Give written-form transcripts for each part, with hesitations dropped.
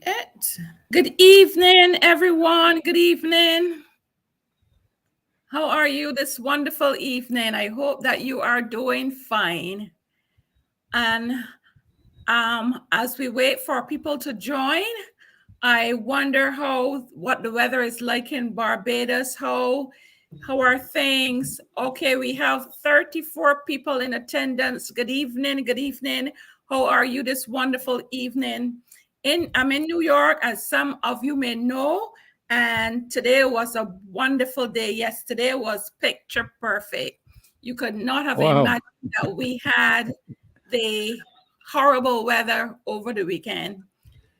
It. Good evening, everyone. Good evening. How are you this wonderful evening? I hope that you are doing fine. And as we wait for people to join, I wonder what the weather is like in Barbados. How are things? Okay, we have 34 people in attendance. Good evening. Good evening. How are you this wonderful evening? I'm in New York, as some of you may know, and today was a wonderful day. Yesterday was picture perfect. You could not have imagined that we had the horrible weather over the weekend.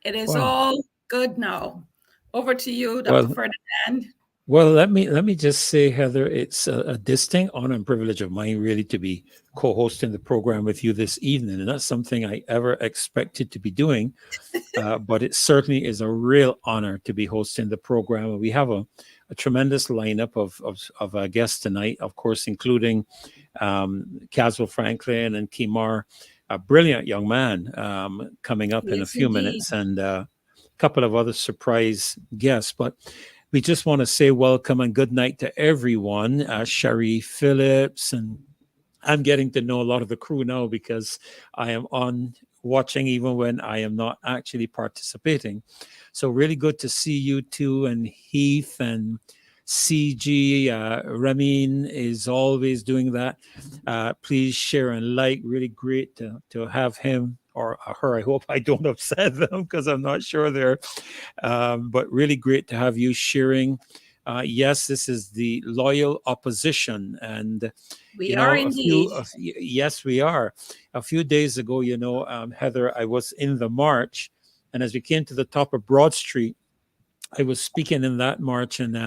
It is all good now. Over to you, Dr. Ferdinand. Well, let me just say, Heather, it's a distinct honor and privilege of mine, really, to be co-hosting the program with you this evening, and that's something I ever expected to be doing. But it certainly is a real honor to be hosting the program. And we have a tremendous lineup of guests tonight, of course, including CASWELL FRANKLYN and KEMAR, a brilliant young man, coming up in a few minutes, and a couple of other surprise guests. But we just want to say welcome and good night to everyone. Sherry Phillips, and I'm getting to know a lot of the crew now because I am on watching even when I am not actually participating. So really good to see you too, and Heath and CG. Ramin is always doing that. Please share and like. Really great to have him or her. I hope I don't upset them because I'm not sure they're. But really great to have you sharing. Yes, this is the loyal opposition, and we are indeed. Yes, we are. A few days ago, Heather, I was in the march, and as we came to the top of Broad Street, I was speaking in that march, and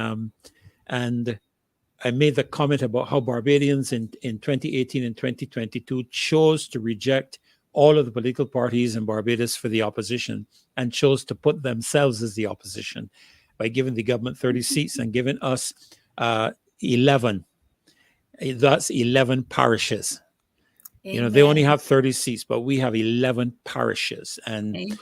I made the comment about how Barbadians in 2018 and 2022 chose to reject all of the political parties in Barbados for the opposition and chose to put themselves as the opposition by giving the government 30 seats and giving us 11. That's 11 parishes. Amen. They only have 30 seats, but we have 11 parishes. And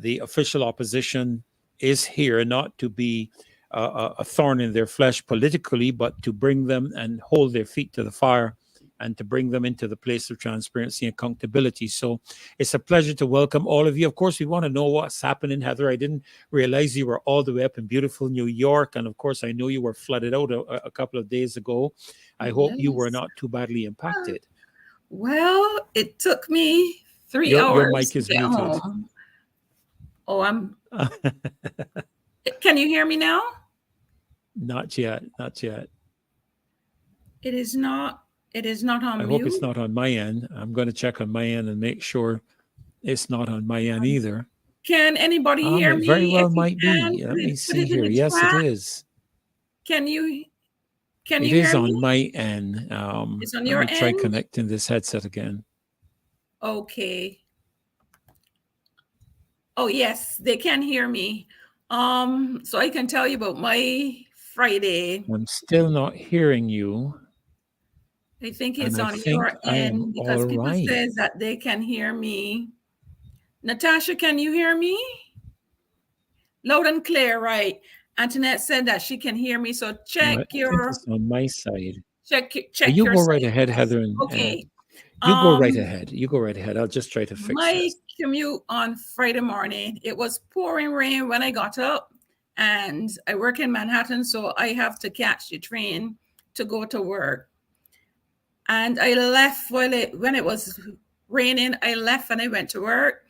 the official opposition is here not to be a thorn in their flesh politically, but to bring them and hold their feet to the fire and to bring them into the place of transparency and accountability. So it's a pleasure to welcome all of you. Of course, we want to know what's happening, Heather. I didn't realize you were all the way up in beautiful New York. And of course, I know you were flooded out a couple of days ago. I hope you were not too badly impacted. Well, it took me 3 hours. Your mic is muted. Home. Oh, I'm... Can you hear me now? Not yet. It is not on mute. I hope it's not on my end. I'm going to check on my end and make sure it's not on my end either. Can anybody hear me? It very well might be. Let me see here. Yes, it is. Can you hear me? It is on my end. It's on your end? Let me try connecting this headset again. Okay. Oh, yes, they can hear me. So I can tell you about my Friday. I'm still not hearing you. I think it's on your end because people say that they can hear me. Natasha, can you hear me? Loud and clear, right? Antoinette said that she can hear me. So check it's on my side. Check you your go right ahead, Heather. Okay. You go right ahead. You go right ahead. I'll just try to fix my commute on Friday morning. It was pouring rain when I got up, and I work in Manhattan, so I have to catch the train to go to work. And I left when it was raining. I left and I went to work.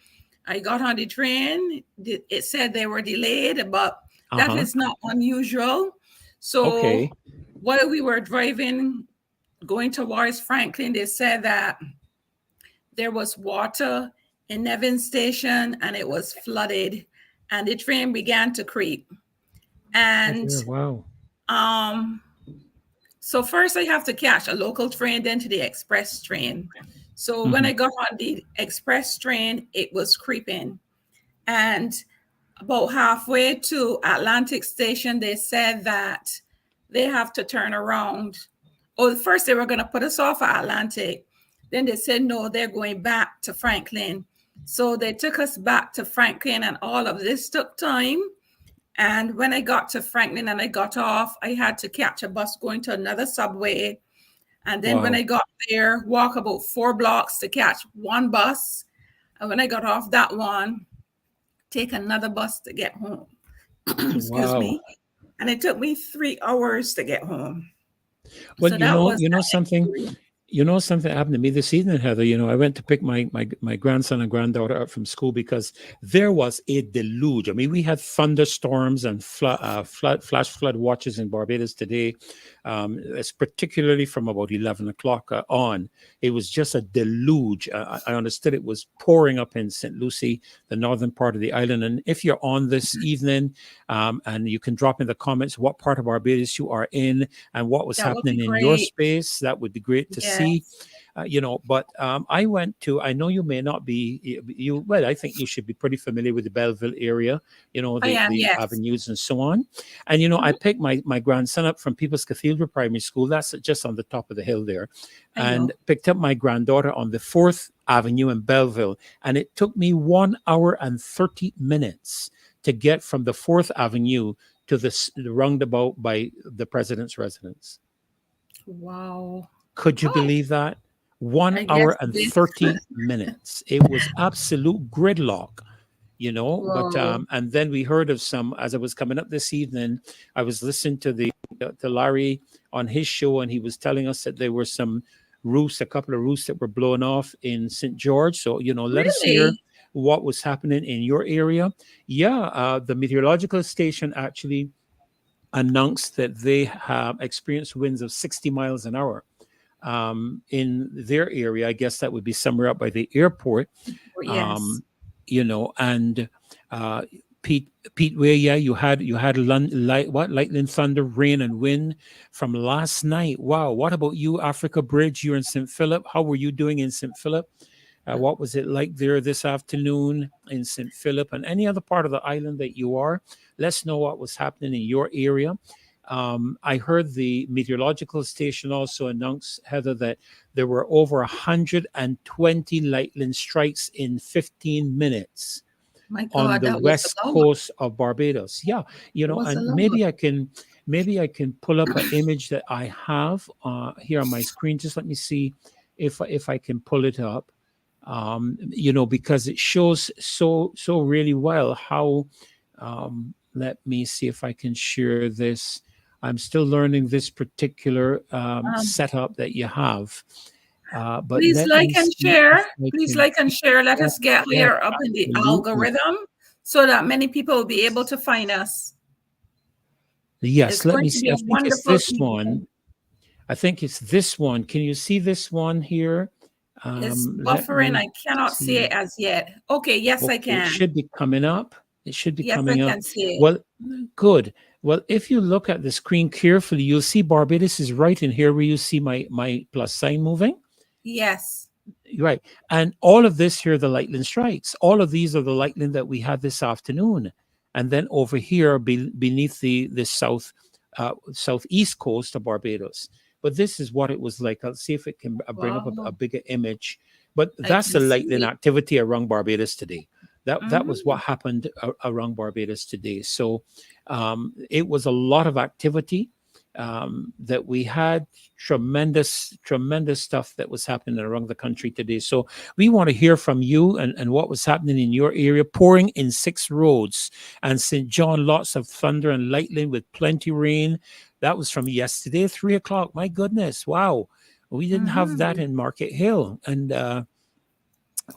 I got on the train. It said they were delayed, but that is not unusual. So while we were driving, going towards Franklin, they said that there was water in Nevin Station and it was flooded, and the train began to creep. And so first I have to catch a local train, then to the express train. So when I got on the express train, it was creeping. And about halfway to Atlantic Station, they said that they have to turn around. Oh, first they were going to put us off at Atlantic. Then they said, no, they're going back to Franklin. So they took us back to Franklin, and all of this took time. And when I got to Franklin and I got off, I had to catch a bus going to another subway. And then when Wow. I got there, walk about 4 blocks to catch one bus. And when I got off that one, take another bus to get home. Excuse Wow. me. And it took me 3 hours to get home. Well, So that was you know that something. experience. You know something happened to me this evening, Heather. I went to pick my grandson and granddaughter up from school because there was a deluge. I mean, we had thunderstorms and flash flood watches in Barbados today. It's particularly from about 11 o'clock on. It was just a deluge. I understood it was pouring up in St. Lucie, the northern part of the island. And if you're on this evening, and you can drop in the comments what part of Barbados you are in and what was That would be happening in your great. space, that would be great to see. Yes, But I went to, I know you may not be, well, I think you should be pretty familiar with the Belleville area, I am. the Yes. avenues and so on. And, I Mhm. picked my grandson up from People's Cathedral Primary School. That's just on the top of the hill there. I And know. picked up my granddaughter on the 4th Avenue in Belleville. And it took me 1 hour and 30 minutes to get from the 4th Avenue to the roundabout by the president's residence. Wow. Could you Oh, believe that? One I guess hour and this. 30 minutes. It was absolute gridlock, But Whoa. and then we heard of some as I was coming up this evening. I was listening to Larry on his show, and he was telling us that there were some roofs, a couple of roofs that were blown off in St. George. So let us hear Really? what was happening in your area. Yeah, the meteorological station actually announced that they have experienced winds of 60 miles an hour in their area. I guess that would be somewhere up by the airport. Oh, yes. Um, and uh, Pete Way, yeah, you had lightning, thunder, rain, and wind from last night. Wow, what about you, Africa Bridge? You're in St. Philip. How were you doing in St. Philip? What was it like there this afternoon in St. Philip and any other part of the island that you are? Let's know what was happening in your area. I heard the meteorological station also announce, Heather, that there were over 120 lightning strikes in 15 minutes My on God, the that was west a lot. coast of Barbados. Yeah, It was a and lot. maybe I can pull up an image that I have here on my screen. Just let me see if I can pull it up. Because it shows so really well how. Let me see if I can share this. I'm still learning this particular Um, setup that you have. But Please let like me and see if share. I Please can. like and share. Let Yes, us get yes, higher up in the absolutely. algorithm so that many people will be able to find us. Yes, It's let going me to see. be I a think it's wonderful this one. evening. I think it's this one. Can you see this one here? It's Let buffering. me I cannot see see. it as yet. Okay, yes, I Okay, it can. should be coming up. It should be Yes, I coming up. can see it. Well, good. Well, if you look at the screen carefully, you'll see Barbados is right in here where you see my plus sign moving. Yes. Right. And all of this here, the lightning strikes, all of these are the lightning that we had this afternoon. And then over here beneath the southeast coast of Barbados. But this is what it was like. I'll see if it can bring up a Wow. bigger image. But I that's can the lightning see. activity around Barbados today. That was what Mhm. happened around Barbados today. So it was a lot of activity that we had. Tremendous stuff that was happening around the country today. So we want to hear from you and what was happening in your area. Pouring in 6 roads and St. John, lots of thunder and lightning with plenty rain. That was from yesterday, 3 o'clock. My goodness, wow. We didn't have that Mhm. in Market Hill. And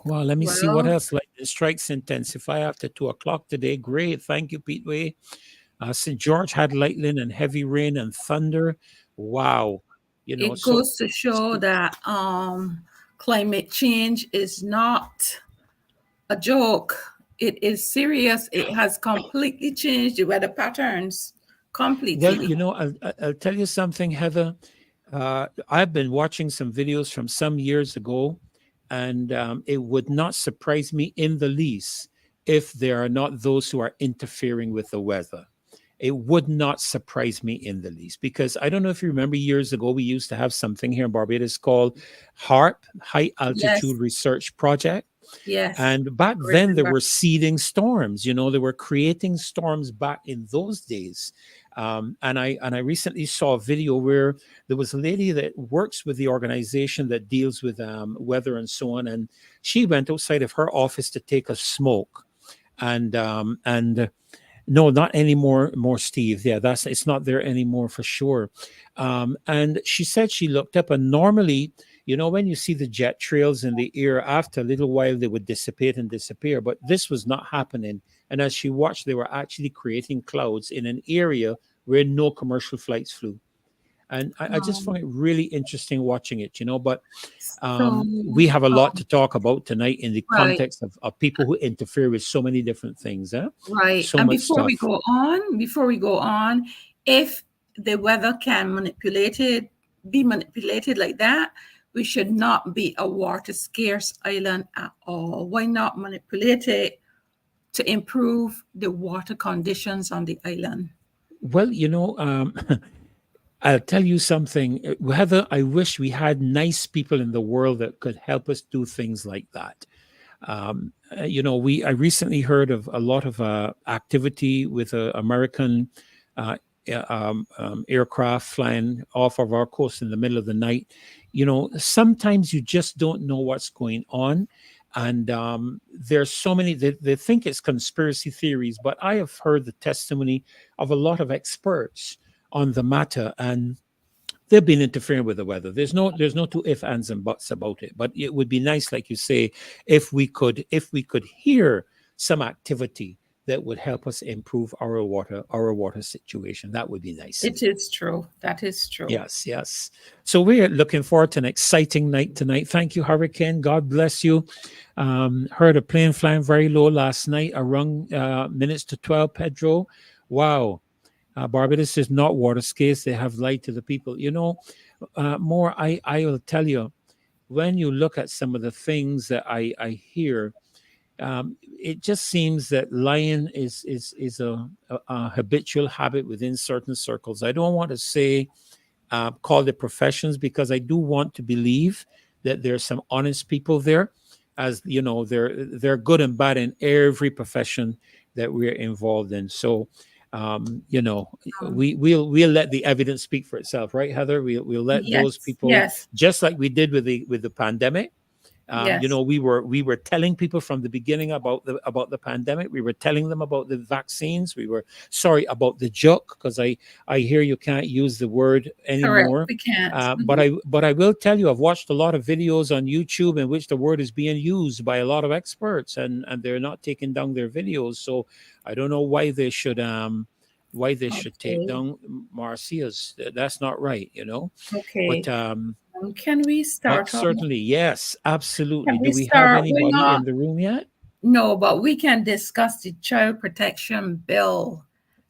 well, let me see what Well, else. Lightning strikes intensify after 2 o'clock today. Great. Thank you, Pete Way. St. George had lightning and heavy rain and thunder. Wow. it So goes to show that climate change is not a joke. It is serious. It has completely changed the weather patterns. well, Completely. I'll tell you something, Heather. I've been watching some videos from some years ago, and it would not surprise me in the least if there are not those who are interfering with the weather. It would not surprise me in the least because I don't know if you remember years ago, we used to have something here in Barbados called HARP, High Yes. Altitude Research Project. Yes. And back I then, there remember. were seeding storms. They were creating storms back in those days. And I recently saw a video where there was a lady that works with the organization that deals with weather and so on, and she went outside of her office to take a smoke, and no, not anymore. More, Steve. Yeah, it's not there anymore for sure. And she said she looked up, and normally, when you see the jet trails in the air, after a little while they would dissipate and disappear. But this was not happening. And as she watched, they were actually creating clouds in an area where no commercial flights flew. And I just Um, found it really interesting watching it. But so, we have a lot um, to talk about tonight in the right, context of people who interfere with so many different things. right. So And much stuff. before we go on, if the weather can be manipulated like that, we should not be a water scarce island at all. Why not manipulate it to improve the water conditions on the island? Well, I'll tell you something. Heather, I wish we had nice people in the world that could help us do things like that. I recently heard of a lot of activity with American aircraft flying off of our coast in the middle of the night. Sometimes you just don't know what's going on. And there's so many, they think it's conspiracy theories, but I have heard the testimony of a lot of experts on the matter, and they've been interfering with the weather. There's no two ifs, ands, and buts about it. But it would be nice, like you say, if we could hear some activity that would help us improve our water situation. That would be nice. It is true. That is true. Yes, yes. So we're looking forward to an exciting night tonight. Thank you, Hurricane. God bless you. Heard a plane flying very low last night, around minutes to 12, Pedro. Wow. Barbados is not water scarce. They have lied to the people. More, I will tell you, when you look at some of the things that I hear, it just seems that lying is a habitual habit within certain circles. I don't want to say call it professions, because I do want to believe that there's some honest people there. As you know, they're good and bad in every profession that we're involved in. So you know, Um, we'll let the evidence speak for itself, right, Heather? We'll let those yes, people, yes, just like we did with the pandemic. yes. We were telling people from the beginning about the pandemic. We were telling them about the vaccines. We were sorry about the joke, because I hear you can't use the word Correct. anymore. We can't. But I will tell you, I've watched a lot of videos on YouTube in which the word is being used by a lot of experts, and they're not taking down their videos. So I don't know why they should take Okay. down Marcia's. That's not right. But Okay. um, Can we but start off? certainly, yes, absolutely. Can Do we we have start? We're anybody not. in the room yet? No, but we can discuss the child protection bill,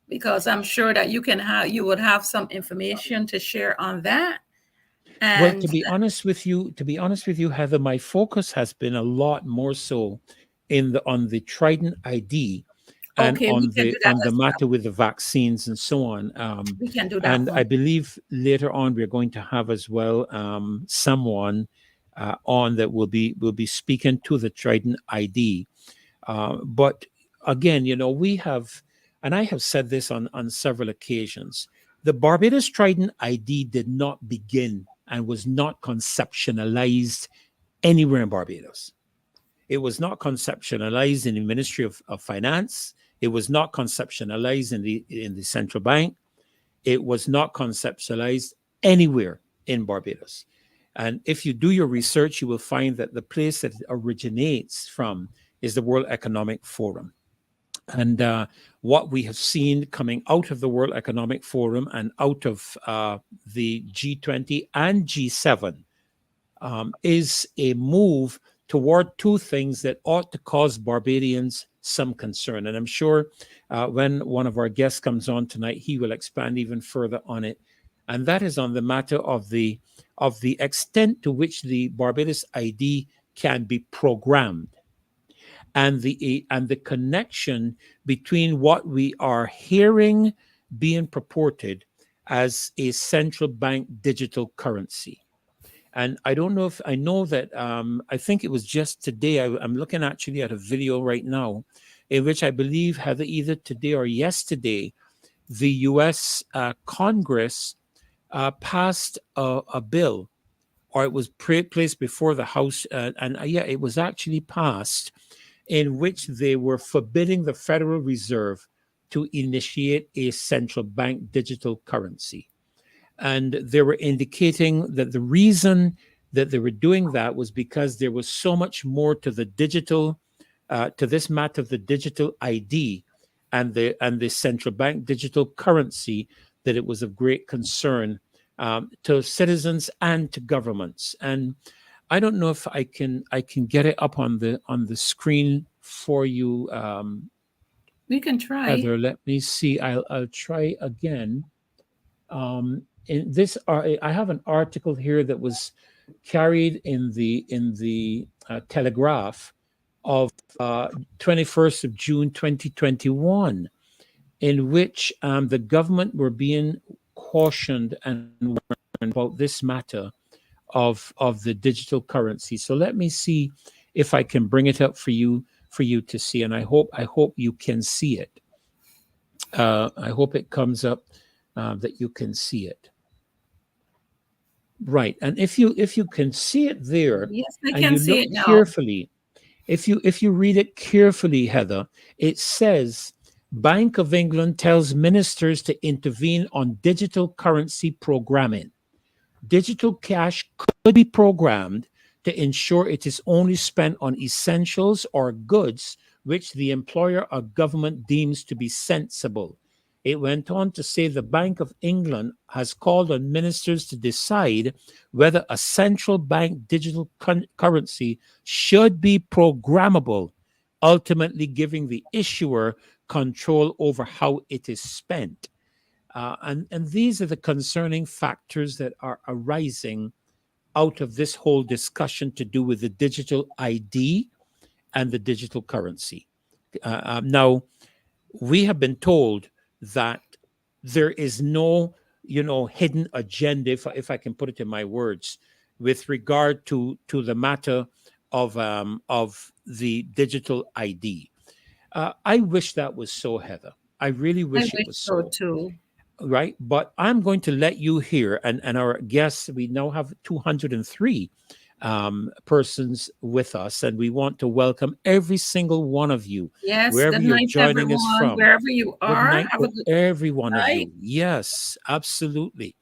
because I'm sure that you would have some information to share on that. Well, And to be honest with you, Heather, my focus has been a lot more so on the Trident ID and okay, we on can the do that on the as matter with the vaccines and so on. we can do that And I one. believe later on we're going to have as well someone on that will be speaking to the Trident ID. But again, we have, and I have said this on several occasions, the Barbados Trident ID did not begin and was not conceptualized anywhere in Barbados. It was not conceptualized in the Ministry of Finance. It was not conceptualized in the central bank. It was not conceptualized anywhere in Barbados. And if you do your research, you will find that the place that it originates from is the World Economic Forum. And what we have seen coming out of the World Economic Forum and out of the G20 and G7 is a move toward two things that ought to cause Barbadians some concern. And I'm sure when one of our guests comes on tonight, he will expand even further on it. And that is on the matter of the extent to which the Barbados ID can be programmed, and the connection between what we are hearing being purported as a central bank digital currency And I don't know if I know that I think it was just today. I'm looking actually at a video right now in which I believe either today or yesterday, the US Congress passed a bill, or it was placed before the House. And yeah, it was actually passed, in which they were forbidding the Federal Reserve to initiate a central bank digital currency. And they were indicating that the reason that they were doing that was because there was so much more to the digital, to this matter of the digital ID and the central bank digital currency, that it was of great concern to citizens and to governments. And I don't know if I can get it up on the screen for you, We can try. Heather. Let me see. I'll try again. In this, I have an article here that was carried in the Telegraph of 21st of June 2021, in which the government were being cautioned and warned about this matter of the digital currency. So let me see if I can bring it up for you to see, and I hope you can see it. I hope it comes up that you can see it. Right, and if you can see it there, Yes, I and can you see look it now. carefully, if you read it carefully, Heather, it says Bank of England tells ministers to intervene on digital currency programming. Digital cash could be programmed to ensure it is only spent on essentials or goods which the employer or government deems to be sensible. It went on to say the Bank of England has called on ministers to decide whether a central bank digital currency should be programmable, ultimately giving the issuer control over how it is spent. And these are the concerning factors that are arising out of this whole discussion to do with the digital ID and the digital currency. Now, we have been told that there is no, hidden agenda, if I can put it in my words, with regard to the matter of the digital ID. I wish that was so, Heather. I really I wish it wish was so so. too. Right? But I'm going to let you hear, and our guests, we now have 203 persons with us, and we want to welcome every single one of you, Yes, wherever good you're night, joining us everyone, from. wherever you Good are. night Have a to good every one of night. you. Yes, absolutely.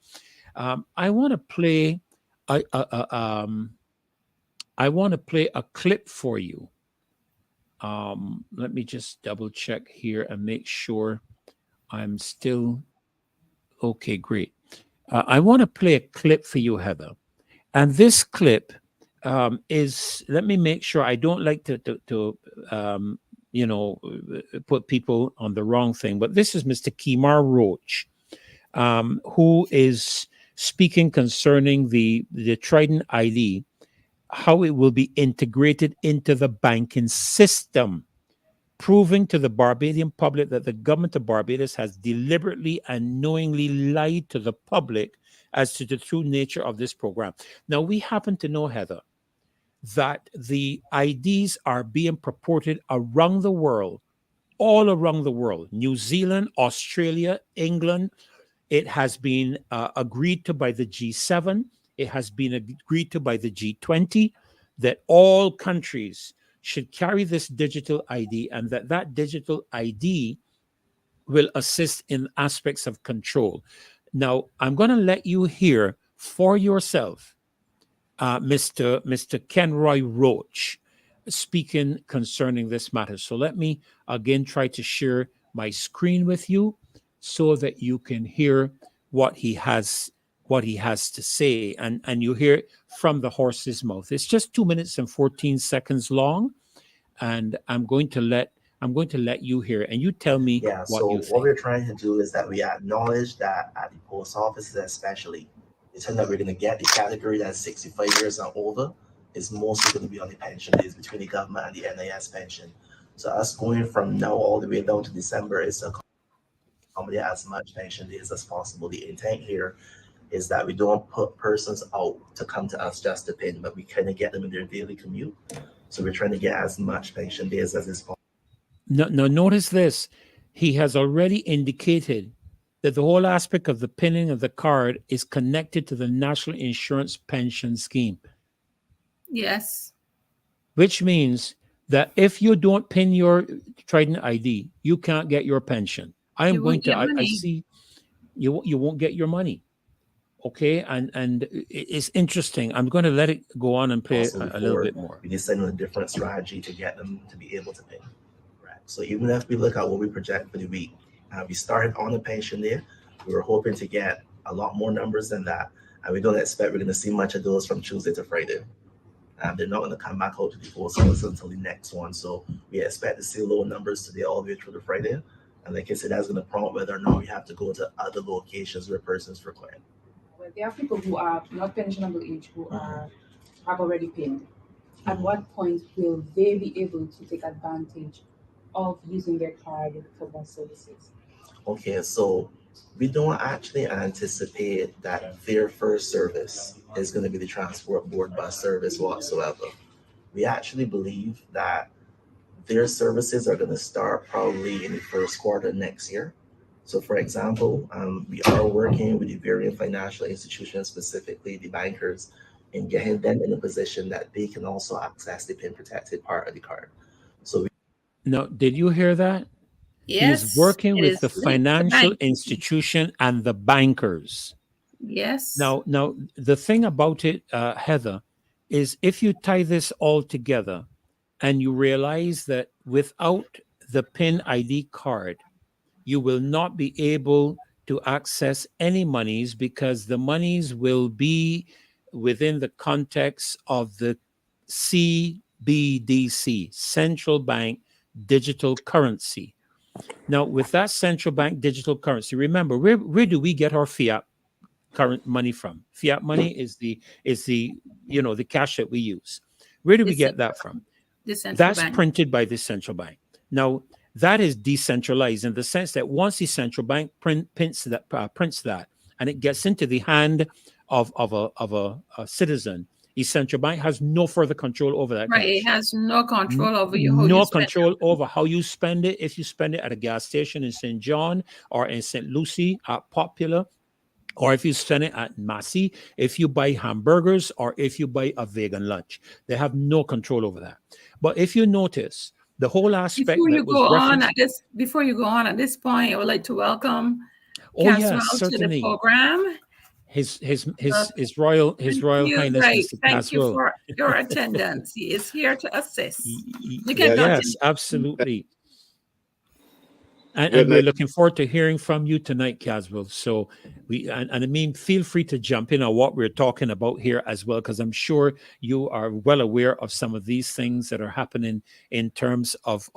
I want to play. I I want to play a clip for you. Let me just double check here and make sure I'm still okay. Great. I want to play a clip for you, Heather. And this clip is, let me make sure I don't like to you know, put people on the wrong thing, but this is Mr. KEMAR Roach, who is speaking concerning the Trident ID, how it will be integrated into the banking system, proving to the Barbadian public that the government of Barbados has deliberately and knowingly lied to the public as to the true nature of this program. Now, we happen to know, Heather, that the IDs are being purported around the world, all around the world, New Zealand, Australia, England. It has been agreed to by the G7. It has been agreed to by the G20 that all countries should carry this digital ID, and that digital ID will assist in aspects of control. Now, I'm going to let you hear for yourself Mr. Kenroy Roach speaking concerning this matter. So let me again try to share my screen with you so that you can hear what he has to say, and you hear it from the horse's mouth. It's just 2 minutes and 14 seconds long, and I'm going to let you hear it, and you tell me Yeah, what so you what think. we're trying to do is that we acknowledge that at the post offices, especially, the time that we're going to get the category that's 65 years and over is mostly going to be on the pension days between the government and the NIS pension. So us going from now all the way down to December is to accommodate as much pension days as possible. The intent here is that we don't put persons out to come to us just to pin, but we kind of get them in their daily commute. So we're trying to get as much pension days as is possible. Now, notice this. He has already indicated that the whole aspect of the pinning of the card is connected to the National Insurance Pension Scheme. Yes. Which means that if you don't pin your Trident ID, you can't get your pension. I see you won't get your money. Okay, and it's interesting. I'm going to let it go on and play a little bit more. We decided on a different strategy to get them to be able to pay. Right. So even if we look at what we project for the week, we started on the pension day. We were hoping to get a lot more numbers than that, and we don't expect we're going to see much of those from Tuesday to Friday. They're not going to come back out to the post office until the next one. So we expect to see low numbers today all the way through the Friday. And like I said, that's going to prompt whether or not we have to go to other locations where persons require. Well, there are people who are not pensionable age who have already pinned. At what point will they be able to take advantage of using their card for bus services? Okay, so we don't actually anticipate that their first service is going to be the transport board bus service whatsoever. We actually believe that their services are going to start probably in the first quarter next year. So for example, we are working with the various financial institutions, specifically the bankers, in getting them in a position that they can also access the PIN protected part of the card. So now, did you hear that? Yes. He's working with the financial institution and the bankers. Yes. Now, the thing about it, Heather, is if you tie this all together and you realize that without the PIN ID card, you will not be able to access any monies because the monies will be within the context of the CBDC, Central Bank Digital Currency. Now, with that central bank digital currency, remember, where do we get our fiat current money from? Fiat money is the the cash that we use. Where do we get that from? That's printed by the central bank. Now, that is decentralized in the sense that once the central bank prints that, and it gets into the hand of a citizen, the central bank has no further control over that. Right, it has no control over over how you spend it. If you spend it at a gas station in St. John or in St. Lucie at Popular, or if you spend it at Massey, if you buy hamburgers or if you buy a vegan lunch, they have no control over that. But if you notice, the whole aspect before you go on at this point, I would like to welcome CASWELL to the program. His royal highness, right. Mr. Thank CASWELL. you for your attendance. He is here to assist. Yes, absolutely. And we're looking forward to hearing from you tonight, CASWELL. So I mean, feel free to jump in on what we're talking about here as well, because I'm sure you are well aware of some of these things that are happening in terms of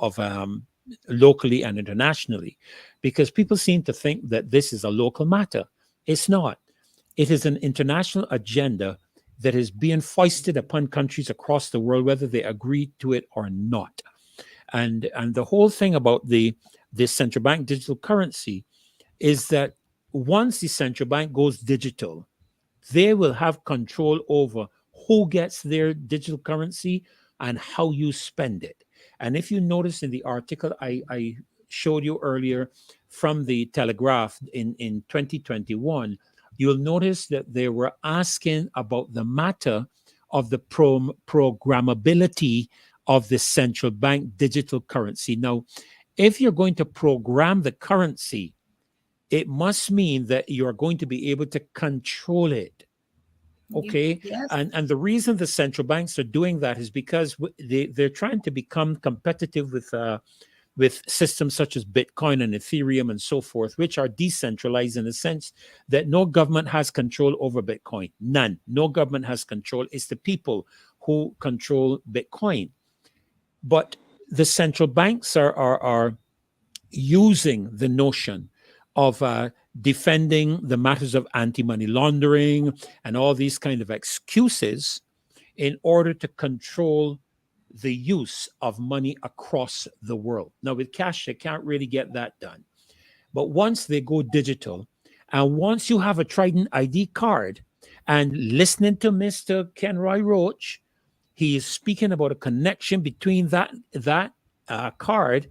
locally and internationally, because people seem to think that this is a local matter. It's not. It is an international agenda that is being foisted upon countries across the world, whether they agree to it or not. And the whole thing about this central bank digital currency is that once the central bank goes digital, they will have control over who gets their digital currency and how you spend it. And if you notice in the article I showed you earlier from the Telegraph in 2021, you'll notice that they were asking about the matter of the programmability of the central bank digital currency. Now, if you're going to program the currency, it must mean that you're going to be able to control it. Okay. Yes. And the reason the central banks are doing that is because they're trying to become competitive with systems such as Bitcoin and Ethereum and so forth, which are decentralized in the sense that no government has control over Bitcoin. None. No government has control. It's the people who control Bitcoin. But the central banks are using the notion of defending the matters of anti-money laundering and all these kind of excuses in order to control the use of money across the world. Now, with cash, they can't really get that done. But once they go digital And once you have a Trident ID card, and listening to Mr. Kenroy Roach, he is speaking about a connection between that card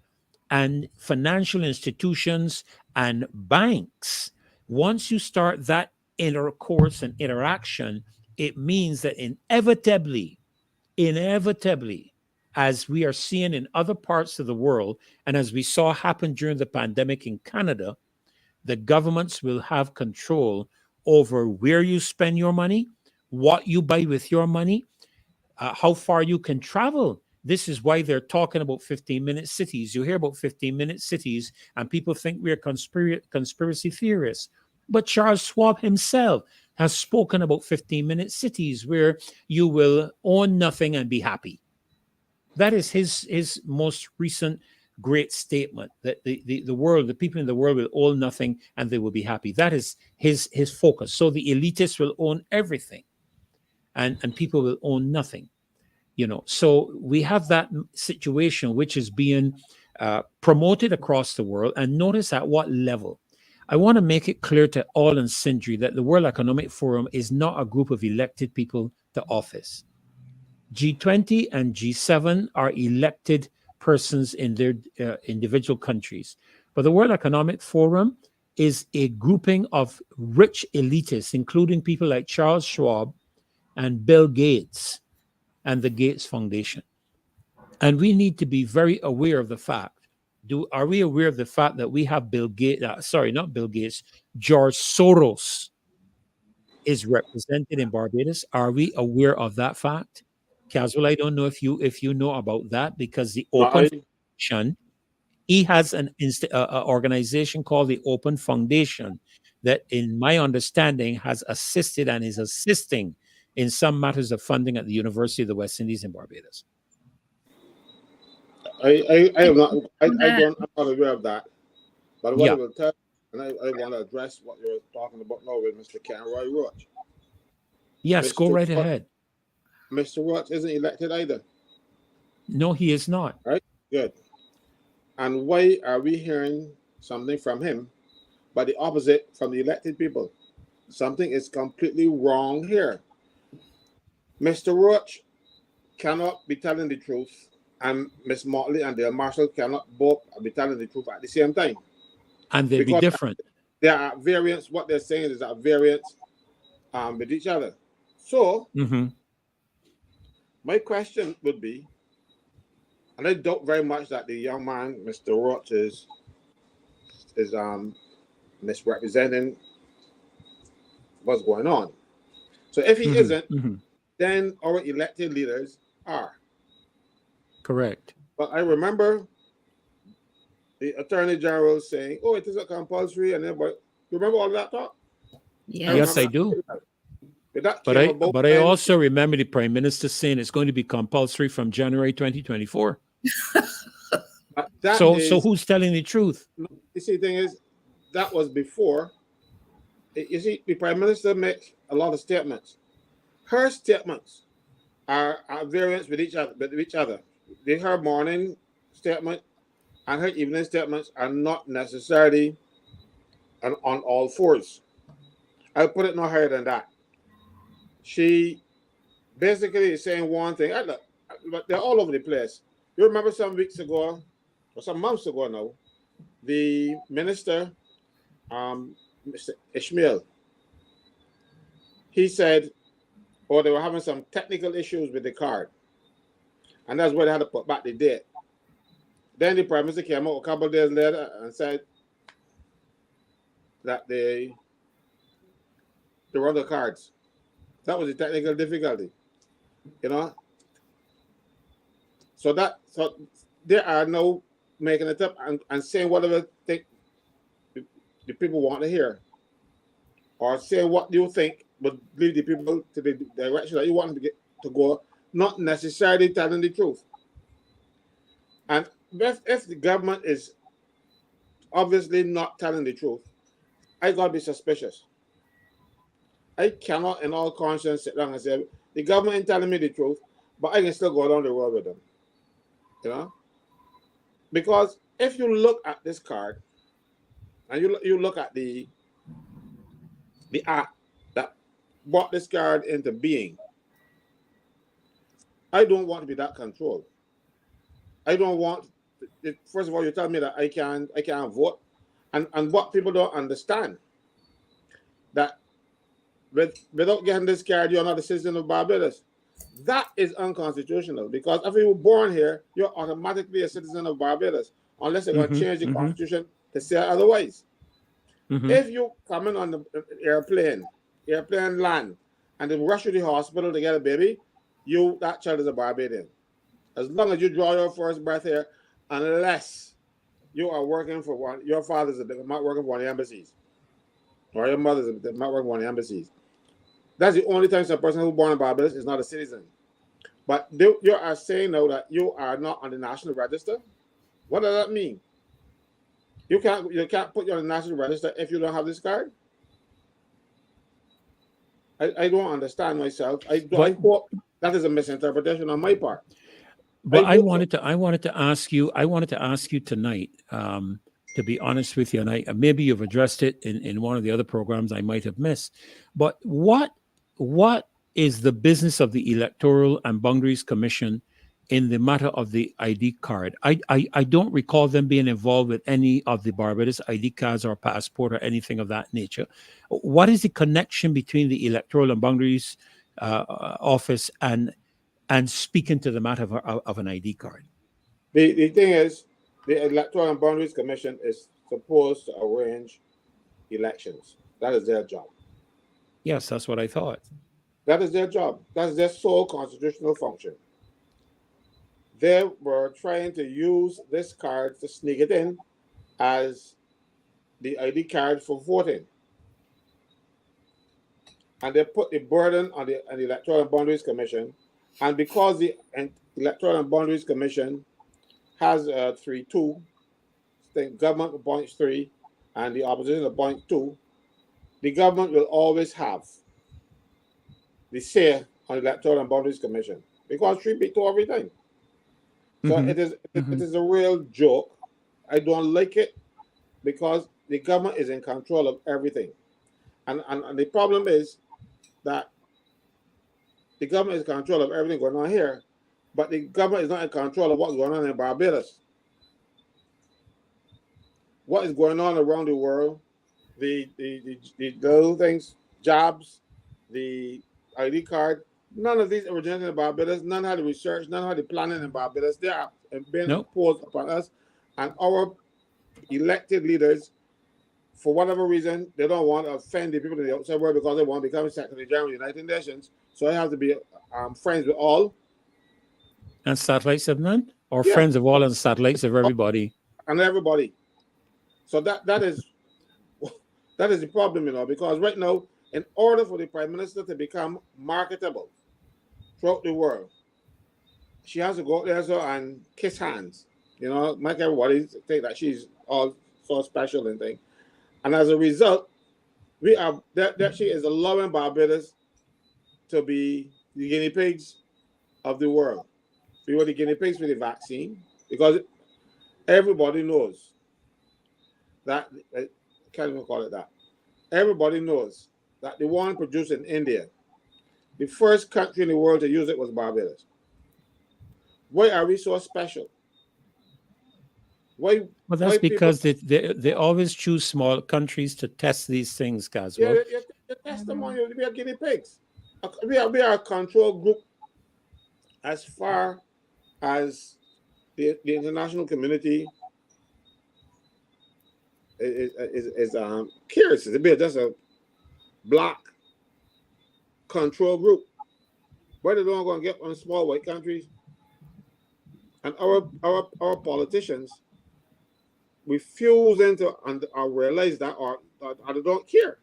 and financial institutions and banks. Once you start that intercourse and interaction, it means that inevitably, as we are seeing in other parts of the world, and as we saw happen during the pandemic in Canada, the governments will have control over where you spend your money, what you buy with your money, how far you can travel. This is why they're talking about 15-minute cities. You hear about 15-minute cities, and people think we're conspiracy theorists. But Charles Schwab himself has spoken about 15-minute cities where you will own nothing and be happy. That is his most recent great statement, that the world, the people in the world will own nothing and they will be happy. That is his focus. So the elitists will own everything and people will own nothing. So we have that situation which is being promoted across the world. And notice at what level. I want to make it clear to all and sundry that the World Economic Forum is not a group of elected people to office. G20 and G7 are elected persons in their individual countries. But the World Economic Forum is a grouping of rich elitists, including people like Charles Schwab and Bill Gates and the Gates Foundation. And we need to be very aware of the fact. Are we aware of the fact that we have not Bill Gates, George Soros is represented in Barbados? Are we aware of that fact? Caswell, I don't know if you know about that, because the Open Foundation, he has an organization called the Open Foundation that, in my understanding, has assisted and is assisting in some matters of funding at the University of the West Indies in Barbados. I'm not aware of that. But what I will tell you, and I want to address what you're talking about now with Mr. Kenroy Roach. Yes, go right ahead. Mr. Roach isn't elected either. No, he is not. Right? Good. And why are we hearing something from him, but the opposite from the elected people? Something is completely wrong here. Mr. Roach cannot be telling the truth, and Ms. Motley and Dale Marshall cannot both be telling the truth at the same time. And they'd be different. There are variants. What they're saying is that variants with each other. So, my question would be, and I doubt very much that the young man, Mr. Roach, is misrepresenting what's going on. So if he isn't, then our elected leaders are. Correct. But I remember the Attorney General saying, "Oh, it isn't compulsory," and everybody. You remember all that talk? Yes, I do. But I also remember the Prime Minister saying it's going to be compulsory from January 2024. So who's telling the truth? You see, the thing is, that was before. You see, the Prime Minister makes a lot of statements. Her statements are variants with each other. Her morning statement and her evening statements are not necessarily on all fours. I'll put it no higher than that. She basically is saying one thing, but they're all over the place. You remember some weeks ago, or some months ago now, the minister, Mr. Ishmael, he said, they were having some technical issues with the card. And that's why they had to put back the date. Then the Prime Minister came out a couple of days later and said that they run the cards. That was the technical difficulty, So they are now making it up and saying whatever the people want to hear, or saying what you think would lead the people to the direction that you want them to go, not necessarily telling the truth. And if the government is obviously not telling the truth, I gotta be suspicious. I cannot, in all conscience, sit down and say the government ain't telling me the truth, but I can still go down the road with them. Because if you look at this card and you look at the the act that brought this card into being. I don't want to be that controlled. I don't want. First of all, you tell me that I can't vote, and what people don't understand that without getting this card, you're not a citizen of Barbados. That is unconstitutional, because if you were born here, you're automatically a citizen of Barbados, unless they're going to change the constitution to say otherwise. If you come in on the airplane land, and they rush you to the hospital to get a baby, that child is a Barbadian. As long as you draw your first breath here, unless you are working for your father's not working for one of the embassies, or your mother's not working for one of the embassies. That's the only time a person who's born in Barbados is not a citizen. But you are saying now that you are not on the national register. What does that mean? You can't put you on the national register if you don't have this card. I don't understand myself. I hope that is a misinterpretation on my part. But I wanted to ask you tonight, to be honest with you, and maybe you've addressed it in one of the other programs I might have missed. But what is the business of the Electoral and Boundaries Commission in the matter of the ID card? I don't recall them being involved with any of the Barbados ID cards or passport or anything of that nature. What is the connection between the Electoral and Boundaries Office and speaking to the matter of an ID card? The thing is, the Electoral and Boundaries Commission is supposed to arrange elections. That is their job. Yes, that's what I thought. That is their job. That is their sole constitutional function. They were trying to use this card to sneak it in as the ID card for voting. And they put the burden on the Electoral and Boundaries Commission. And because the Electoral and Boundaries Commission has 3-2, the government appoints 3 and the opposition appoints 2, the government will always have the say on the Electoral and Boundaries Commission, because 3 beat 2 everything. So it is a real joke. I don't like it, because the government is in control of everything. And the problem is that the government is in control of everything going on here, but the government is not in control of what's going on in Barbados. What is going on around the world, the little things, jobs, the ID card, none of these originated in Barbados. None had the research, none had the planning in Barbados. They are being imposed upon us, and our elected leaders, for whatever reason, they don't want to offend the people in the outside world, because they want to become Secretary General of the United Nations. So I have to be friends with all. And satellites of none? Or friends of all and satellites of everybody? And everybody. So that is the problem, because right now, in order for the Prime Minister to become marketable throughout the world, she has to go out there and kiss hands, make everybody think that she's all so special and thing. And as a result, she is allowing Barbados to be the guinea pigs of the world. We were the guinea pigs for the vaccine, because everybody knows that, I can't even call it that. Everybody knows that the one produced in India, the first country in the world to use it was Barbados. Why are we so special? Why? Well, that's because they always choose small countries to test these things, Caswell. Yeah, they test them on you. We are guinea pigs. We are a control group as far as the international community is curious. It's a black control group. Why they don't go and get on small white countries? And our politicians refuse to realize that, or they don't care.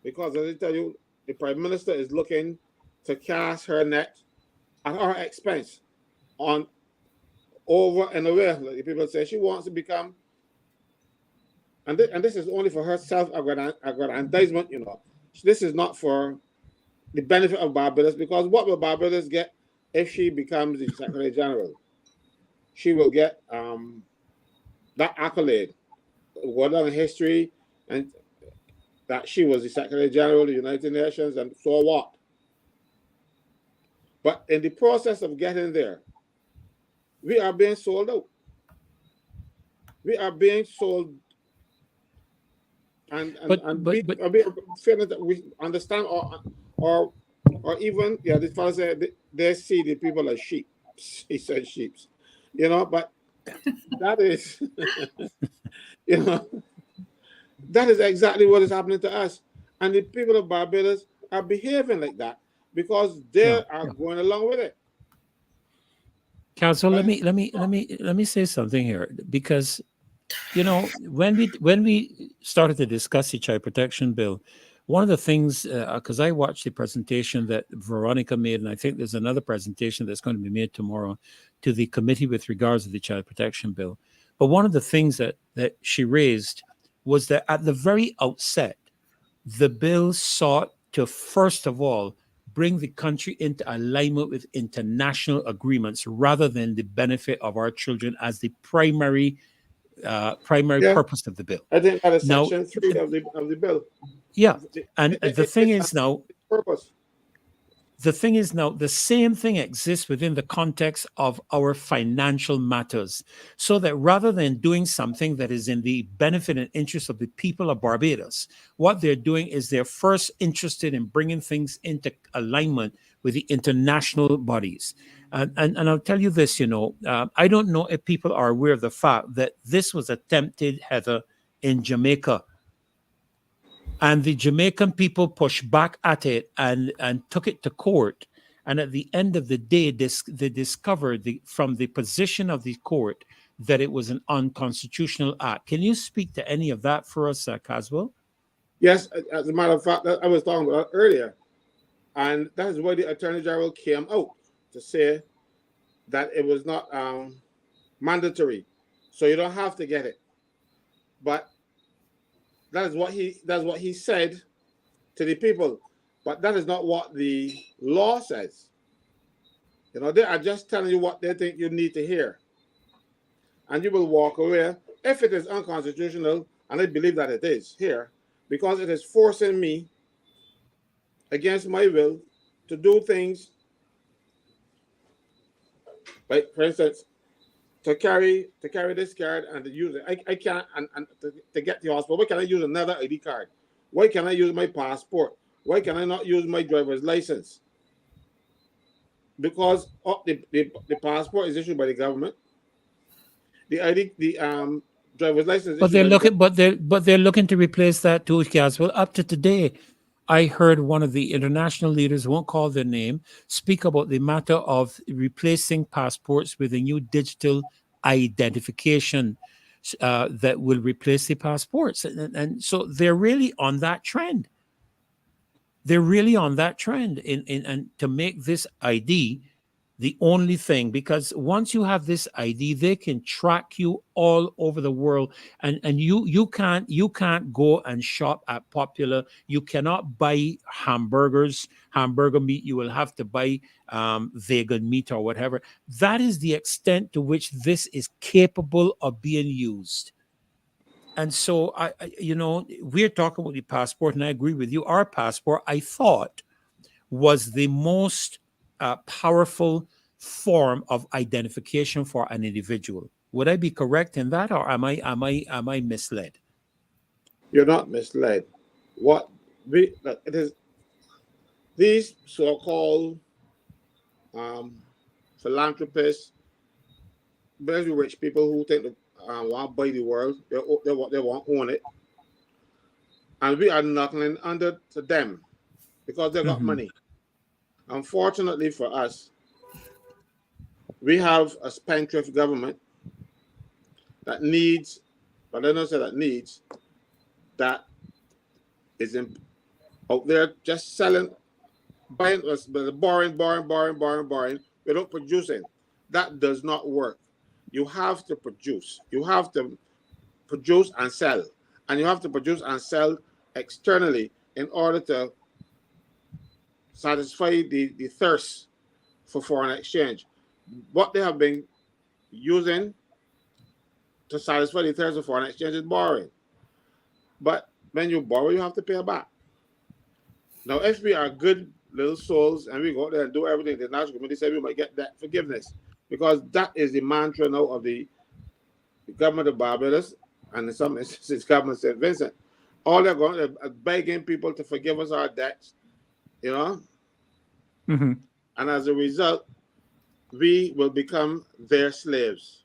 Because as I tell you, the Prime Minister is looking to cast her net at our expense on over and over. Like people say, she wants to become, and this is only for her self-aggrandizement, This is not for the benefit of Barbados, because what will Barbados get if she becomes the Secretary General? She will get that accolade, go down in history, and that she was the Secretary General of the United Nations, and so what? But in the process of getting there, we are being sold out. We are being sold, and we feel that we understand, or even this fellow said they see the people as sheep. He said sheep, but that is, that is exactly what is happening to us, and the people of Barbados are behaving like that because they are going along with it. Council, let me say something here, because when we started to discuss the child protection bill, one of the things, because I watched the presentation that Veronica made, and I think there's another presentation that's going to be made tomorrow to the committee with regards to the child protection bill. But one of the things that she raised was that at the very outset, the bill sought to, first of all, bring the country into alignment with international agreements rather than the benefit of our children as the primary purpose of the bill. I think that is section 3 of the bill. Yeah, and the thing is now, purpose. The thing is now, the same thing exists within the context of our financial matters, so that rather than doing something that is in the benefit and interest of the people of Barbados, what they're doing is they're first interested in bringing things into alignment with the international bodies. And I'll tell you this, I don't know if people are aware of the fact that this was attempted, Heather, in Jamaica. And the Jamaican people pushed back at it and took it to court. And at the end of the day, they discovered from the position of the court that it was an unconstitutional act. Can you speak to any of that for us, Caswell? Yes, as a matter of fact, I was talking about earlier. And that is why the Attorney General came out to say that it was not mandatory. So you don't have to get it. But that's what he said to the people, but that is not what the law says. They are just telling you what they think you need to hear, and you will walk away if it is unconstitutional, and I believe that it is here, because it is forcing me against my will to do things, like, for instance, to carry this card and to use it. I can't, and to get to the hospital. Why can I use another ID card? Why can I use my passport? Why can I not use my driver's license? Because the passport is issued by the government. The ID, the driver's license. But they're looking to replace that too, Caswell. Up to today, I heard one of the international leaders, won't call their name, speak about the matter of replacing passports with a new digital identification that will replace the passports. And so they're really on that trend. They're really on that trend and to make this ID the only thing, because once you have this ID, they can track you all over the world, and you can't go and shop at Popular. You cannot buy hamburger meat. You will have to buy vegan meat or whatever. That is the extent to which this is capable of being used. And so we're talking about the passport, and I agree with you. Our passport, I thought, was the most powerful form of identification for an individual. Would I be correct in that, or am I misled? You're not misled. It is these so-called philanthropists, very rich people who think want to buy the world. They want to own it, and we are knuckling under to them because they got money. Unfortunately for us, we have a spendthrift government that needs, but I don't say that needs, that is out there just selling, borrowing, without producing. That does not work. You have to produce. You have to produce and sell. And you have to produce and sell externally in order to satisfy the thirst for foreign exchange. What they have been using to satisfy the thirst of foreign exchange is borrowing. But when you borrow, you have to pay it back. Now, if we are good little souls and we go out there and do everything, the national committee said we might get that forgiveness, because that is the mantra now of the government of Barbados, and in some instances, government of St. Vincent. All they're going to begging people to forgive us our debts, you know. Mm-hmm. And as a result, we will become their slaves.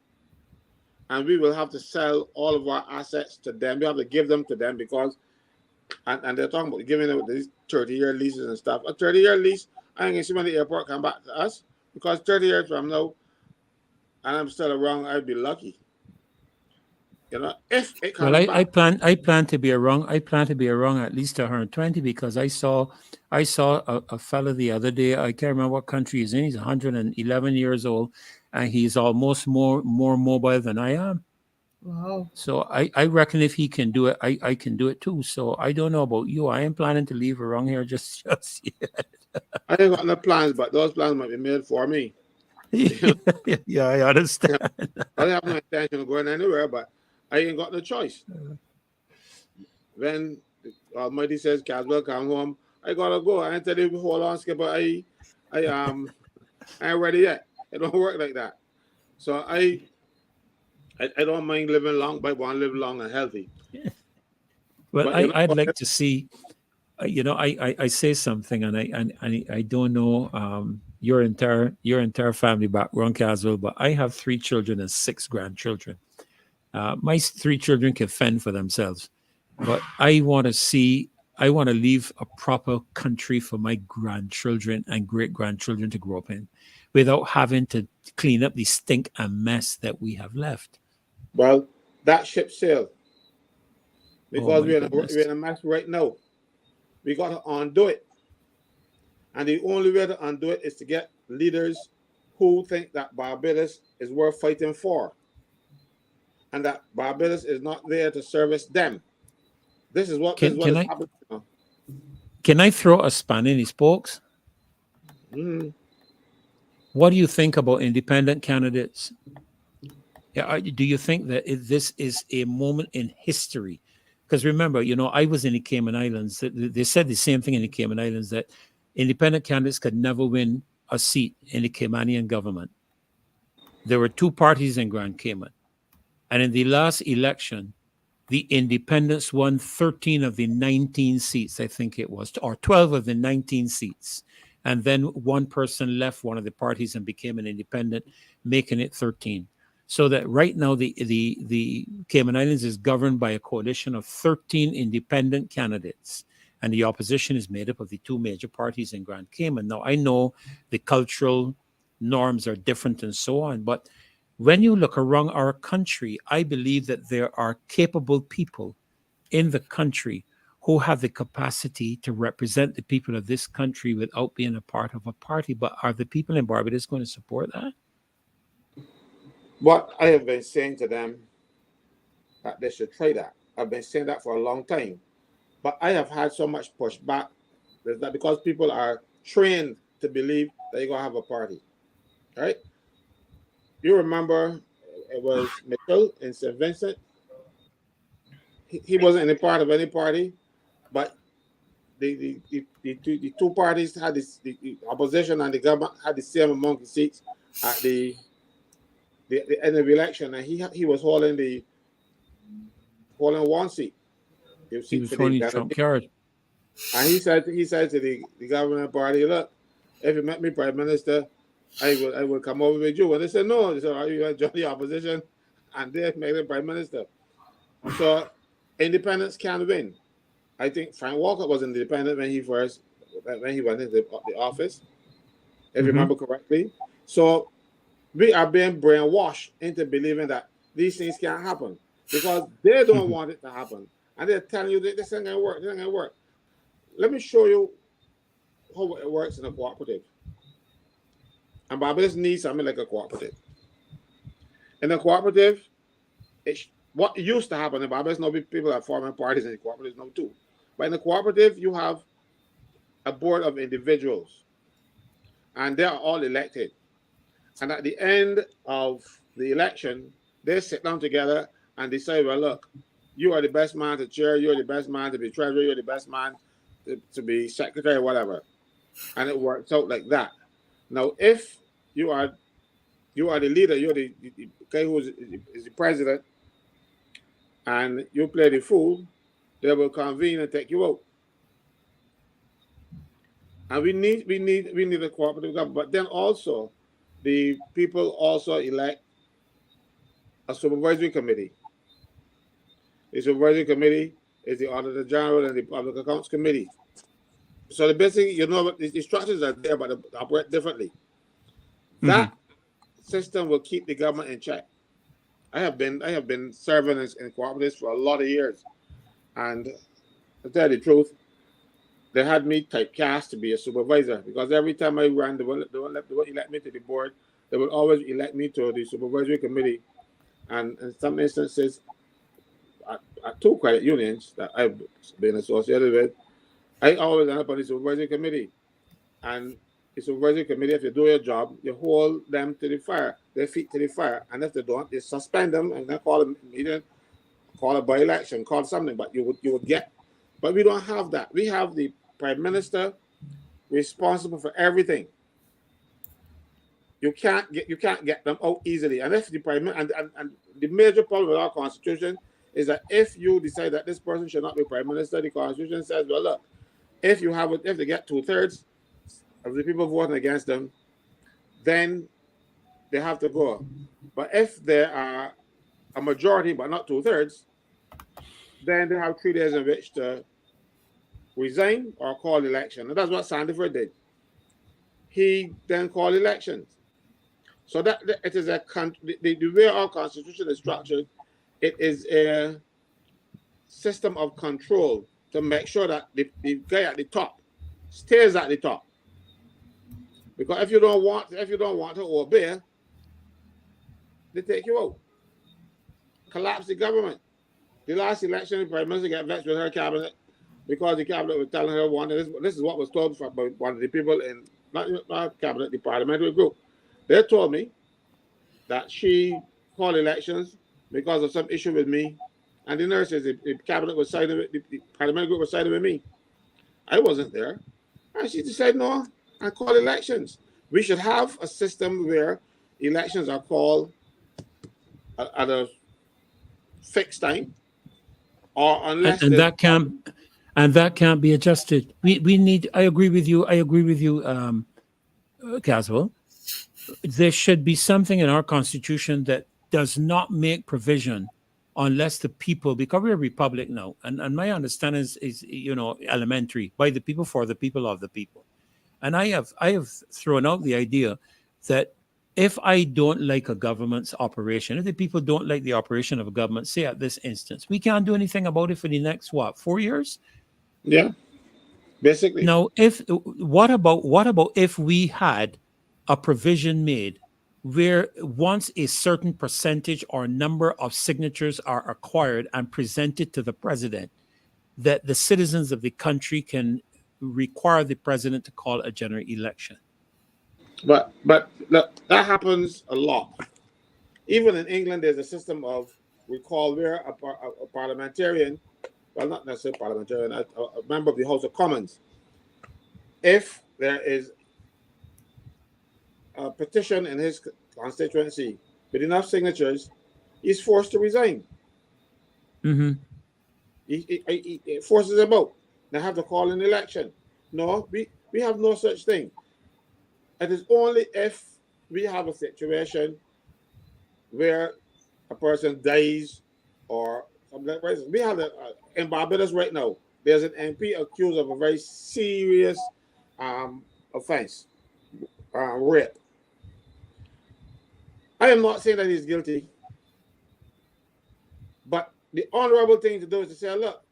And we will have to sell all of our assets to them. We have to give them to them because, and they're talking about giving them these 30-year leases and stuff. A 30-year lease, I ain't going to see when the airport come back to us, because 30 years from now, and I'm still around, I'd be lucky. You know, if it comes Well, back. I plan to be around. I plan to be around at least 120, because I saw a fella the other day. I can't remember what country he's in. He's 111 years old, and he's almost more mobile than I am. Wow. So I reckon if he can do it, I can do it too. So I don't know about you. I am planning to leave around here just yet. I ain't got no plans, but those plans might be made for me. Yeah, I understand. I have no intention of going anywhere, but I ain't got no choice. When Almighty says, "Caswell, come home," I gotta go. I ain't tell you, hold on, Skipper. I ain't ready yet. It don't work like that. So I don't mind living long, but I want to live long and healthy. Well, But, you know, I'd like to see. I say something, and I don't know your entire family background, Caswell, but I have 3 children and 6 grandchildren. My 3 children can fend for themselves, but I want to leave a proper country for my grandchildren and great grandchildren to grow up in, without having to clean up the stink and mess that we have left. well, that ship sailed, because my we're goodness. in a mess right now. We got to undo it. And the only way to undo it is to get leaders who think that Barbados is worth fighting for, and that Barbados is not there to service them. This is what is happening now. Can I throw a span in his spokes? What do you think about independent candidates? Yeah, do you think that this is a moment in history? Because remember, I was in the Cayman Islands. They said the same thing in the Cayman Islands, that independent candidates could never win a seat in the Caymanian government. There were 2 parties in Grand Cayman. And in the last election, the independents won 13 of the 19 seats, I think it was, or 12 of the 19 seats. And then one person left one of the parties and became an independent, making it 13. So that right now the Cayman Islands is governed by a coalition of 13 independent candidates. And the opposition is made up of the 2 major parties in Grand Cayman. Now, I know the cultural norms are different and so on, but when you look around our country, I believe that there are capable people in the country who have the capacity to represent the people of this country without being a part of a party. But are the people in Barbados going to support that? What I have been saying to them, that they should try that. I've been saying that for a long time. But I have had so much pushback that because people are trained to believe that you're going to have a party. Right? You remember it was Mitchell in St. Vincent. He wasn't any part of any party, but the 2 parties had this, the opposition and the government had the same amount of seats at the end of the election, and he was holding 1 seat. He was holding Trump card. And he said to the government party, "Look, if you make me prime minister, I will come over with you." And they said, "No." They said, "Are you going to join the opposition?" And they made him prime minister. So independents can win. I think Frank Walker was independent when he went into the office, if you remember correctly. So we are being brainwashed into believing that these things can't happen because they don't want it to happen. And they're telling you that this ain't going to work. This ain't going to work. Let me show you how it works in a cooperative. And Barbados needs something like a cooperative. In a cooperative, what used to happen in Barbados, now people are forming parties in the cooperative now too. But in a cooperative, you have a board of individuals, and they are all elected. And at the end of the election, they sit down together and decide, well, look, you are the best man to chair, you're the best man to be treasurer, you're the best man to be secretary, whatever. And it works out like that. Now, if you are the leader, you're the guy who is the president, and you play the fool, they will convene and take you out. And we need a cooperative government. But then also, the people also elect a supervisory committee. The supervisory committee is the Auditor General and the Public Accounts Committee. So the basic, the structures are there, but they operate differently. That system will keep the government in check. I have been serving in cooperatives for a lot of years, and to tell you the truth, they had me typecast to be a supervisor, because every time I ran, they won't elect me to the board. They would always elect me to the supervisory committee, and in some instances, at 2 credit unions that I've been associated with, I always end up on the supervisory committee. And the supervisory committee, if you do your job, you hold them to the fire, their feet to the fire. And if they don't, you suspend them and then call a meeting, call a by-election, call something, but you would get. But we don't have that. We have the prime minister responsible for everything. You can't get them out easily. And if the prime and the major problem with our constitution is that if you decide that this person should not be prime minister, the constitution says, well, look, if they get 2/3 of the people voting against them, then they have to go. But if there are a majority but not 2/3, then they have 3 days in which to resign or call election. And that's what Sandiford did. He then called elections. So that it is the way our constitution is structured, it is a system of control to make sure that the guy at the top stays at the top. Because if you don't want to obey, they take you out. Collapse the government. The last election, the prime minister got vexed with her cabinet because the cabinet was telling her this is what was told by one of the people in not cabinet, the parliamentary group. They told me that she called elections because of some issue with me, and the nurses, the cabinet was siding with the parliamentary group was siding with me. I wasn't there, and she decided no, I call elections. We should have a system where elections are called at a fixed time, or unless and that can't be adjusted. We need. I agree with you. Caswell. There should be something in our constitution that does not make provision unless the people, because we're a republic now, and my understanding is elementary, by the people, for the people, of the people. And I have thrown out the idea that if I don't like a government's operation, if the people don't like the operation of a government, say at this instance, we can't do anything about it for the next 4 years? Yeah, basically. Now, what about if we had a provision made where once a certain percentage or number of signatures are acquired and presented to the president, that the citizens of the country can require the president to call a general election? But look, that happens a lot. Even in England, there's a system of recall where a parliamentarian, well, not necessarily parliamentarian, a member of the House of Commons, if there is a petition in his constituency with enough signatures, he's forced to resign. Mm-hmm. He forces him out. They have to call an election. No, we have no such thing. It is only if we have a situation where a person dies or something like that. We have in Barbados right now, there's an MP accused of a very serious offense, rape. I am not saying that he's guilty, but the honorable thing to do is to say, look,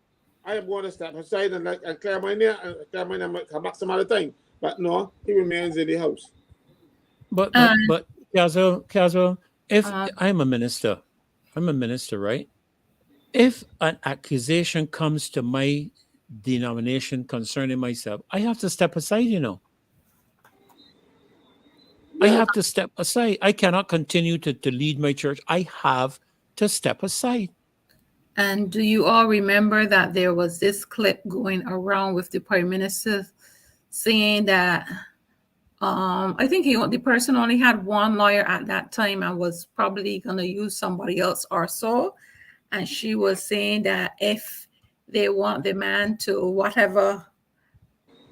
I am going to step aside and clear my name and come back some other time. But no, he remains in the house. But Caswell, if I'm a minister, right? If an accusation comes to my denomination concerning myself, I have to step aside, Yeah. I have to step aside. I cannot continue to lead my church. I have to step aside. And do you all remember that there was this clip going around with the Prime Minister saying that I think the person only had one lawyer at that time and was probably going to use somebody else or so. And she was saying that if they want the man to whatever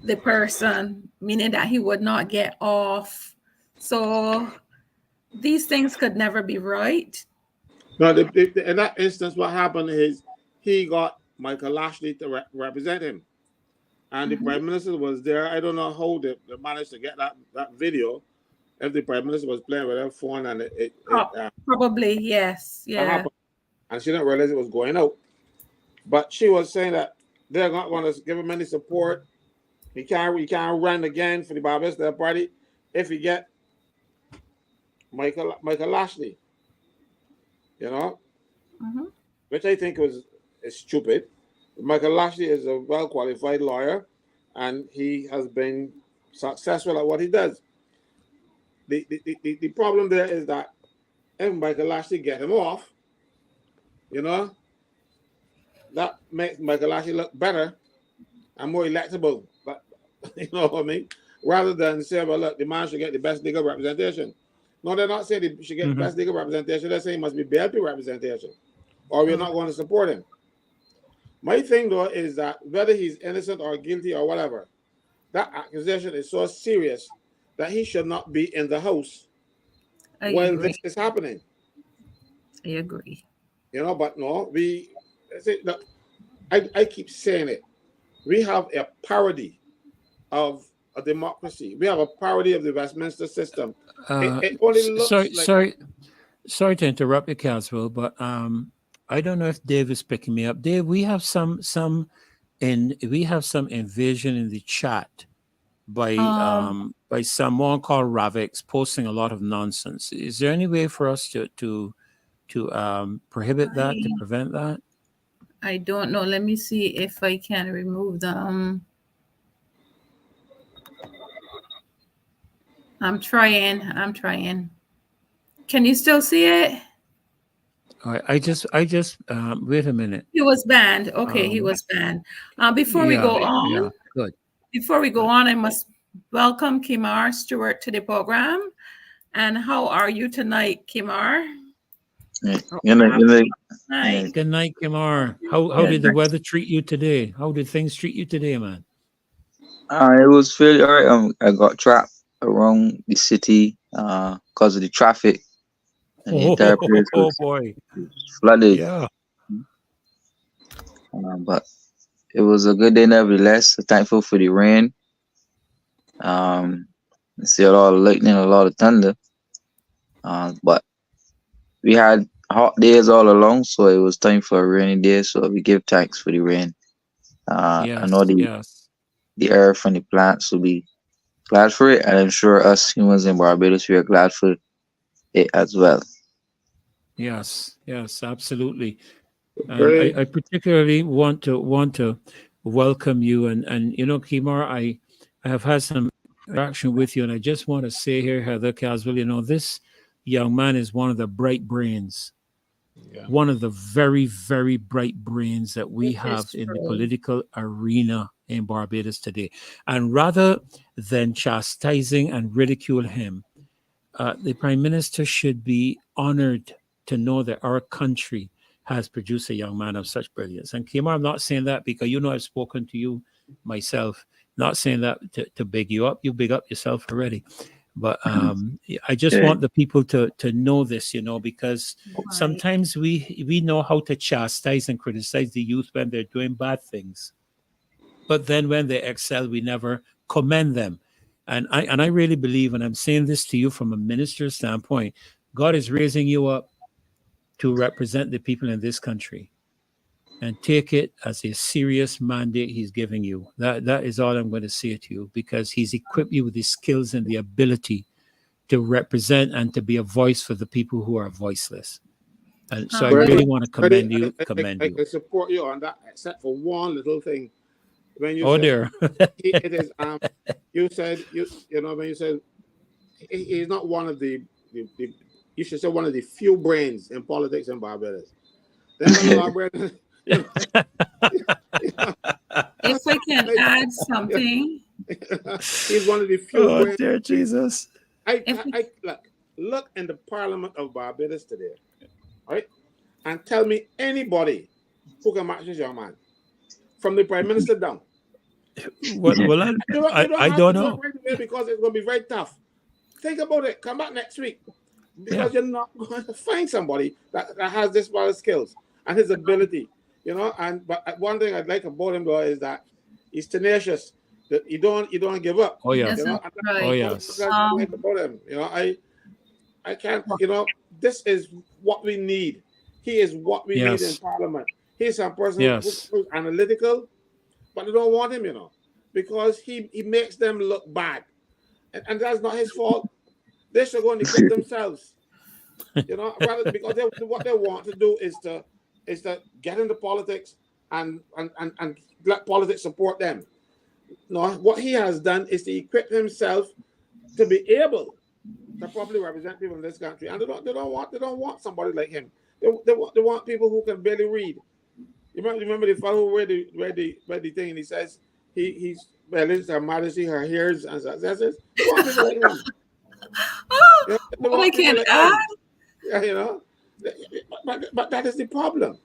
the person, meaning that he would not get off. So these things could never be right. No, in that instance, what happened is he got Michael Lashley to represent him. And the Prime Minister was there. I don't know how they managed to get that video. If the Prime Minister was playing with her phone and it probably, yes. Yeah. happened. And she didn't realize it was going out. But she was saying that they're not going to give him any support. He can't run again for the Barbados party if he get Michael Lashley. You know? Which I think is stupid. Michael Lashley is a well-qualified lawyer, and he has been successful at what he does. The problem there is that if Michael Lashley get him off, you know, that makes Michael Lashley look better and more electable. But you know what I mean? Rather than say, well, look, the man should get the best legal representation. No, they're not saying he should get the best legal representation. They're saying he must be BLP representation, or we're not going to support him. My thing, though, is that whether he's innocent or guilty or whatever, that accusation is so serious that he should not be in the house while this is happening. I agree. You know, but no, I keep saying it. We have a parody of a democracy. We have a parody of the Westminster system. It only looks sorry to interrupt you, Caswell, but I don't know if Dave is picking me up. Dave, we have some invasion in the chat by someone called Ravix posting a lot of nonsense. Is there any way for us to prohibit that, to prevent that? I don't know. Let me see if I can remove them. I'm trying. Can you still see it? All right, I just wait a minute. He was banned. Okay, he was banned. Before we go on, I must welcome KEMAR Stewart to the program. And how are you tonight, KEMAR? Good night, KEMAR. How did the weather treat you today? How did things treat you today, man? It was fairly all right. I got trapped around the city because of the traffic. And the entire place was flooded. Yeah. But it was a good day nevertheless. Thankful for the rain. I see a lot of lightning, a lot of thunder. But we had hot days all along, so it was time for a rainy day. So we give thanks for the rain. I know the earth and the plants will be glad for it, and I'm sure us humans in Barbados, we are glad for it as well. Yes, absolutely. I particularly want to welcome you, and you know, KEMAR, I have had some interaction with you, and I just want to say here, Heather Caswell, you know, this young man is one of the bright brains, one of the very, very bright brains that we have in the political arena in Barbados today. And rather than chastising and ridicule him, the Prime Minister should be honored to know that our country has produced a young man of such brilliance. And KEMAR, I'm not saying that because, you know, I've spoken to you myself, not saying that to big you up. You big up yourself already. But I just want the people to know this, you know, because sometimes we know how to chastise and criticize the youth when they're doing bad things. But then when they excel, we never commend them. And I really believe, and I'm saying this to you from a minister's standpoint, God is raising you up to represent the people in this country, and take it as a serious mandate he's giving you. That is all I'm going to say to you, because he's equipped you with the skills and the ability to represent and to be a voice for the people who are voiceless. And so I really want to commend you. I support you on that, except for one little thing. When you it is you said when you said he's not one of the you should say one of the few brains in politics in Barbados. Then Barbados, you know, If I can add something, he's one of the few. Oh, dear Jesus. Look in the Parliament of Barbados today, right? And tell me anybody who can match this young man, from the Prime Minister down. Well, I don't know. Right away because it's going to be very tough. Think about it. Come back next week, because you're not going to find somebody that has this lot of skills and his ability, you know. But one thing I like about him though is that he's tenacious. That you don't give up. Oh yeah. You know? right. Oh yes. I like about him. You know, I can't. You know, this is what we need. He is what we need in Parliament. He's a person who's analytical, but they don't want him, you know, because he makes them look bad, and that's not his fault. They should go and equip themselves, you know, rather, because what they want to do is to get into politics and let politics support them. No, what he has done is to equip himself to be able to properly represent people in this country, and they don't want somebody like him. They want people who can barely read. You remember the fellow who read the thing, and he says he's Her Majesty, her hears, and that's it. They want people like him. What I can add? Yeah, you know, but that is the problem.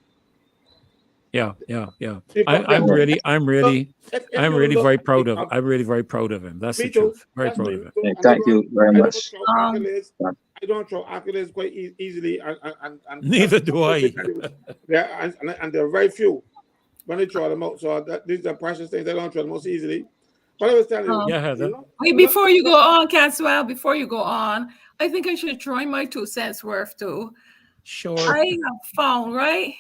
Yeah. I'm really very proud of. I'm really very proud of him. That's the truth. Very proud of him. Thank you very much. I don't throw accolades quite easily, and Neither do I. Yeah, and there are very few when they throw them out. So these are precious things. They don't throw them most easily. But I was telling you, Heather. Wait, before you go on, CASWELL, before you go on, I think I should throw in my 2 cents worth too. Sure. I have found, right,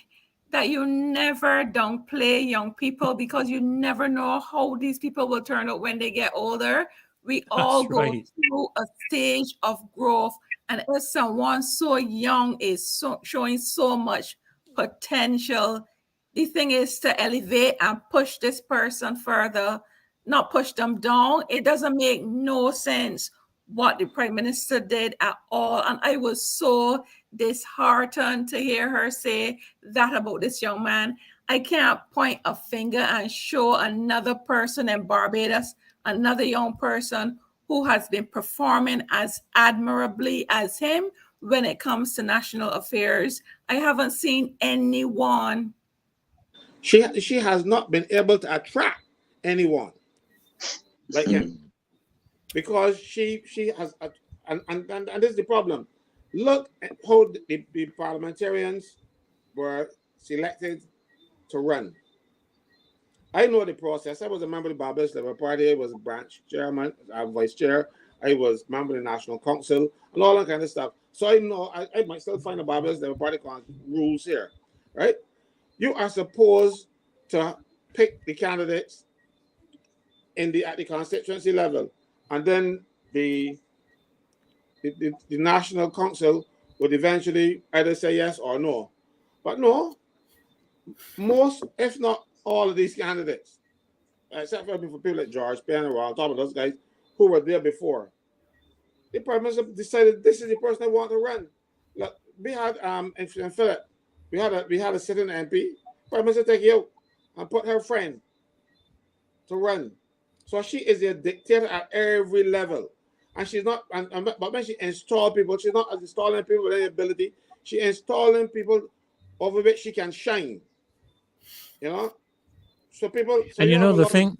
that you never downplay young people, because you never know how these people will turn out when they get older. We all go through a stage of growth, and if someone so young is showing so much potential, the thing is to elevate and push this person further, not push them down. It doesn't make no sense what the Prime Minister did at all. And I was so disheartened to hear her say that about this young man. I can't point a finger and show another person in Barbados, another young person who has been performing as admirably as him when it comes to national affairs. I haven't seen anyone. She has not been able to attract anyone like him, because she has, and this is the problem. Look at how the parliamentarians were selected to run. I know the process. I was a member of the Barbados Labour Party. I was a branch chairman, vice chair. I was member of the National Council and all that kind of stuff. So I know I might still find the Barbados Labour Party rules here, right? You are supposed to pick the candidates at the constituency level, and then the National Council would eventually either say yes or no. But no, most, if not all of these candidates, except for people like George Penn or on top of those guys who were there before, the Prime Minister decided this is the person I want to run. Look, we had in Philip, we had a sitting MP. Prime Minister take you out and put her friend to run. So she is a dictator at every level. And she's not, but when she install people, she's not installing people with any ability. She's installing people over which she can shine. You know? So people, and you know the thing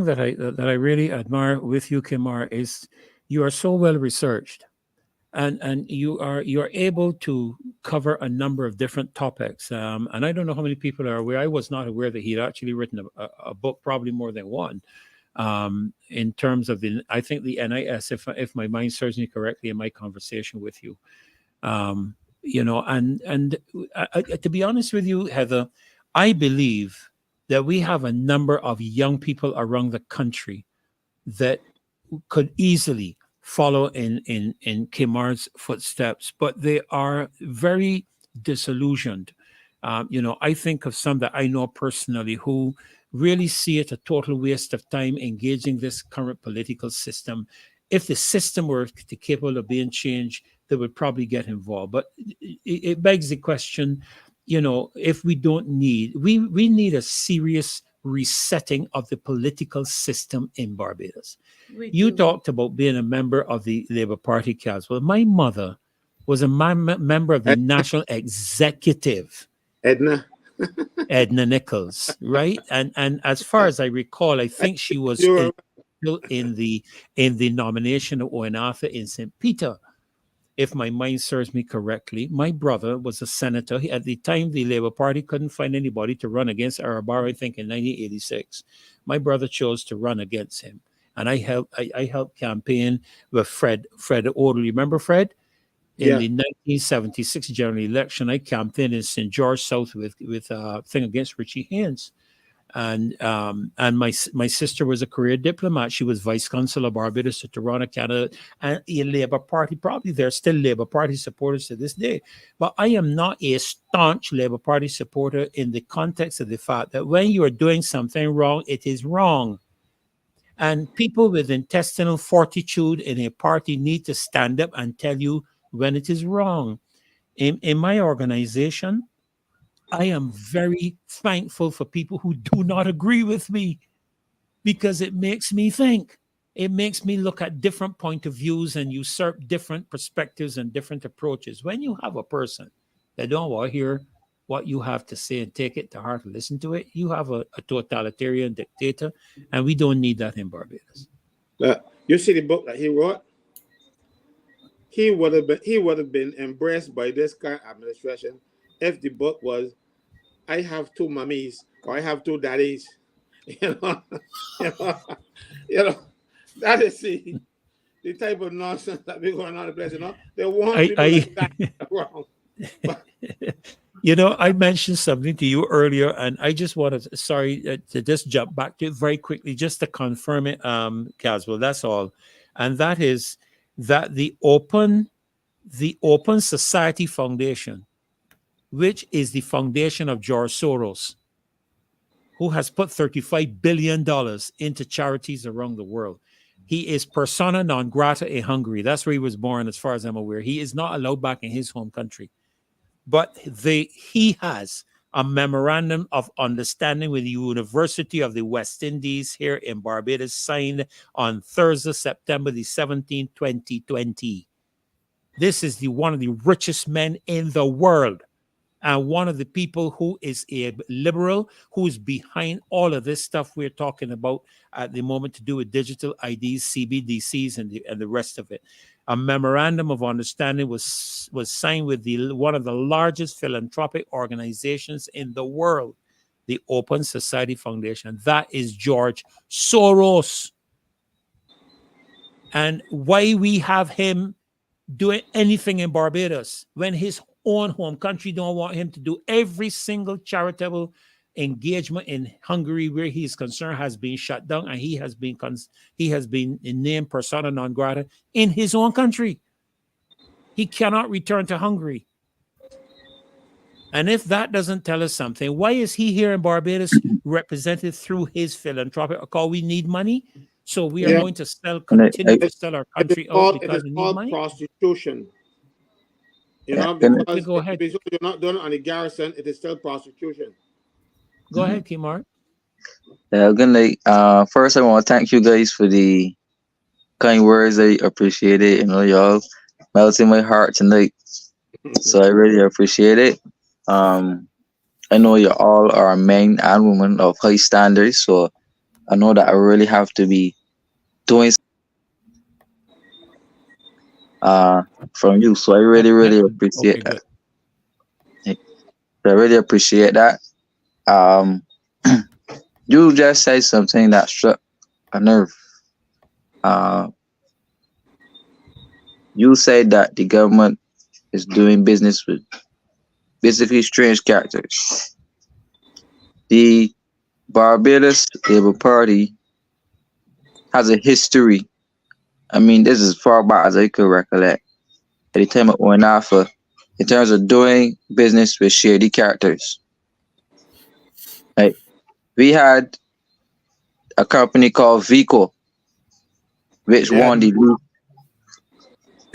that I really admire with you, KEMAR, is you are so well researched, and you are able to cover a number of different topics. And I don't know how many people are aware. I was not aware that he'd actually written a book, probably more than one, in terms of I think the NIS, if my mind serves me correctly in my conversation with you. You know, and to be honest with you, Heather, I believe that we have a number of young people around the country that could easily follow in KEMAR's footsteps, but they are very disillusioned. You know, I think of some that I know personally who really see it a total waste of time engaging this current political system. If the system were capable of being changed, that would probably get involved. But it begs the question, if we don't need, we need a serious resetting of the political system in Barbados. You talked about being a member of the Labour Party, Caswell. My mother was a member of the National Executive. Edna Nichols, right? And as far as I recall, I think she was Sure. still in the nomination of Owen Arthur in St. Peter, if my mind serves me correctly. My brother was a senator. At the time, the Labour Party couldn't find anybody to run against Arabara, I think, in 1986. My brother chose to run against him. And I helped campaign with Fred Odell. Remember Fred? In the 1976 general election, I campaigned in St. George South with a thing against Richie Haynes. And my sister was a career diplomat. She was vice consul of Barbados to Toronto, Canada, and a Labour Party. Probably they're still Labour Party supporters to this day. But I am not a staunch Labour Party supporter in the context of the fact that when you are doing something wrong, it is wrong. And people with intestinal fortitude in a party need to stand up and tell you when it is wrong. In my organization, I am very thankful for people who do not agree with me, because it makes me think. It makes me look at different point of views and usurp different perspectives and different approaches. When you have a person that don't want to hear what you have to say and take it to heart and listen to it, you have a totalitarian dictator, and we don't need that in Barbados. You see the book that he wrote? He would have been embraced by this current administration if the book was, I have two mummies or I have two daddies. You know, that is the type of nonsense that we're going on in the place. They want people like that around. I mentioned something to you earlier, and I just wanted to just jump back to it very quickly, just to confirm it, Caswell. That's all, and that is that the Open Society Foundation, which is the foundation of George Soros, who has put $35 billion into charities around the world. He is persona non grata in Hungary. That's where he was born, as far as I'm aware. He is not allowed back in his home country. But he has a memorandum of understanding with the University of the West Indies here in Barbados, signed on Thursday, September the 17th, 2020. This is one of the richest men in the world, and one of the people who is a liberal, who is behind all of this stuff we're talking about at the moment to do with digital IDs, CBDCs, and the rest of it. A memorandum of understanding was signed with one of the largest philanthropic organizations in the world, the Open Society Foundation. That is George Soros. And why we have him doing anything in Barbados when his own home country don't want him to do every single charitable engagement in Hungary where he is concerned has been shut down, and he has been named persona non grata in his own country. He cannot return to Hungary. And if that doesn't tell us something, why is he here in Barbados represented through his philanthropic? Because we need money, so we are going to continue to sell our country out because we need money. Prostitution. Because go ahead. If you're not doing it on the garrison, it is still prostitution. Go ahead, KEMAR. First I want to thank you guys for the kind words. I appreciate it. Y'all melted my heart tonight. So I really appreciate it. I know you all are men and women of high standards, so I know that I really have to be doing from you. So I really appreciate that. I really appreciate that. You just said something that struck a nerve. You said that the government is doing business with basically strange characters. The Barbados Labour Party has a history. I mean, this is as far back as I could recollect. At the time of Owen Arthur, in terms of doing business with shady characters. Right? We had a company called Vico, which won the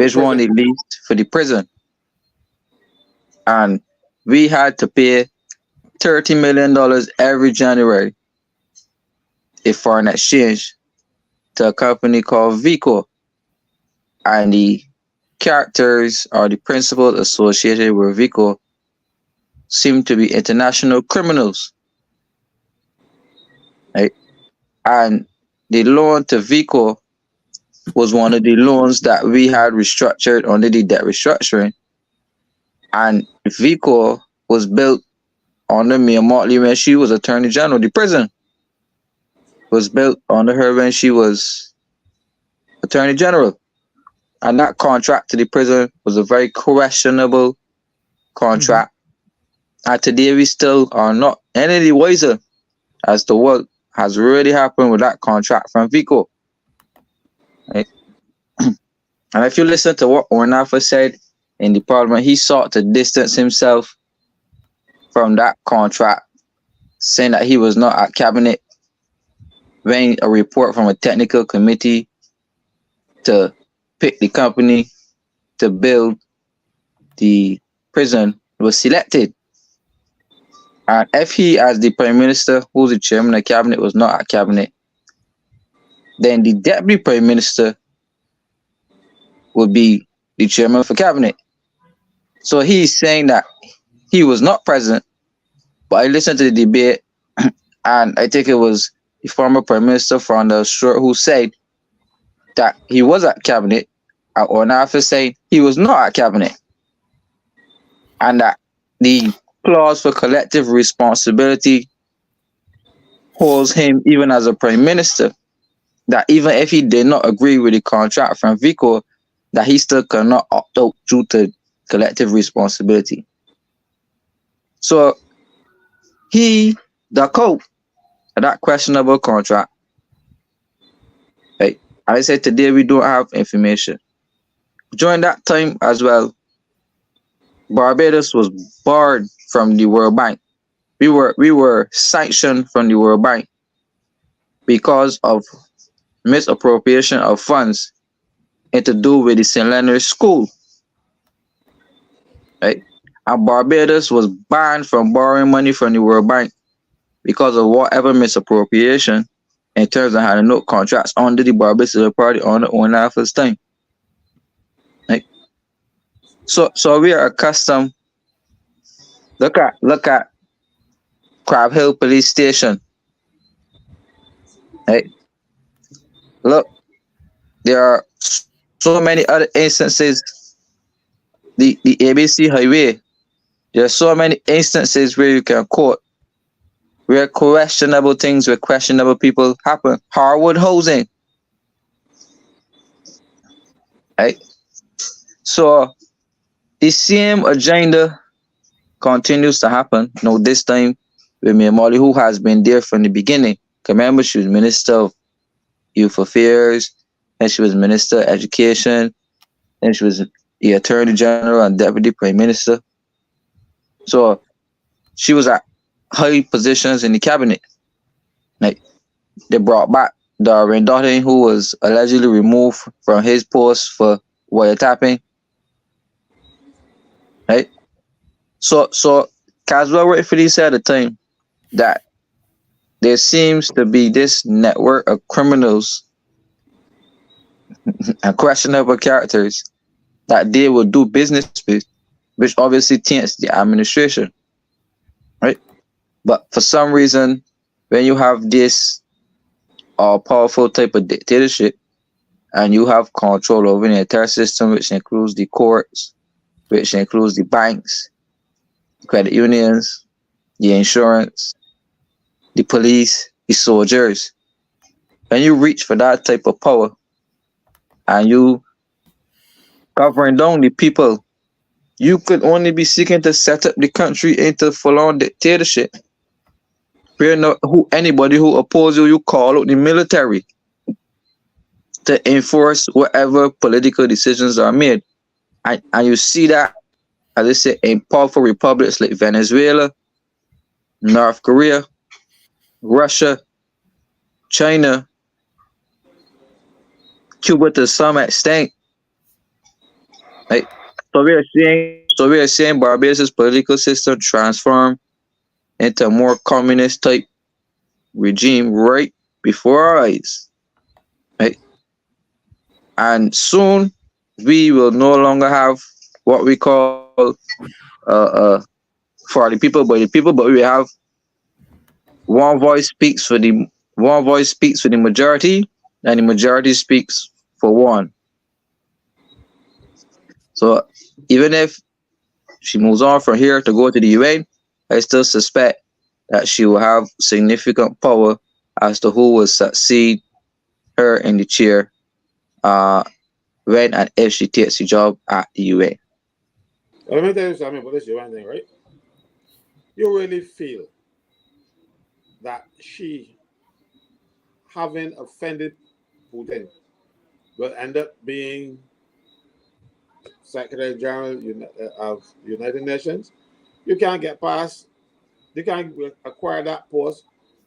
which one they leased for the prison. And we had to pay $30 million every January in foreign exchange to a company called Vico. And the characters or the principals associated with Vico seem to be international criminals. Right? And the loan to Vico was one of the loans that we had restructured under the debt restructuring. And Vico was built under Mia Motley when she was Attorney General. The prison was built under her when she was Attorney General. And that contract to the prison was a very questionable contract. And today we still are not any the wiser as to what has really happened with that contract from Vico. Right? And if you listen to what Ornafa said in the parliament, he sought to distance himself from that contract, saying that he was not at cabinet when a report from a technical committee to pick the company to build the prison was selected. And if he, as the Prime Minister, who's the chairman of cabinet, was not at cabinet, then the Deputy Prime Minister would be the chairman for cabinet. So he's saying that he was not present, but I listened to the debate, and I think it was the former Prime Minister Fernando Stewart who said that he was at cabinet, and Ornafa saying he was not at cabinet, and that the clause for collective responsibility holds him even as a Prime Minister, that even if he did not agree with the contract from Vico, that he still cannot opt out due to collective responsibility. So he ducked out of that questionable contract. Right? I said today we don't have information. During that time as well, Barbados was barred from the World Bank. We were sanctioned from the World Bank because of misappropriation of funds and to do with the St. Leonard's School. Right? And Barbados was banned from borrowing money from the World Bank because of whatever misappropriation in terms of having no contracts under the Barbados Party on the Ornafa's time. Right? So we are accustomed. Look at Crab Hill Police Station. Right? Look, there are so many other instances. The ABC Highway, there are so many instances where you can quote where questionable things with questionable people happen. Harwood housing. Right? So the same agenda continues to happen. Now this time with Mia Molly, who has been there from the beginning. Remember, she was Minister of Youth Affairs, and she was Minister of Education, and she was the Attorney General and Deputy Prime Minister. So she was at high positions in the cabinet. Like, they brought back Darwin Dotting, who was allegedly removed from his post for wiretapping. Right? So CASWELL rightfully said at the time that there seems to be this network of criminals and questionable characters that they will do business with, which obviously taints the administration. Right? But for some reason, when you have this all-powerful type of dictatorship and you have control over the entire system, which includes the courts, which includes the banks, the credit unions, the insurance, the police, the soldiers, when you reach for that type of power and you covering down the people, you could only be seeking to set up the country into full-on dictatorship. Anybody who opposes you, you call out the military to enforce whatever political decisions are made. And you see that, as I say, in powerful republics like Venezuela, North Korea, Russia, China, Cuba to some extent, Right? So we are seeing Barbados' political system transform into a more communist type regime right before our eyes. Right? And soon we will no longer have what we call for the people by the people, but we have one voice speaks for the majority, and the majority speaks for one. So even if she moves on from here to go to the UN, I still suspect that she will have significant power as to who will succeed her in the chair when and if she takes the job at the UN. Let me tell you something about this UN thing, right? You really feel that she, having offended Putin, will end up being Secretary General of United Nations? You can't get past, you can't acquire that post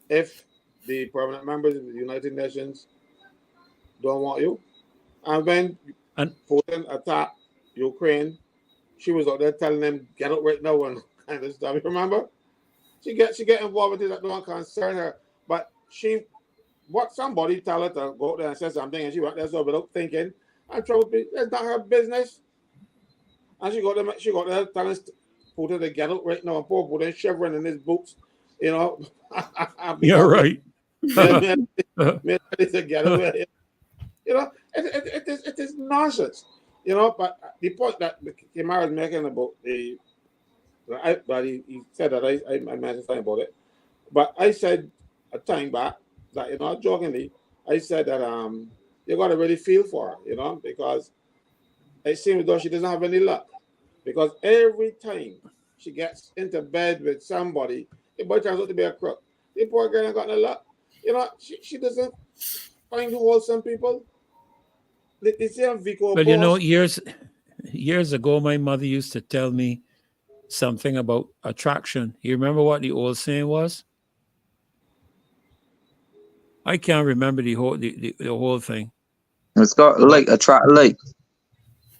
if the permanent members of the United Nations don't want you. And when Putin attacked Ukraine, she was out there telling them, get out right now and kind of stuff. You remember? She get involved with things that don't concern her. But somebody tell her to go out there and say something, and she went there so without thinking, and trouble, that's not her business. And she got there telling Putin to get out right now, and poor Putin shivering in his boots, you know. You're right. To get away. You know, it is nonsense. You know, but the point that KEMAR is making about but he said that I mentioned something about it. But I said a time back that, you know, jokingly, I said that you gotta really feel for her, you know, because it seems as though she doesn't have any luck. Because every time she gets into bed with somebody, the boy turns out to be a crook. The poor girl ain't got no luck. You know, she doesn't find wholesome people. The same Vico But you know, boss. years ago, my mother used to tell me something about attraction. You remember what the old saying was? I can't remember the whole thing. It's got like attract like.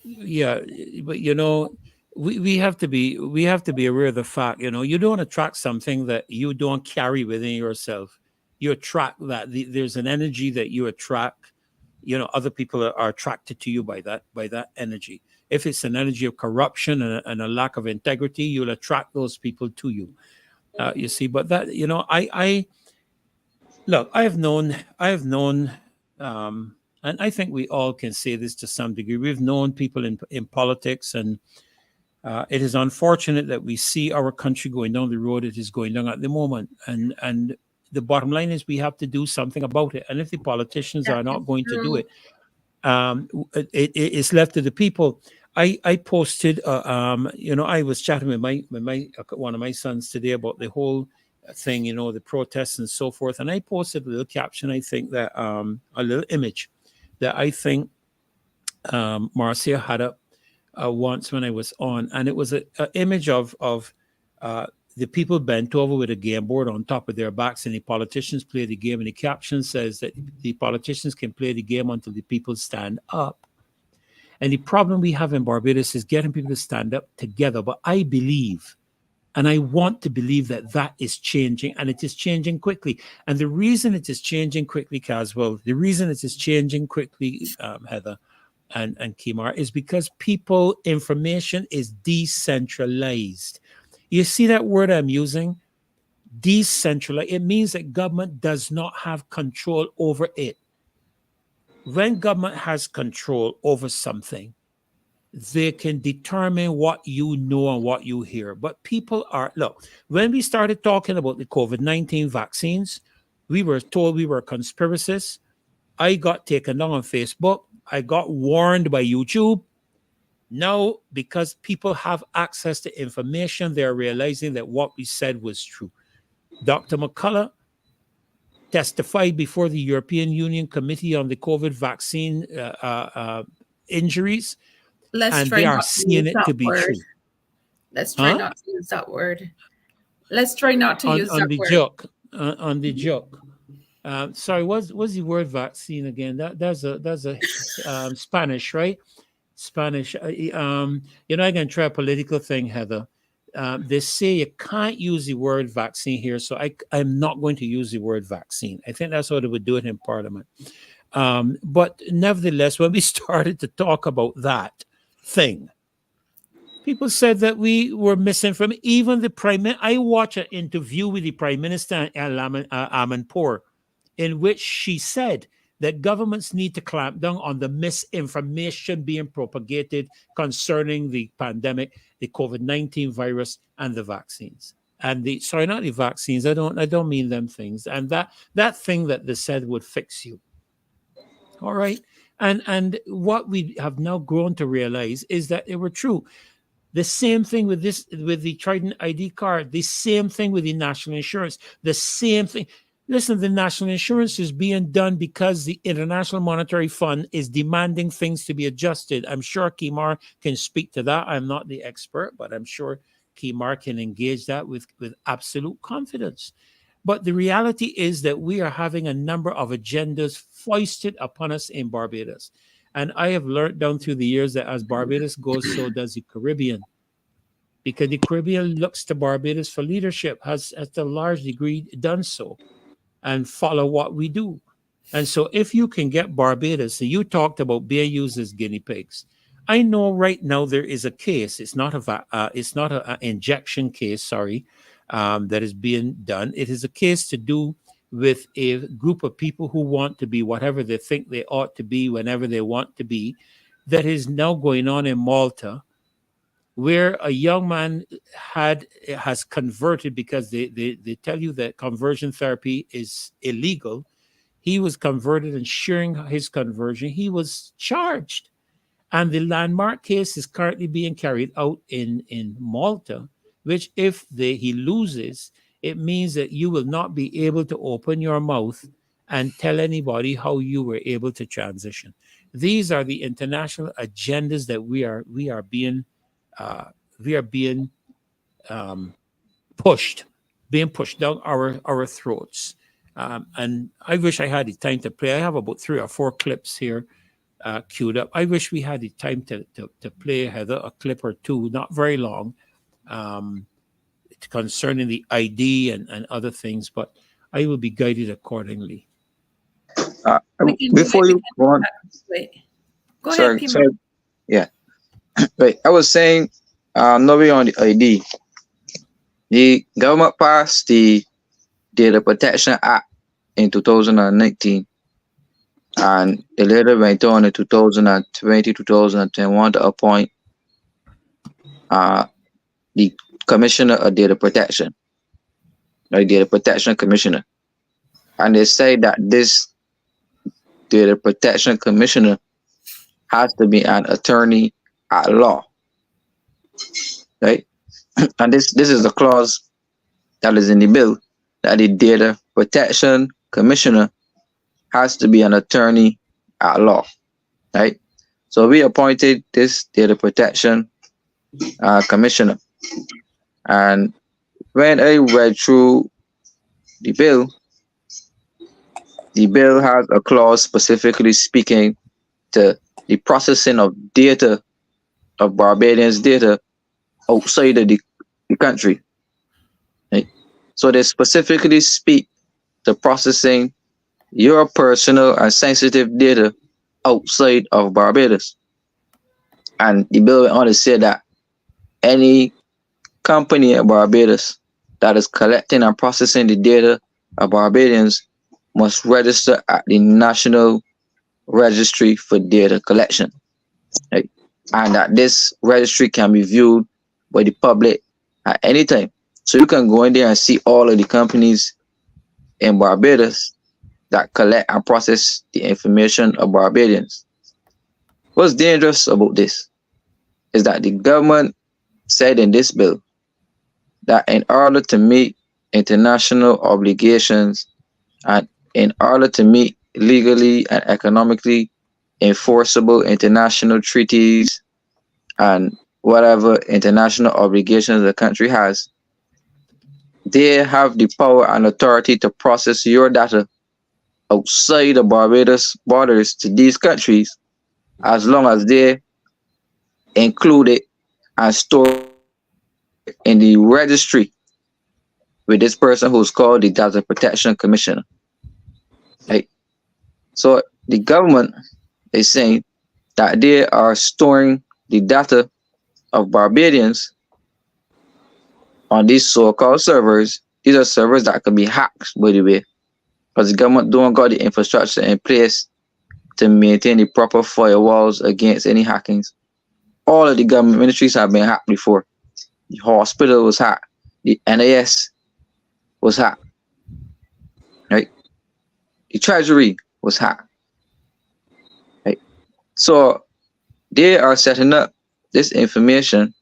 Yeah, but you know, we have to be aware of the fact. You know, you don't attract something that you don't carry within yourself. You attract that. There's an energy that you attract. You know, other people are attracted to you by that energy. If it's an energy of corruption and a lack of integrity, you'll attract those people to you. You see, but that, you know, I look, I have known, and I think we all can say this to some degree. We've known people in politics, and it is unfortunate that we see our country going down the road it is going down at the moment. And the bottom line is we have to do something about it. And if the politicians are not going to do it, it's left to the people. I posted, you know, I was chatting with my one of my sons today about the whole thing, you know, the protests and so forth. And I posted a little caption, I think that, a little image that I think Marcia had up once when I was on. And it was an image of the people bent over with a game board on top of their backs, and the politicians play the game. And the caption says that the politicians can play the game until the people stand up. And the problem we have in Barbados is getting people to stand up together. But I believe, and I want to believe, that that is changing, and it is changing quickly. And the reason it is changing quickly, Caswell, the reason it is changing quickly, Heather and KEMAR, is because information is decentralized. You see that word I'm using? Decentralized. It means that government does not have control over it. When government has control over something, they can determine what you know and what you hear. But people are, look, when we started talking about the COVID-19 vaccines, we were told we were conspiracists. I got taken down on Facebook. I got warned by YouTube. Now, because people have access to information, they're realizing that what we said was true. Dr. McCullough testified before the European Union Committee on the COVID vaccine injuries, and they are seeing it to be true. Let's try not to use that word. Let's try not to use that word. On the joke. Sorry, what's the word vaccine again? That's a Spanish, right? Spanish. You know, I can try a political thing, Heather. They say you can't use the word vaccine here, so I'm not going to use the word vaccine. I think that's how they would do it in Parliament. But nevertheless, when we started to talk about that thing, people said that we were misinformed. Even the I watched an interview with the Prime Minister Amanpour, in which she said that governments need to clamp down on the misinformation being propagated concerning the pandemic, the COVID-19 virus, and the vaccines. And not the vaccines. I don't mean them things. And that thing that they said would fix you. All right. And what we have now grown to realize is that they were true. The same thing with the Trident ID card, the same thing with the national insurance, the same thing. Listen, the national insurance is being done because the International Monetary Fund is demanding things to be adjusted. I'm sure KEMAR can speak to that. I'm not the expert, but I'm sure KEMAR can engage that with absolute confidence. But the reality is that we are having a number of agendas foisted upon us in Barbados. And I have learned down through the years that as Barbados goes, so does the Caribbean. Because the Caribbean looks to Barbados for leadership, has to a large degree done so, and follow what we do. And so if you can get Barbados, and you talked about being used as guinea pigs. I know right now there is a case. It's not an injection case, sorry, that is being done. It is a case to do with a group of people who want to be whatever they think they ought to be whenever they want to be, that is now going on in Malta, where a young man has converted because they tell you that conversion therapy is illegal. He was converted, and sharing his conversion, he was charged. And the landmark case is currently being carried out in Malta, which if he loses, it means that you will not be able to open your mouth and tell anybody how you were able to transition. These are the international agendas that we are being pushed down our throats. And I wish I had the time to play. I have about 3 or 4 clips here queued up. I wish we had the time to play, Heather, a clip or 2, not very long, concerning the ID and other things, but I will be guided accordingly. Before you go on, go ahead, Kim. Sorry. Yeah. Right. I was saying, nobody on the ID. The government passed the Data Protection Act in 2019, and they later went on in 2020, 2021 to appoint the Commissioner of Data Protection, or Data Protection Commissioner. And they say that this Data Protection Commissioner has to be an attorney at law, right? And this is the clause that is in the bill, that the Data Protection Commissioner has to be an attorney at law, right? So we appointed this Data Protection Commissioner, and when I read through the bill has a clause specifically speaking to the processing of data, of Barbadians' data outside of the country. Right? So they specifically speak to processing your personal and sensitive data outside of Barbados. And the bill went on to say that any company in Barbados that is collecting and processing the data of Barbadians must register at the National Registry for Data Collection, right? And that this registry can be viewed by the public at any time. So you can go in there and see all of the companies in Barbados that collect and process the information of Barbadians. What's dangerous about this is that the government said in this bill that in order to meet international obligations and in order to meet legally and economically enforceable international treaties and whatever international obligations the country has, they have the power and authority to process your data outside of Barbados borders to these countries, as long as they included and stored in the registry with this person who's called the Data Protection Commissioner. Right? So the government is saying that they are storing the data of Barbadians on these so-called servers. These are servers that can be hacked, by the way, because the government don't got the infrastructure in place to maintain the proper firewalls against any hackings. All of the government ministries have been hacked before. The hospital was hacked. The NAS was hacked. Right? The Treasury was hacked. Right? So they are setting up this information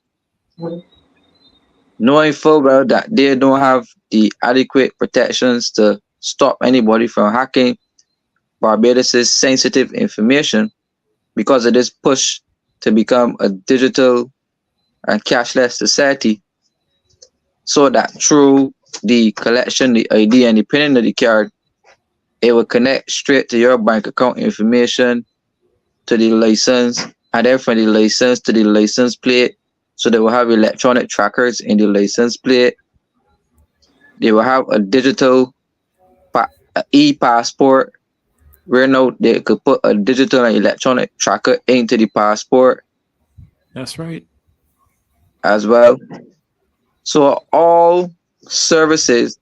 knowing full well that they don't have the adequate protections to stop anybody from hacking Barbados' sensitive information because of this push to become a digital and cashless society, so that through the collection, the ID, and the pinning of the card, it will connect straight to your bank account information, to the license, and then from the license to the license plate. So they will have electronic trackers in the license plate. They will have a digital e-passport where now they could put a digital and electronic tracker into the passport. That's right. As well. So all services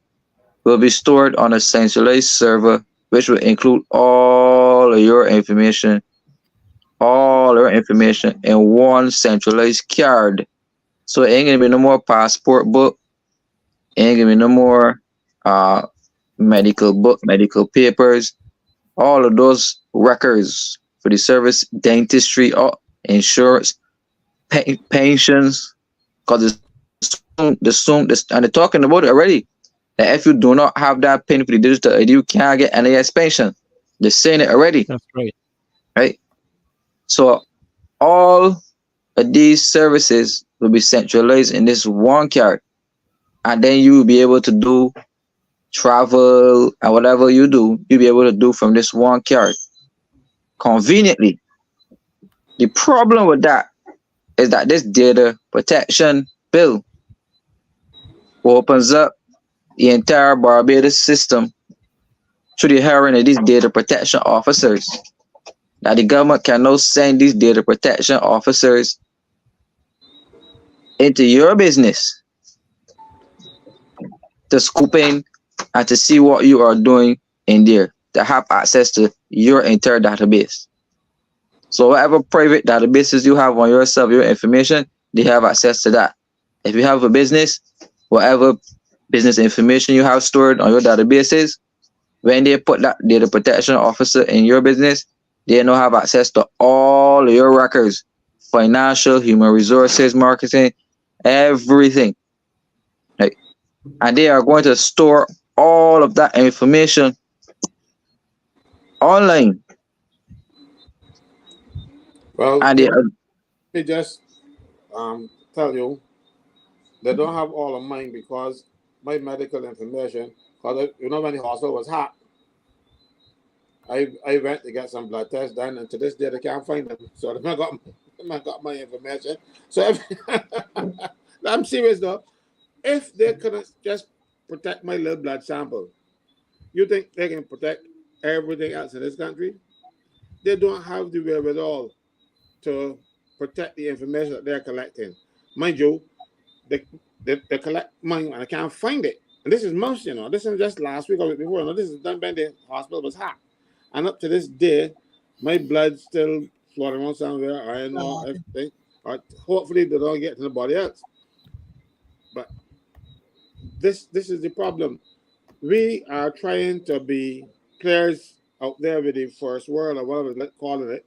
will be stored on a centralized server, which will include all of your information in one centralized card. So it ain't gonna be no more passport book, ain't gonna be no more medical book, medical papers, all of those records for the service, dentistry, insurance, pensions, because and they're talking about it already. That if you do not have that pin for the digital ID, you can't get any expansion. They're saying it already. That's right. Right? So all of these services will be centralized in this one card. And then you will be able to do travel and whatever you do, you'll be able to do from this one card conveniently. The problem with that is that this data protection bill opens up the entire Barbados system to the hiring of these data protection officers. Now the government can now send these data protection officers into your business to scoop in and to see what you are doing in there, to have access to your entire database. So whatever private databases you have on yourself, your information, they have access to that. If you have a business, whatever business information you have stored on your databases, when they put that data protection officer in your business, they now have access to all of your records, financial, human resources, marketing, everything. Right? And they are going to store all of that information online. Well, And let me just tell you, they don't have all of mine because my medical information, because when the hospital was hacked, I went to get some blood tests done, and to this day they can't find them. So they got my information. So I'm serious though. If they could just protect my little blood sample, you think they can protect everything else in this country? They don't have the wherewithal to protect the information that they're collecting. Mind you, they collect money and I can't find it. And this is most, this is just last week or week before. No, this is done when the hospital was hacked. And up to this day, my blood's still floating around somewhere. I know everything. Hopefully they don't get to nobody else. But this is the problem. We are trying to be players out there with the first world or whatever let's call it,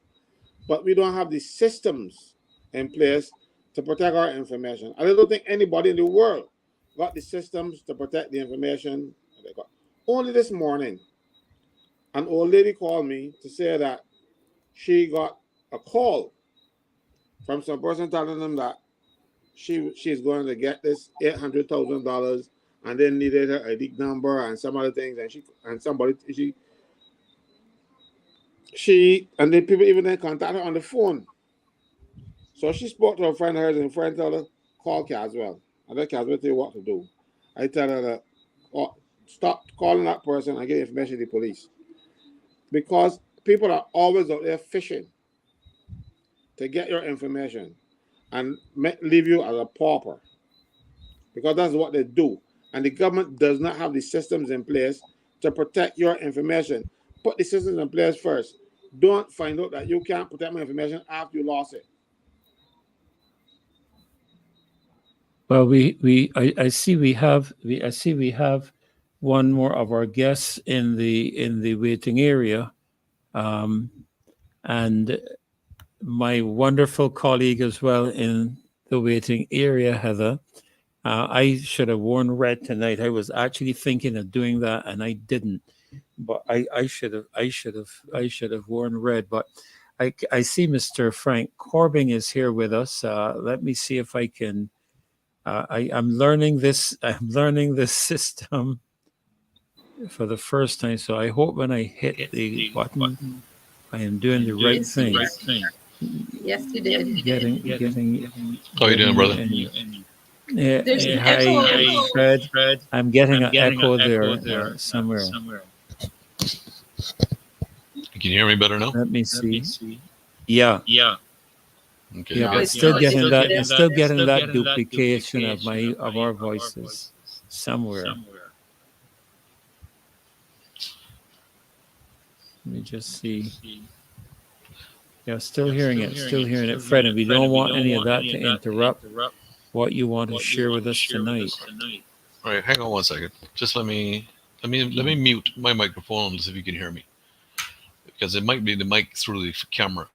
but we don't have the systems in place to protect our information. I don't think anybody in the world got the systems to protect the information they got. Only this morning, an old lady called me to say that she got a call from some person telling them that she's going to get this $800,000 and then needed her ID number and some other things, and the people even then contact her on the phone So she spoke to a friend of hers, and a friend told her, call Caswell. I let Caswell tell you what to do. I tell her that, stop calling that person and get information to the police. Because people are always out there fishing to get your information and leave you as a pauper. Because that's what they do. And the government does not have the systems in place to protect your information. Put the systems in place first. Don't find out that you can't protect my information after you lost it. Well, I see we have one more of our guests in the waiting area, and my wonderful colleague as well in the waiting area, Heather. I should have worn red tonight. I was actually thinking of doing that, and I didn't. But I should have worn red. But I see Mr. Frank Corbin is here with us. Let me see if I can. I'm learning this. I'm learning this system for the first time. So I hope when I hit the button, I am doing the right thing. Yes, you did. Getting. How you doing, brother? There's an Hi, echo. Fred. I'm getting an echo there somewhere. Can you hear me better now? Let me see. Yeah. Okay. Yeah, No, but it's still not. getting It's that. still It's still getting that duplication of our voices somewhere. Let me just see. Yeah, still hearing it. Still hearing it, Fred. And we don't want any of that to interrupt what you want to share with us tonight. All right, hang on one second. Just let me mute my microphone and see if you can hear me, because it might be the mic through the camera.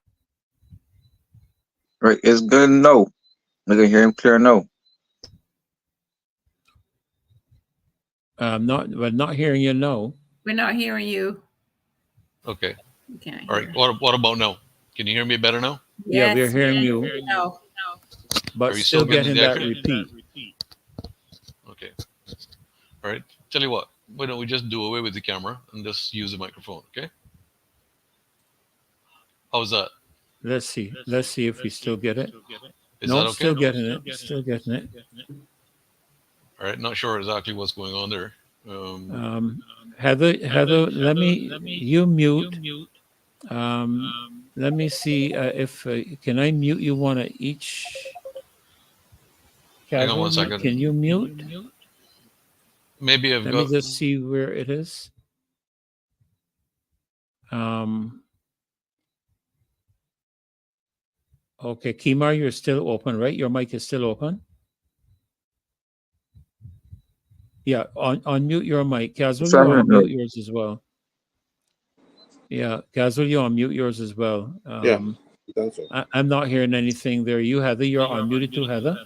Right, it's good. No, I can hear him clear. No. We're not hearing you. No. We're not hearing you. Okay. We can't All right. hear. What about now? Can you hear me better now? Yeah, we're Yes, hearing we you, hear now. but Are you still still getting getting the that echo? repeat. Okay. All right. Tell you what. Why don't we just do away with the camera and just use the microphone? Okay. How's that? Let's see. Let's see if we still get it. Is No, that okay? still getting it. Still getting it. All right. Not sure exactly what's going on there. Heather, let me you mute. Let me see if can I mute you one at each. Hang on Casual, one second. can you mute? Maybe I've Let got. me just see where it is. Okay, KEMAR, you're still open, right? Your mic is still open. Yeah, unmute your mic. Casual, you unmute yours as well. Yeah, Casual, you unmute yours as well. Yeah, done so. I'm not hearing anything there. You, Heather, you're unmuted too, Heather.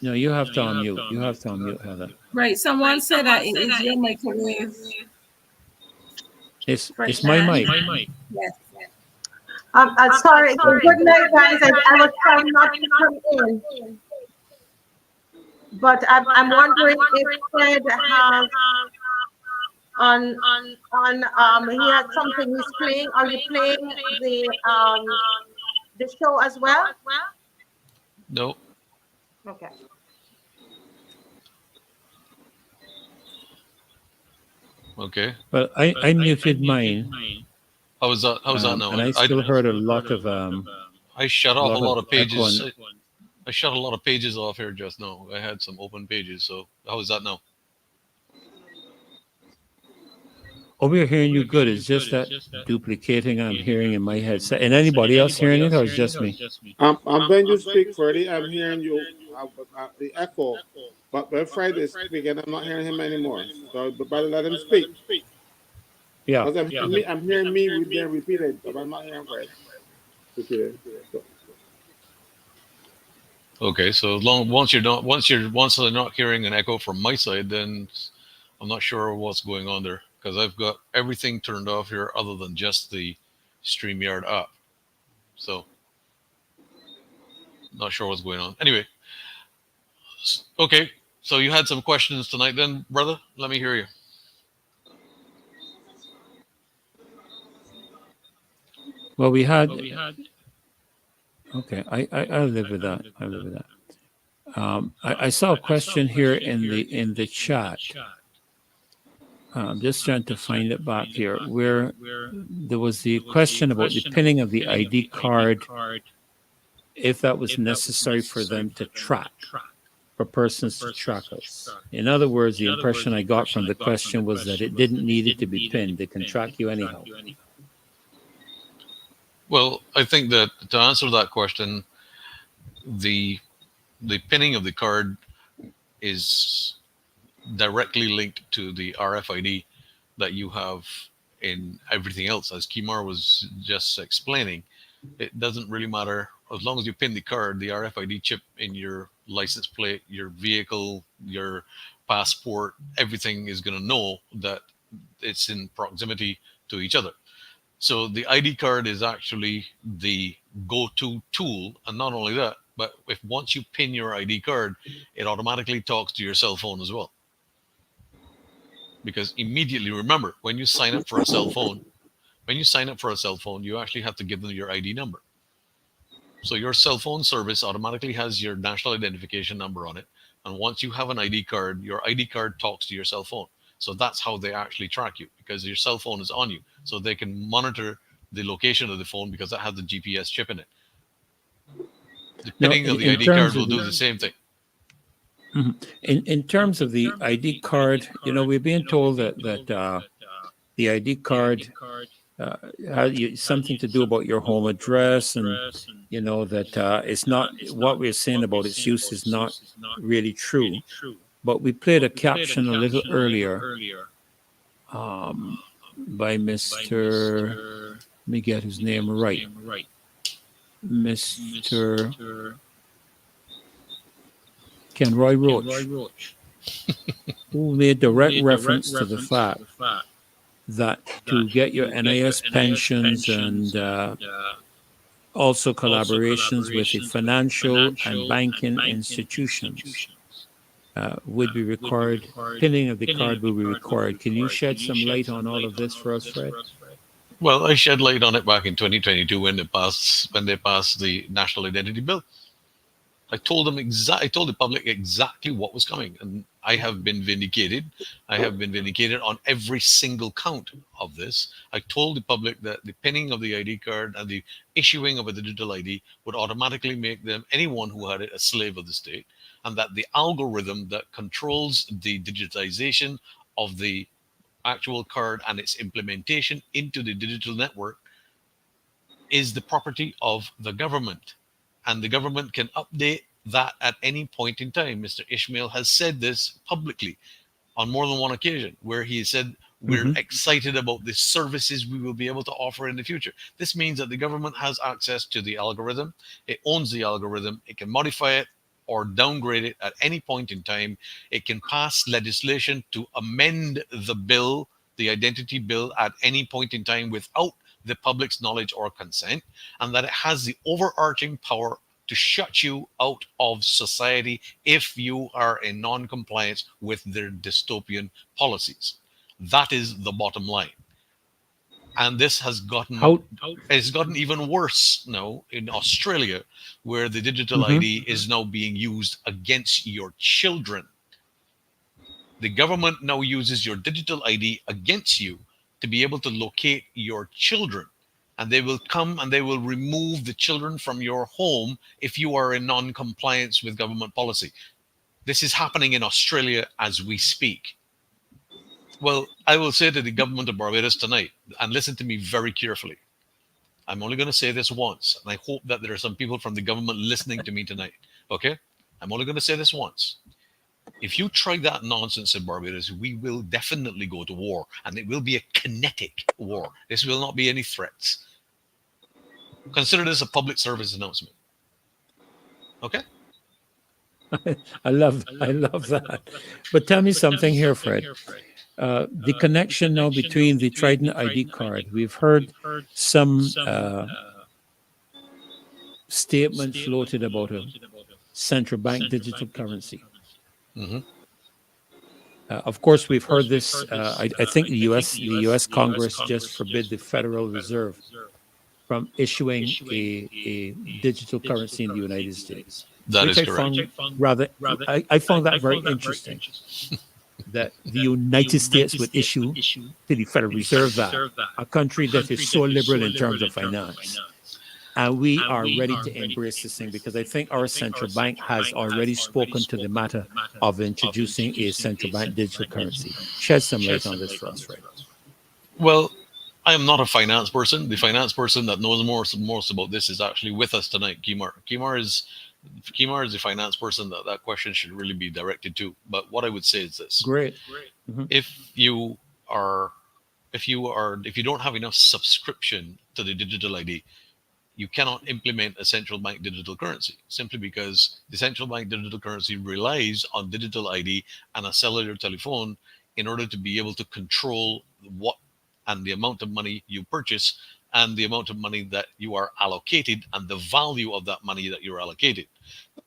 No, you have to unmute. You have to unmute, Heather. Right. Someone said that it is your microwave. It's my mic. Yes. Sorry. Good night, guys. I was trying not to come in, but I'm wondering if Fred has on he has something he's playing. Are you playing the show as well? No. Okay. Okay. But I muted mine. How's that? How's that now? And I still heard a lot of I shut off a lot of pages. echo. I shut a lot of pages off here just now. I had some open pages. So how is that now? Oh, we're hearing you good. It's just that duplicating I'm hearing in my headset. And anybody else hearing it, or it's just me? When you speak, Freddie, I'm hearing you. The echo. But when Fred is speaking, I'm not hearing him anymore. So, but better let him speak. Yeah. Because I'm hearing me being repeated, but I'm not hearing Fred repeated. So. Okay, so once they're not hearing an echo from my side, then I'm not sure what's going on there, because I've got everything turned off here other than just the StreamYard app. So not sure what's going on. Anyway, okay, so you had some questions tonight then, brother? Let me hear you. Well, we had. Okay, I live with that. I live with that. I saw a question here in the chat. I'm just trying to find it back here, where there was the question about the pinning of the ID card, if that was necessary for them to track, for persons to track us. In other words, the impression I got from the question was that it didn't need it to be pinned. They can track you anyhow. Well, I think that to answer that question, the pinning of the card is directly linked to the RFID that you have in everything else. As KEMAR was just explaining, it doesn't really matter. As long as you pin the card, the RFID chip in your license plate, your vehicle, your passport, everything is going to know that it's in proximity to each other. So the ID card is actually the go-to tool. And not only that, but if once you pin your ID card, it automatically talks to your cell phone as well. Because immediately, remember, when you sign up for a cell phone, you actually have to give them your ID number. So your cell phone service automatically has your national identification number on it. And once you have an ID card, your ID card talks to your cell phone. So that's how they actually track you, because your cell phone is on you. So they can monitor the location of the phone because that has the GPS chip in it. The pinning of the ID card will do the same thing. In terms of the ID card, we're being told that the ID card has something to do about your home address, and that it's not what we're saying about its use is not really true. But we played a caption a little earlier by Mr. Let me get his name right. Mr. Kenroy Roach, who made direct reference to the fact that to get your NIS pensions and also collaborations with the financial and banking institutions would be required, pinning of the card will be required. Can you shed some light on all of this for us, Fred? Well, I shed light on it back in 2022 when they passed the National Identity Bill. I told the public exactly what was coming, and I have been vindicated. I have been vindicated on every single count of this. I told the public that the pinning of the ID card and the issuing of a digital ID would automatically make them, anyone who had it, a slave of the state, and that the algorithm that controls the digitization of the actual card and its implementation into the digital network is the property of the government. And the government can update that at any point in time. Mr. Ishmael has said this publicly on more than one occasion, where he said, we're excited about the services we will be able to offer in the future. This means that the government has access to the algorithm. It owns the algorithm. It can modify it or downgrade it at any point in time. It can pass legislation to amend the bill, the identity bill, at any point in time without the public's knowledge or consent, and that it has the overarching power to shut you out of society if you are in non-compliance with their dystopian policies. That is the bottom line. And this has gotten even worse now in Australia, where the digital ID is now being used against your children. The government now uses your digital ID against you to be able to locate your children. And they will come and they will remove the children from your home if you are in non-compliance with government policy. This is happening in Australia as we speak. Well, I will say to the government of Barbados tonight, and listen to me very carefully. I'm only going to say this once, and I hope that there are some people from the government listening to me tonight. Okay? I'm only going to say this once. If you try that nonsense in Barbados, we will definitely go to war, and it will be a kinetic war. This will not be any threats. Consider this a public service announcement. Okay? I love that. But tell me something here, Fred. The connection now between the Trident ID card. We've heard some statement floated about a central bank digital currency. Of course, we've heard this. I think the U.S. Congress just forbid the Federal Reserve from issuing a digital currency in the United States, That which is I correct. found I found that very interesting. That the United States would issue to the Federal Reserve that, a country that is so liberal in terms of finance. And we are ready to embrace this thing because I think our central bank has already spoken to the matter of introducing a central bank digital currency. Shed some light on this for us, Fred. Well, I am not a finance person. The finance person that knows most about this is actually with us tonight, KEMAR. KEMAR is the finance person that question should really be directed to. But what I would say is this: Great. if you don't have enough subscription to the digital ID, you cannot implement a central bank digital currency, simply because the central bank digital currency relies on digital ID and a cellular telephone in order to be able to control what and the amount of money you purchase and the amount of money that you are allocated and the value of that money that you're allocated.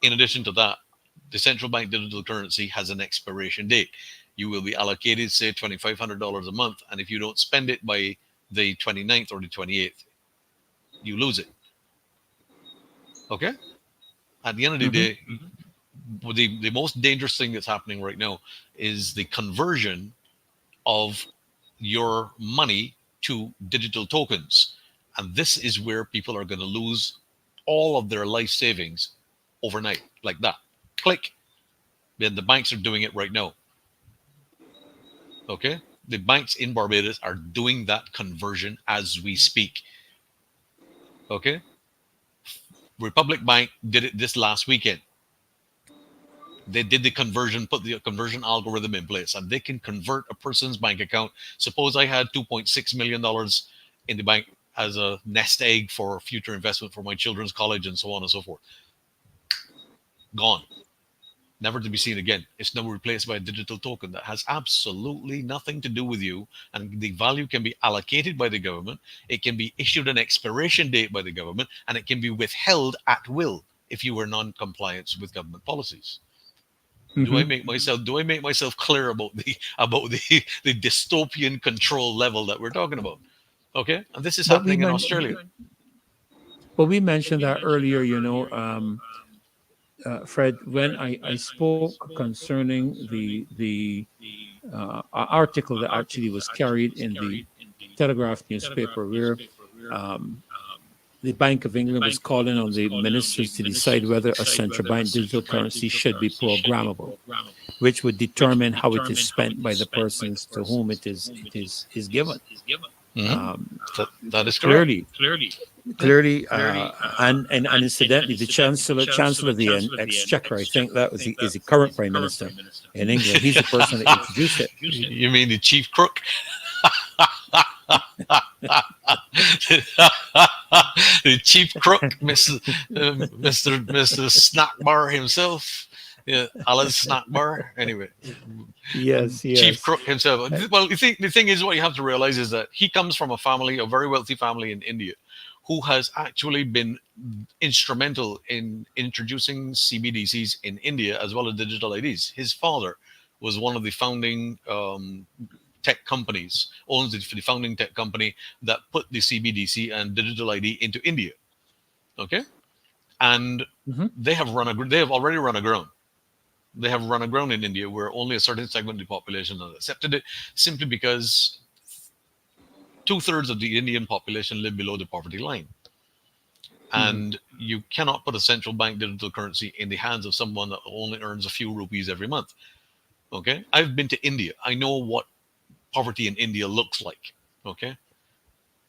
In addition to that, the central bank digital currency has an expiration date. You will be allocated, say, $2,500 a month, and if you don't spend it by the 29th or the 28th, you lose it. Okay? At the end of the day, the most dangerous thing that's happening right now is the conversion of your money to digital tokens. And this is where people are going to lose all of their life savings overnight, like that. Click. Then the banks are doing it right now. Okay? The banks in Barbados are doing that conversion as we speak. Okay? Republic Bank did it this last weekend. They did the conversion, put the conversion algorithm in place, and they can convert a person's bank account. Suppose I had $2.6 million in the bank as a nest egg for future investment for my children's college and so on and so forth. Gone. Never to be seen again. It's now replaced by a digital token that has absolutely nothing to do with you, and the value can be allocated by the government. It can be issued an expiration date by the government, and it can be withheld at will if you were non-compliant with government policies. Do I make myself clear about the dystopian control level that we're talking about? Okay, and this is happening in Australia. But we mentioned that earlier, Fred, when I spoke concerning the article that actually was carried in the Telegraph newspaper, where the Bank of England was calling on the ministers to decide whether a central bank digital currency should be programmable, which would determine how it is spent by the persons to whom it is given. That is correct. Clearly, and incidentally, the Chancellor of the Exchequer, I think that is the current Prime Minister in England. He's the person that introduced it. You mean the chief crook? The chief crook, Mr. Snackbar himself. Yeah, Alan Snackbar. Anyway, yes, chief crook himself. Well, the thing is, what you have to realize is that he comes from a very wealthy family in India, who has actually been instrumental in introducing CBDCs in India as well as digital IDs. His father was one of the founding tech companies, owns the founding tech company that put the CBDC and digital ID into India. Okay, and they have already run aground. They have run aground in India, where only a certain segment of the population has accepted it, simply because 2/3 of the Indian population live below the poverty line. And you cannot put a central bank digital currency in the hands of someone that only earns a few rupees every month. Okay, I've been to India. I know what poverty in India looks like. Okay,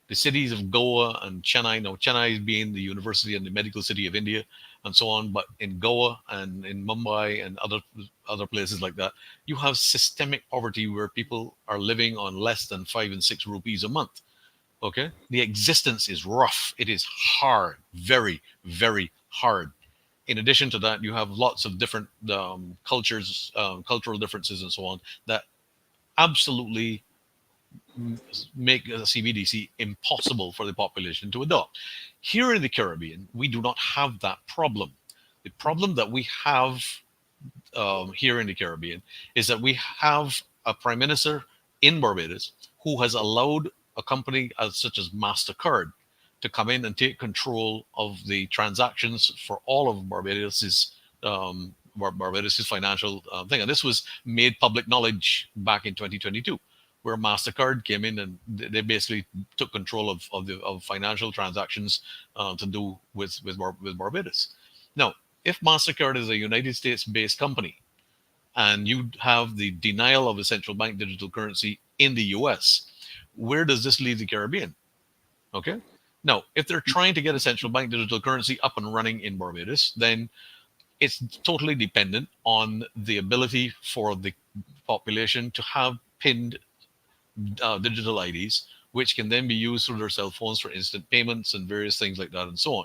the cities of Goa and Chennai. Now, Chennai being the university and the medical city of India, and so on. But in Goa and in Mumbai and other places like that, you have systemic poverty where people are living on less than 5 and 6 rupees a month. Okay, the existence is rough. It is hard, very, very hard. In addition to that, you have lots of different cultures, cultural differences, and so on that absolutely make a CBDC impossible for the population to adopt. Here in the Caribbean, we do not have that problem. The problem that we have here in the Caribbean is that we have a prime minister in Barbados who has allowed a company such as MasterCard to come in and take control of the transactions for all of Barbados's financial thing. And this was made public knowledge back in 2022, where MasterCard came in and they basically took control of financial transactions to do with Barbados. Now, if MasterCard is a United States-based company and you have the denial of a central bank digital currency in the US, where does this leave the Caribbean? Okay. Now, if they're trying to get a central bank digital currency up and running in Barbados, then it's totally dependent on the ability for the population to have pinned digital IDs, which can then be used through their cell phones for instant payments and various things like that and so on.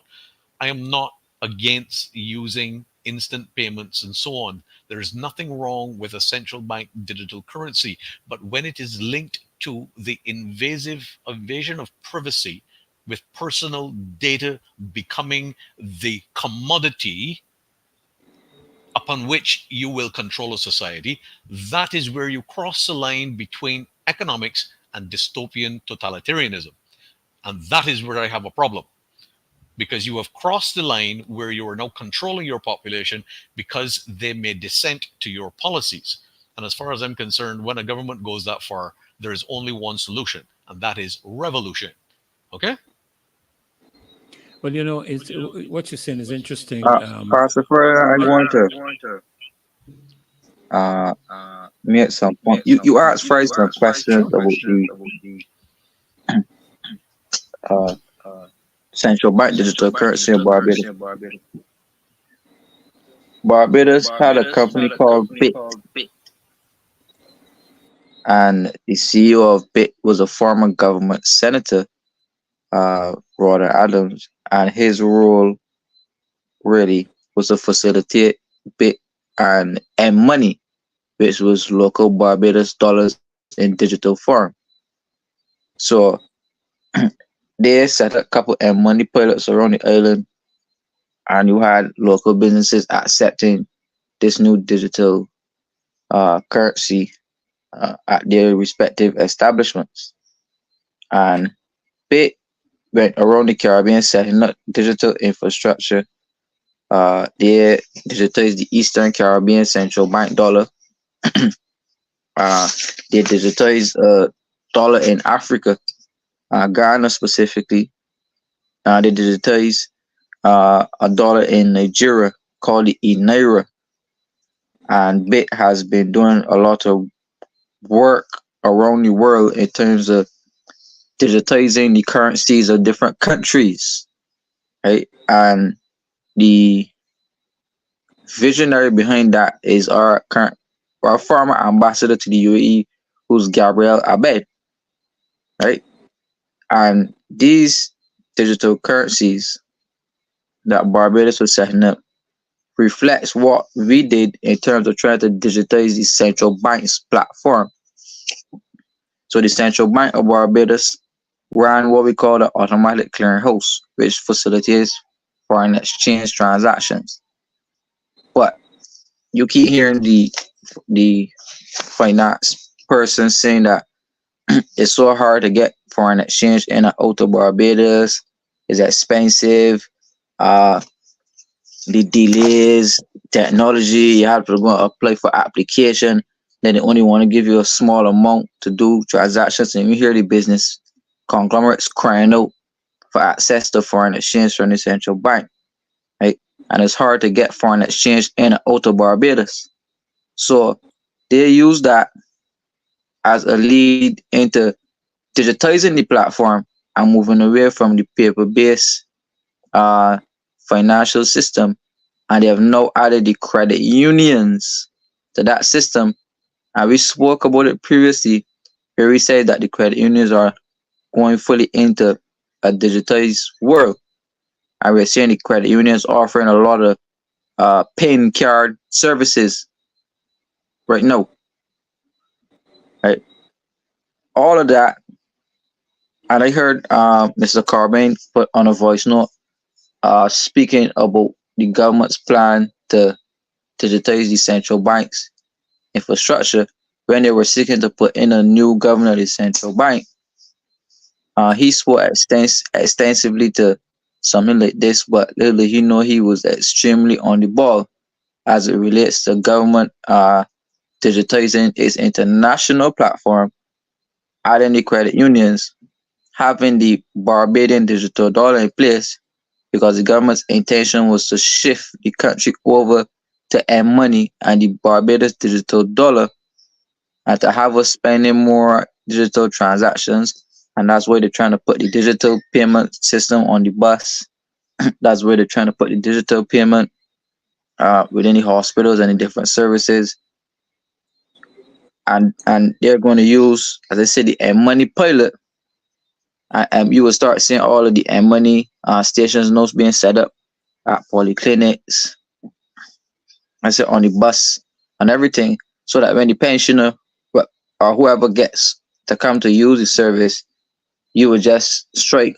I am not against using instant payments and so on. There is nothing wrong with a central bank digital currency, but when it is linked to the invasion of privacy, with personal data becoming the commodity upon which you will control a society, that is where you cross the line between economics and dystopian totalitarianism. And that is where I have a problem, because you have crossed the line where you are now controlling your population because they may dissent to your policies. And as far as I'm concerned, when a government goes that far, there is only one solution, and that is revolution. Okay? Well, it's what you're saying is interesting. Pastor Fred, I want to make some point. You asked Fred some questions about the central bank digital currency in Barbados. Barbados had a company called BIT, and the CEO of BIT was a former government senator, Rhoda Adams, and his role really was to facilitate BIT and M-Money, which was local Barbados dollars in digital form. So they set up a couple M-Money pilots around the island, and you had local businesses accepting this new digital currency at their respective establishments. And BIT went around the Caribbean setting up digital infrastructure. They digitized the Eastern Caribbean central bank dollar. They digitized dollar in Africa, Ghana specifically. They digitized a dollar in Nigeria called the Naira. And BIT has been doing a lot of work around the world in terms of digitizing the currencies of different countries, right? And the visionary behind that is our former ambassador to the UAE, who's Gabriel Abed, right? And these digital currencies that Barbados was setting up reflects what we did in terms of trying to digitize the central bank's platform. So the Central Bank of Barbados ran what we call the automatic clearinghouse, which facilitates foreign exchange transactions. But you keep hearing the finance person saying that it's so hard to get foreign exchange in and out of Barbados, it's expensive, the delays, technology, you have to go apply for application, then they only want to give you a small amount to do transactions, and you hear the business conglomerates crying out for access to foreign exchange from the central bank, right? And it's hard to get foreign exchange in and out of Barbados. So they use that as a lead into digitizing the platform and moving away from the paper-based financial system. And they have now added the credit unions to that system. And we spoke about it previously, where we said that the credit unions are going fully into a digitized world. And we're seeing the credit unions offering a lot of PIN card services right now. Right? All of that. And I heard Mr. Corbin put on a voice note speaking about the government's plan to digitize the central bank's infrastructure when they were seeking to put in a new governor of the central bank. He swore extensively to something like this, but little did he know he was extremely on the ball as it relates to government digitizing its international platform, adding the credit unions, having the Barbadian digital dollar in place because the government's intention was to shift the country over to M-money and the Barbados digital dollar, and to have us spending more digital transactions. And that's why they're trying to put the digital payment system on the bus. That's where they're trying to put the digital payment within the hospitals and the different services. And they're going to use, as I said, the M-money pilot. And you will start seeing all of the M-money stations notes being set up at polyclinics, I said, on the bus and everything, so that when the pensioner or whoever gets to come to use the service, you would just strike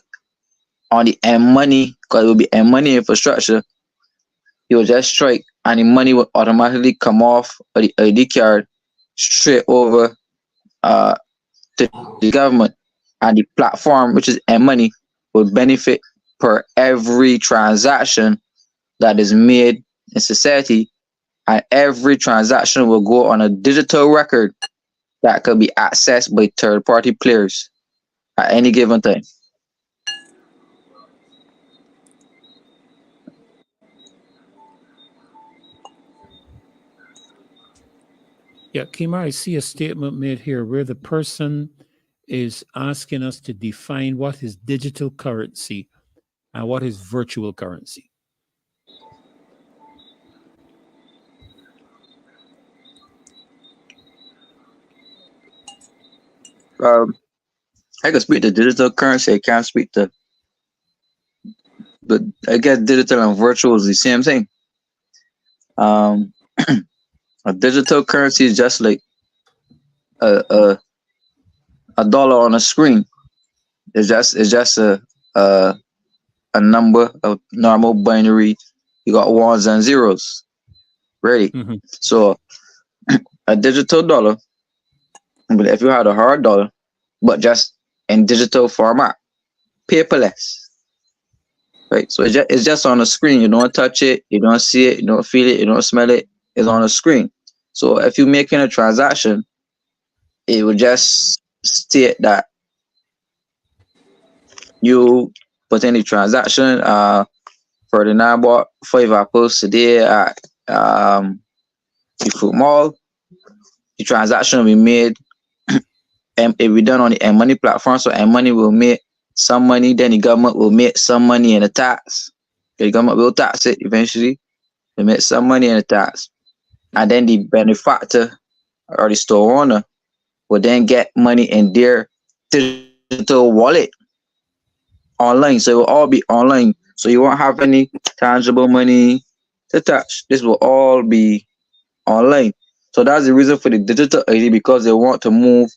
on the M-money, because it will be M-money infrastructure. You will just strike and the money will automatically come off of the ID card straight over to the government. And the platform, which is M-money, will benefit per every transaction that is made in society. And every transaction will go on a digital record that could be accessed by third-party players at any given time. Yeah, KEMAR, I see a statement made here where the person is asking us to define what is digital currency and what is virtual currency. I can speak to digital currency. I can't speak to, but I guess digital and virtual is the same thing. A digital currency is just like a dollar on a screen. It's just a number, a normal binary. You got ones and zeros. Ready. Mhm. So a digital dollar, but if you had a hard dollar, but just in digital format, paperless. Right. So it's just on a screen. You don't touch it, you don't see it, you don't feel it, you don't smell it. It's on a screen. So if you're making a transaction, it will just state that you put in the transaction. Ferdinand bought 5 apples today at the fruit mall. The transaction will be made and it will be done on the M-money platform. So M-money will make some money, then the government will make some money in the tax. The government will tax it eventually. They make some money in the tax. And then the benefactor or the store owner will then get money in their digital wallet online. So it will all be online. So you won't have any tangible money to touch. This will all be online. So that's the reason for the digital ID, because they want to move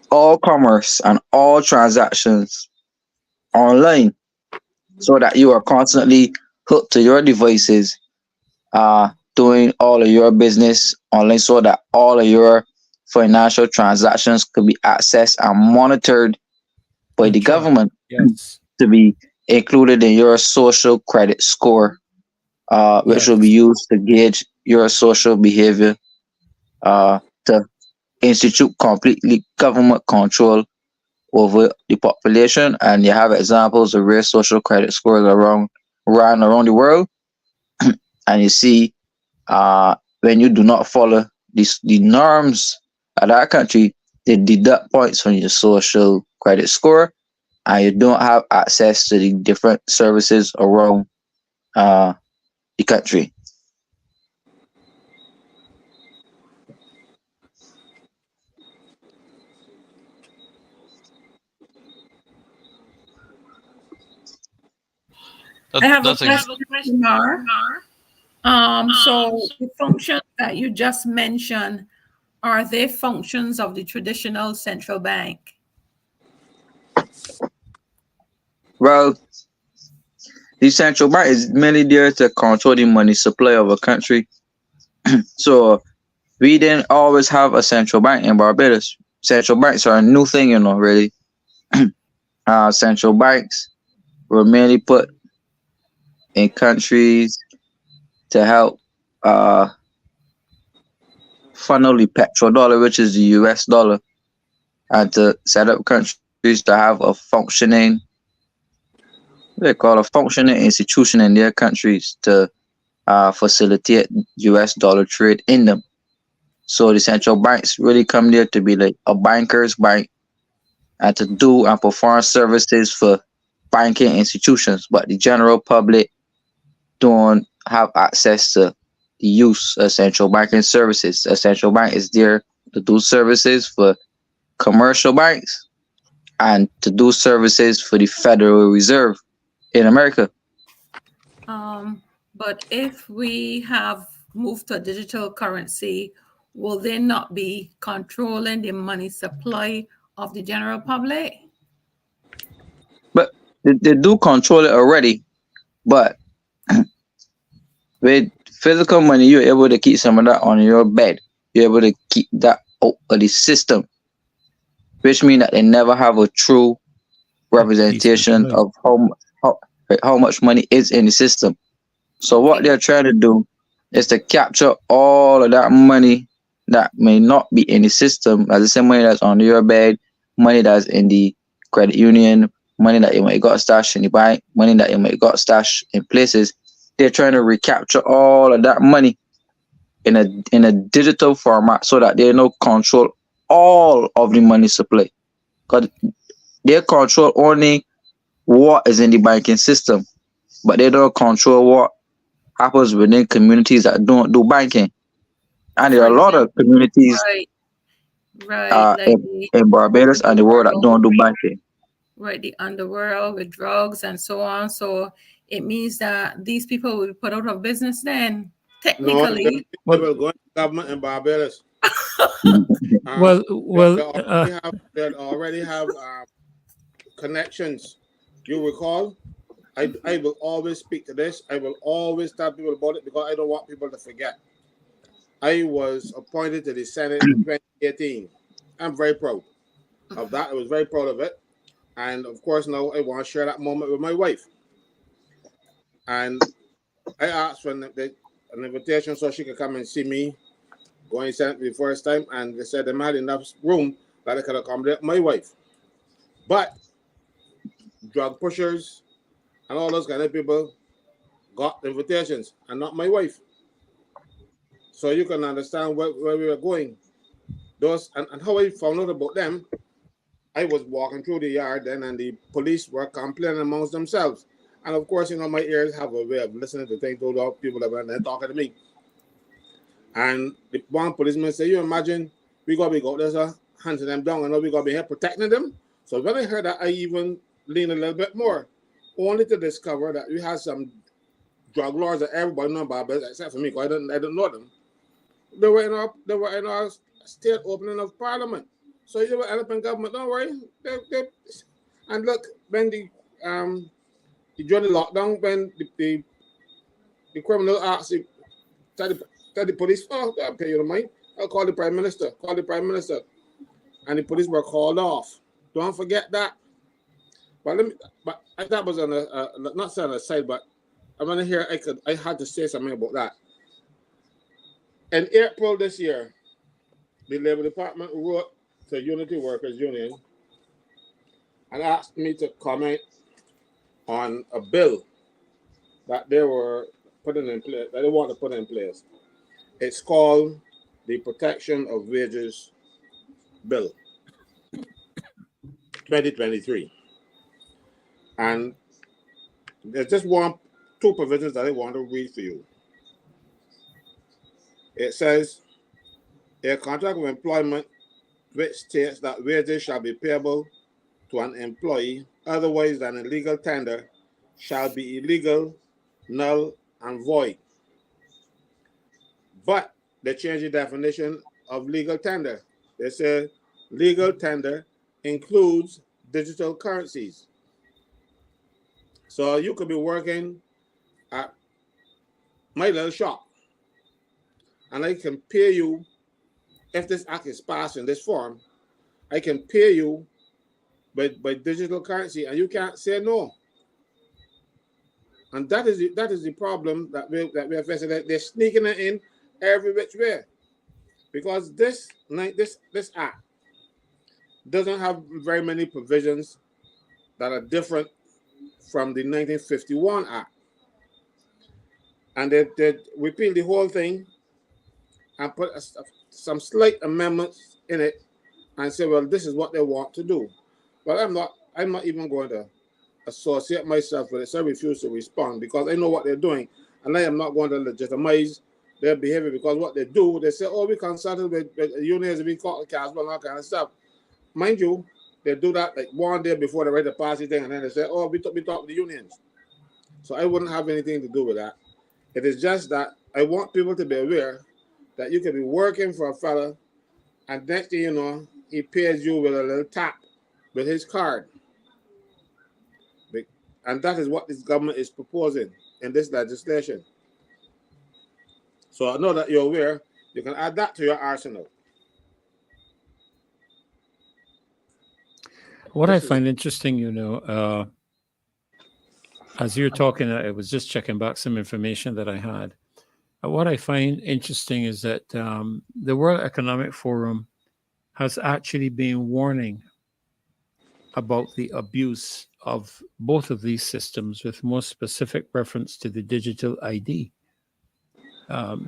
all commerce and all transactions online, so that you are constantly hooked to your devices, doing all of your business online, so that all of your financial transactions could be accessed and monitored by the government. Yes. To be included in your social credit score, which will be used to gauge your social behavior, to institute completely government control over the population. And you have examples of rare social credit scores around the world. And you see, when you do not follow the norms of that country, they deduct points from your social credit score, and you don't have access to the different services around the country. I have a question, Mar. So the functions that you just mentioned, are they functions of the traditional central bank? Well, the central bank is mainly there to control the money supply of a country. So we didn't always have a central bank in Barbados. Central banks are a new thing, really. central banks were mainly put in countries to help funnel the petrodollar, which is the US dollar, and to set up countries to have a functioning, they call a functioning institution in their countries to facilitate US dollar trade in them. So the central banks really come there to be like a banker's bank and to do and perform services for banking institutions, but the general public don't have access to the use of central banking services. A central bank is there to do services for commercial banks and to do services for the Federal Reserve in America. But if we have moved to a digital currency, will they not be controlling the money supply of the general public? But they do control it already. But with physical money, you're able to keep some of that on your bed. You're able to keep that out of the system, which means that they never have a true representation of how much money is in the system. So what they're trying to do is to capture all of that money that may not be in the system, as the same money that's on your bed, money that's in the credit union, money that you might got stashed in the bank, money that you might got stashed in places. They're trying to recapture all of that money in a digital format so that they don't control all of the money supply. Because they control only what is in the banking system, but they don't control what happens within communities that don't do banking. And there are a lot of communities in Barbados and the world that don't do banking. Right, the underworld with drugs and so on. So it means that these people will be put out of business then, technically. No, they will go into government in Barbados. They already have connections. You recall? I will always speak to this. I will always tell people about it because I don't want people to forget. I was appointed to the Senate in 2018. I'm very proud of that. I was very proud of it. And of course, now I want to share that moment with my wife. And I asked for an invitation so she could come and see me going to Senate for the first time. And they said they had enough room that I could accommodate my wife. But drug pushers and all those kind of people got invitations and not my wife. So you can understand where we were going. Those and how I found out about them, I was walking through the yard then and the police were complaining amongst themselves. And of course, my ears have a way of listening to things to the people that were there talking to me. And the one policeman said, you imagine we got to be out there hunting them down and now we got to be here protecting them. So when I heard that, I even leaned a little bit more, only to discover that we had some drug lords that everybody knows about, except for me, because I didn't know them. They were in our state opening of Parliament. So you will end up in government, don't worry. And look, when during the lockdown, when the criminal asked tell the police, oh, okay, you don't mind, I'll call the Prime Minister. And the police were called off. Don't forget that. But that was on not saying aside, but I want to hear I had to say something about that. In April this year, the Labor Department wrote to Unity Workers Union and asked me to comment on a bill that they were putting in place, that they want to put in place. It's called the Protection of Wages Bill 2023. And there's just two provisions that I want to read for you. It says, a contract of employment which states that wages shall be payable to an employee otherwise than a legal tender shall be illegal, null, and void. But they change the definition of legal tender. They say legal tender includes digital currencies. So you could be working at my little shop and I can pay you, if this act is passed in this form, I can pay you by digital currency, and you can't say no. And that is the problem that we are facing. They're sneaking it in every which way, because this act doesn't have very many provisions that are different from the 1951 Act. And they repeal the whole thing and put some slight amendments in it and say, well, this is what they want to do. But I'm not even going to associate myself with it, so I refuse to respond, because I know what they're doing, and I am not going to legitimize their behavior, because what they do, they say, oh, we consulted with unions, we call CASWELL, and all kind of stuff. Mind you, they do that like one day before they write the policy thing, and then they say, oh, we talk with the unions. So I wouldn't have anything to do with that. It is just that I want people to be aware that you can be working for a fella, and next thing you know, he pays you with a little tap with his card. And that is what this government is proposing in this legislation. So I know that you're aware. You can add that to your arsenal. What I find interesting, as you're talking, I was just checking back some information that I had. What I find interesting is that the World Economic Forum has actually been warning about the abuse of both of these systems, with more specific reference to the digital ID.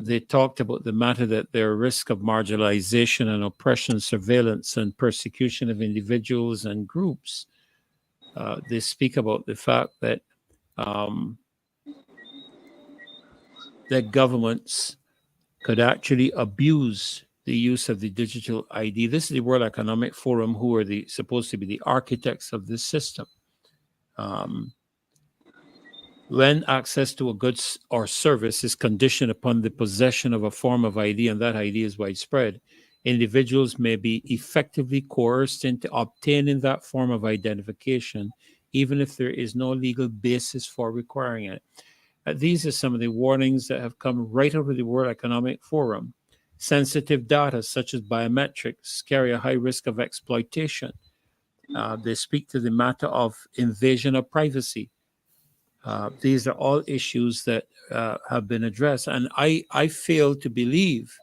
They talked about the matter that there are risk of marginalization and oppression, surveillance and persecution of individuals and groups. They speak about the fact that that governments could actually abuse the use of the digital ID. This is the World Economic Forum, who are supposed to be the architects of this system. When access to a goods or service is conditioned upon the possession of a form of ID, and that ID is widespread, individuals may be effectively coerced into obtaining that form of identification, even if there is no legal basis for requiring it. These are some of the warnings that have come right over the World Economic Forum. Sensitive data, such as biometrics, carry a high risk of exploitation. They speak to the matter of invasion of privacy. These are all issues that have been addressed. And I fail to believe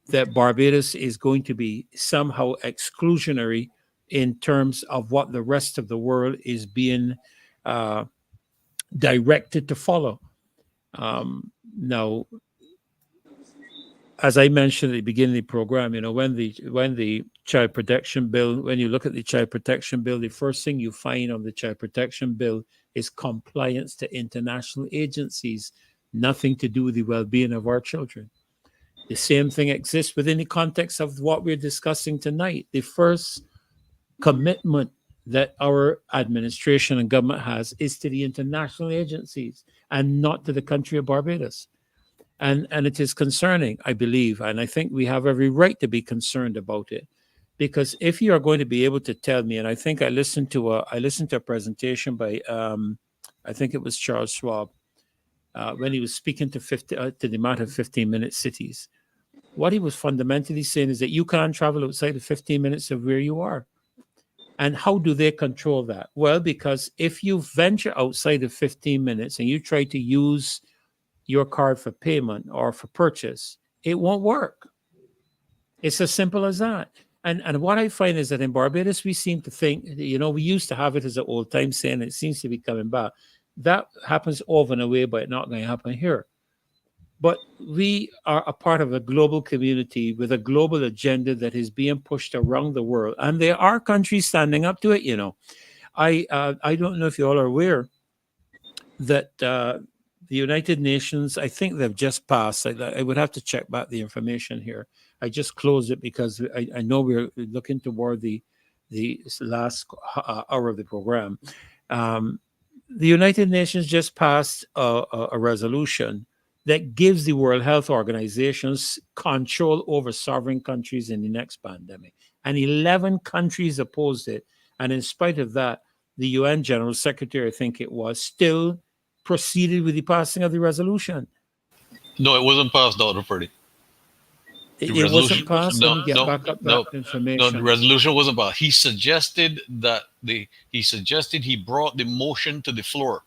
that Barbados is going to be somehow exclusionary in terms of what the rest of the world is being directed to follow. Now, as I mentioned at the beginning of the program, when the Child Protection Bill, when you look at the Child Protection Bill, the first thing you find on the Child Protection Bill is compliance to international agencies, nothing to do with the well-being of our children. The same thing exists within the context of what we're discussing tonight. The first commitment that our administration and government has is to the international agencies and not to the country of Barbados. And it is concerning, I believe, and I think we have every right to be concerned about it, because if you are going to be able to tell me, and I think I listened to a presentation by I think it was Charles Schwab when he was speaking to the matter of 15-minute cities. What he was fundamentally saying is that you can't travel outside of 15 minutes of where you are. And how do they control that? Well, because if you venture outside of 15 minutes and you try to use your card for payment or for purchase, it won't work. It's as simple as that. And what I find is that in Barbados, we seem to think, we used to have it as an old time saying, it seems to be coming back. That happens over and away, but it's not going to happen here. But we are a part of a global community with a global agenda that is being pushed around the world. And there are countries standing up to it, I don't know if you all are aware that the United Nations, I think they've just passed. I would have to check back the information here. I just closed it because I know we're looking toward the last hour of the program. The United Nations just passed a resolution that gives the World Health Organization's control over sovereign countries in the next pandemic. And 11 countries opposed it. And in spite of that, the UN General Secretary, I think it was, still proceeded with the passing of the resolution. No, it wasn't passed, Dr. Ferdy. It wasn't passed. Let me get back up that information. No, the resolution wasn't passed. He suggested that he brought the motion to the floor,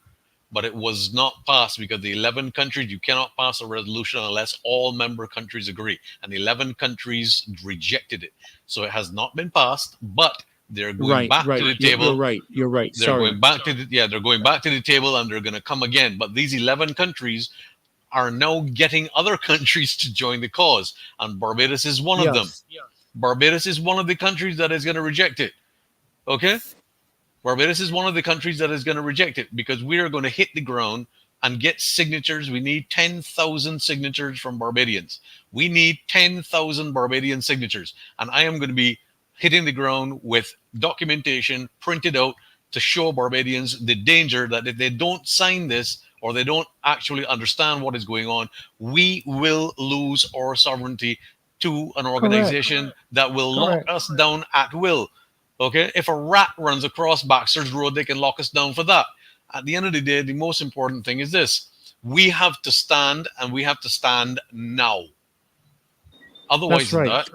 but it was not passed because the 11 countries, you cannot pass a resolution unless all member countries agree, and the 11 countries rejected it. So it has not been passed, but they're going back to the table. You're right. They're going back to they're going back to the table, and they're going to come again. But these 11 countries are now getting other countries to join the cause, and Barbados is one of them. Barbados is one of the countries that is going to reject it. Okay? Barbados is one of the countries that is going to reject it because we are going to hit the ground and get signatures. We need 10,000 signatures from Barbadians. We need 10,000 Barbadian signatures, and I am going to be hitting the ground with documentation printed out to show Barbadians the danger that if they don't sign this or they don't actually understand what is going on, we will lose our sovereignty to an organization that will lock us down at will. Okay? If a rat runs across Baxter's Road, they can lock us down for that. At the end of the day, the most important thing is this. We have to stand, and we have to stand now. Otherwise than that,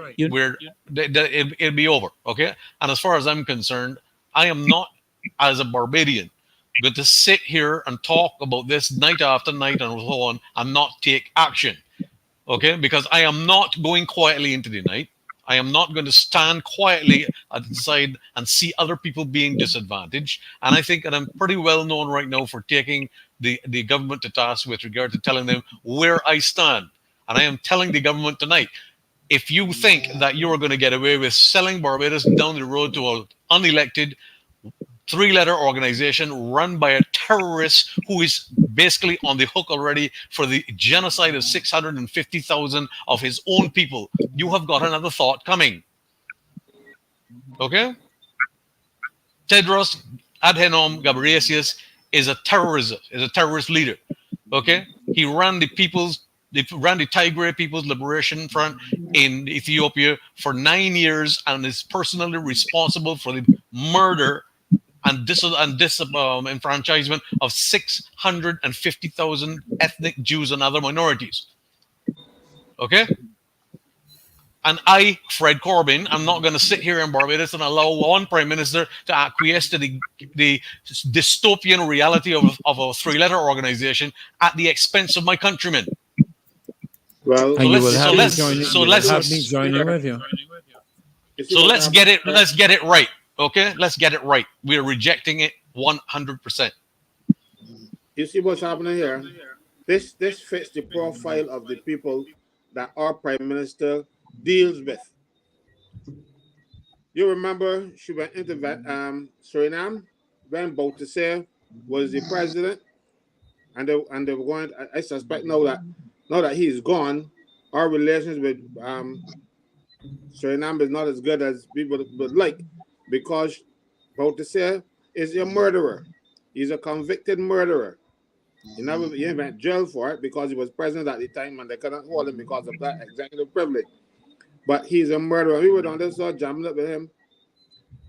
it'll be over. Okay? And as far as I'm concerned, I am not, as a Barbadian, going to sit here and talk about this night after night and so on and not take action. Okay? Because I am not going quietly into the night. I am not going to stand quietly at the side and see other people being disadvantaged. And I think that I'm pretty well known right now for taking the government to task with regard to telling them where I stand. And I am telling the government tonight, if you think that you are going to get away with selling Barbados down the road to an unelected three-letter organization run by a terrorist who is basically on the hook already for the genocide of 650,000 of his own people, you have got another thought coming. Okay? Tedros Adhanom Ghebreyesus is a terrorist leader. Okay? He ran the Tigray People's Liberation Front in Ethiopia for 9 years and is personally responsible for the murder and disenfranchisement of 650,000 ethnic Jews and other minorities. Okay? And I, Fred Corbyn, I'm not going to sit here in Barbados and allow one prime minister to acquiesce to the dystopian reality of a three-letter organization at the expense of my countrymen. Well, so let's get it right. Okay, let's get it right. We're rejecting it 100%. You see what's happening here? This fits the profile of the people that our prime minister deals with. You remember she went into Suriname when Bouterse was the president, and they were going. I suspect now that he's gone, our relations with Suriname is not as good as people would like. Because Bouterse is a murderer. He's a convicted murderer. He went to jail for it because he was president at the time and they couldn't hold him because of that executive privilege. But he's a murderer. We were on this side jamming up with him.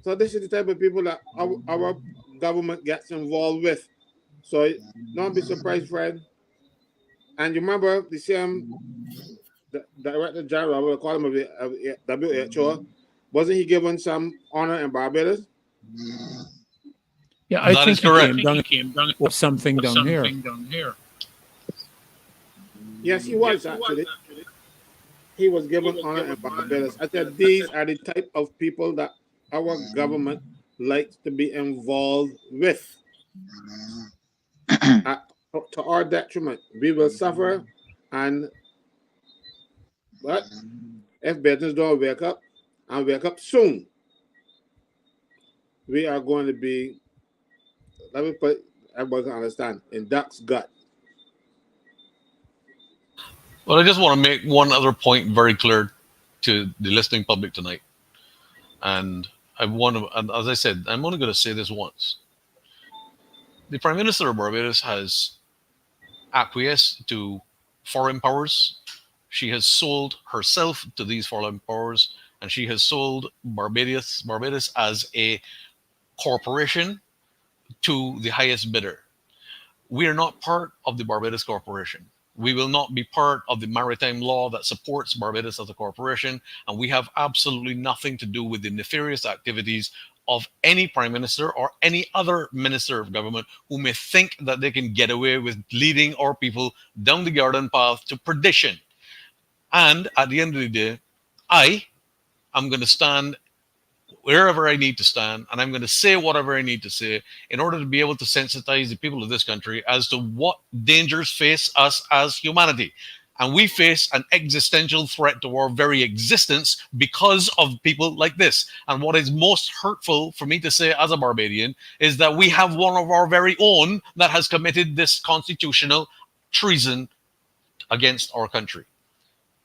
So this is the type of people that our government gets involved with. So don't be surprised, Fred. And you remember the same Director General, we'll call him of the WHO, wasn't he given some honor in Barbados? Yeah, I think he came down with something down here. Yes, he was actually. He was given honor in Barbados. I said these are the type of people that our government likes to be involved with. To our detriment, we will suffer, but if business don't wake up, and wake up soon, we are going to be, let me put, everybody can understand, in duck's gut. Well, I just want to make one other point very clear to the listening public tonight. And as I said, I'm only going to say this once. The Prime Minister of Barbados has acquiesced to foreign powers. She has sold herself to these foreign powers, and she has sold Barbados as a corporation to the highest bidder. We are not part of the Barbados Corporation. We will not be part of the maritime law that supports Barbados as a corporation, and we have absolutely nothing to do with the nefarious activities of any prime minister or any other minister of government who may think that they can get away with leading our people down the garden path to perdition. And at the end of the day, I am going to stand wherever I need to stand, and I'm going to say whatever I need to say in order to be able to sensitize the people of this country as to what dangers face us as humanity. And we face an existential threat to our very existence because of people like this. And what is most hurtful for me to say as a Barbadian is that we have one of our very own that has committed this constitutional treason against our country.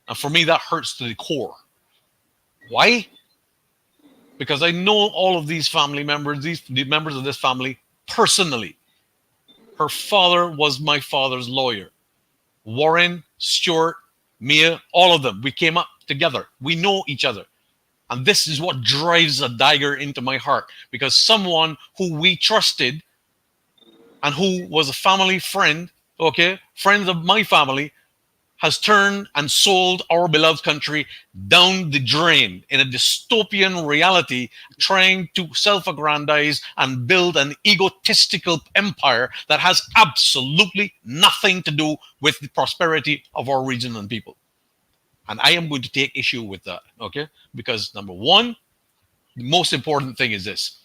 And for me, that hurts to the core. Why? Because I know all of these family members, the members of this family personally. Her father was my father's lawyer. Warren, Stuart, Mia, all of them. We came up together. We know each other. And this is what drives a dagger into my heart. Because someone who we trusted and who was a family friend, okay, friends of my family, has turned and sold our beloved country down the drain in a dystopian reality, trying to self-aggrandize and build an egotistical empire that has absolutely nothing to do with the prosperity of our region and people. And I am going to take issue with that, okay? Because number one, the most important thing is this.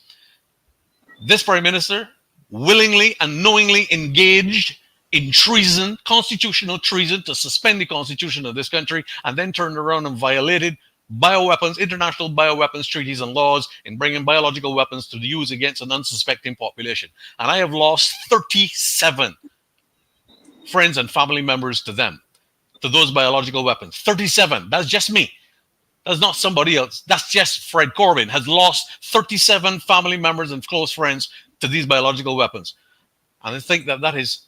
This Prime Minister willingly and knowingly engaged in treason, constitutional treason, to suspend the constitution of this country, and then turned around and violated bioweapons, international bioweapons treaties and laws in bringing biological weapons to the use against an unsuspecting population. And I have lost 37 friends and family members to them, to those biological weapons. 37. That's just me. That's not somebody else. That's just Fred Corbin has lost 37 family members and close friends to these biological weapons. And I think that that is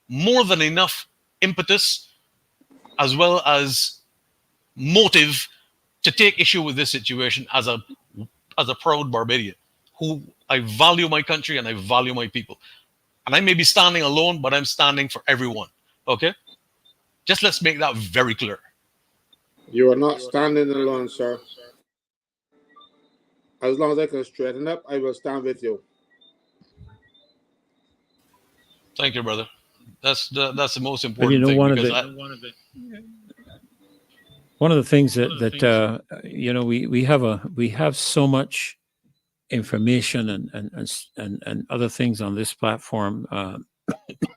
more than enough impetus as well as motive to take issue with this situation as a proud Barbadian who I value my country and I value my people. And I may be standing alone, but I'm standing for everyone. Okay? Just let's make that very clear. You are not standing alone, sir. As long as I can straighten up, I will stand with you. Thank you, brother. That's the most important you know, thing. One of the things that you know, we have so much information and other things on this platform.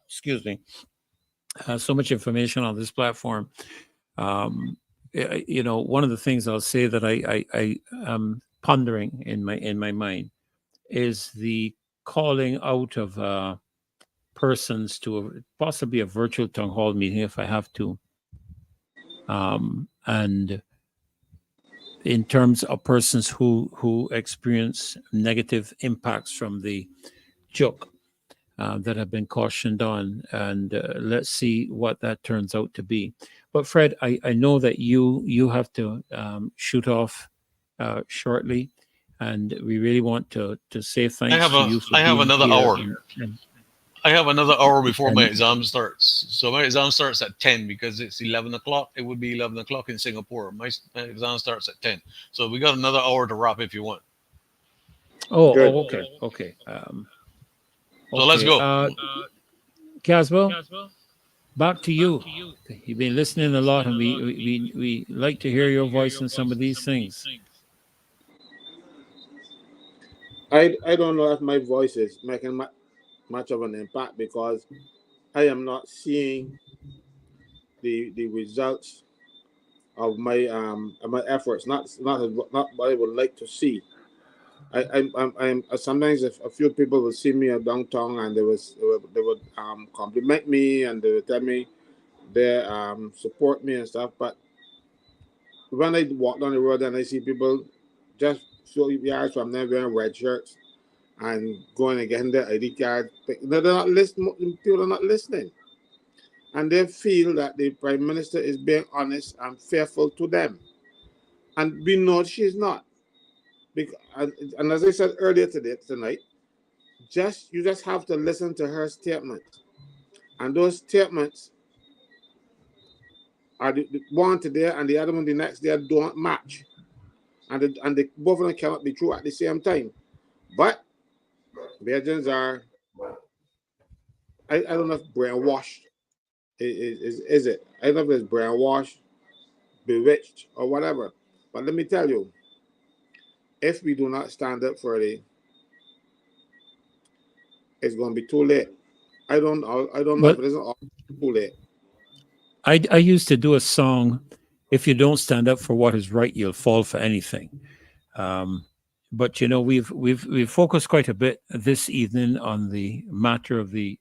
Excuse me. So much information on this platform. You know, one of the things I'll say that I am pondering in my mind is the calling out of persons to possibly a virtual town hall meeting if I have to. And in terms of persons who experience negative impacts from the joke that have been cautioned on, and let's see what that turns out to be. But Fred, I know that you have to shoot off shortly, and we really want to say thanks to you. I have another hour. I have another hour before my and- exam starts. So my exam starts at 10 because it's 11 o'clock. It would be 11 o'clock in Singapore. My exam starts at 10. So we got another hour to wrap if you want. Okay. So let's go. Caswell, back to you. You've been listening a lot, and we like to hear your voice in some of these things. I don't know if my voice is making much of an impact because I am not seeing the results of my efforts. Not what I would like to see. I'm sometimes if a few people will see me downtown and they would compliment me and they would tell me they support me and stuff. But when I walk down the road and I see people just few yards from them wearing red shirts and going and getting their ID card, they're not listening. People are not listening, and they feel that the Prime Minister is being honest and faithful to them, and we know she's not. And as I said earlier tonight, you just have to listen to her statements, and those statements or the one today and the other one the next day don't match, and the both of them cannot be true at the same time. But Bajans are, I don't know if brainwashed is it? I don't know if it's brainwashed, bewitched, or whatever. But let me tell you, if we do not stand up for it, it's going to be too late. I don't know if it isn't too late. I used to do a song, if you don't stand up for what is right, you'll fall for anything. But you know, we've focused quite a bit this evening on the matter of the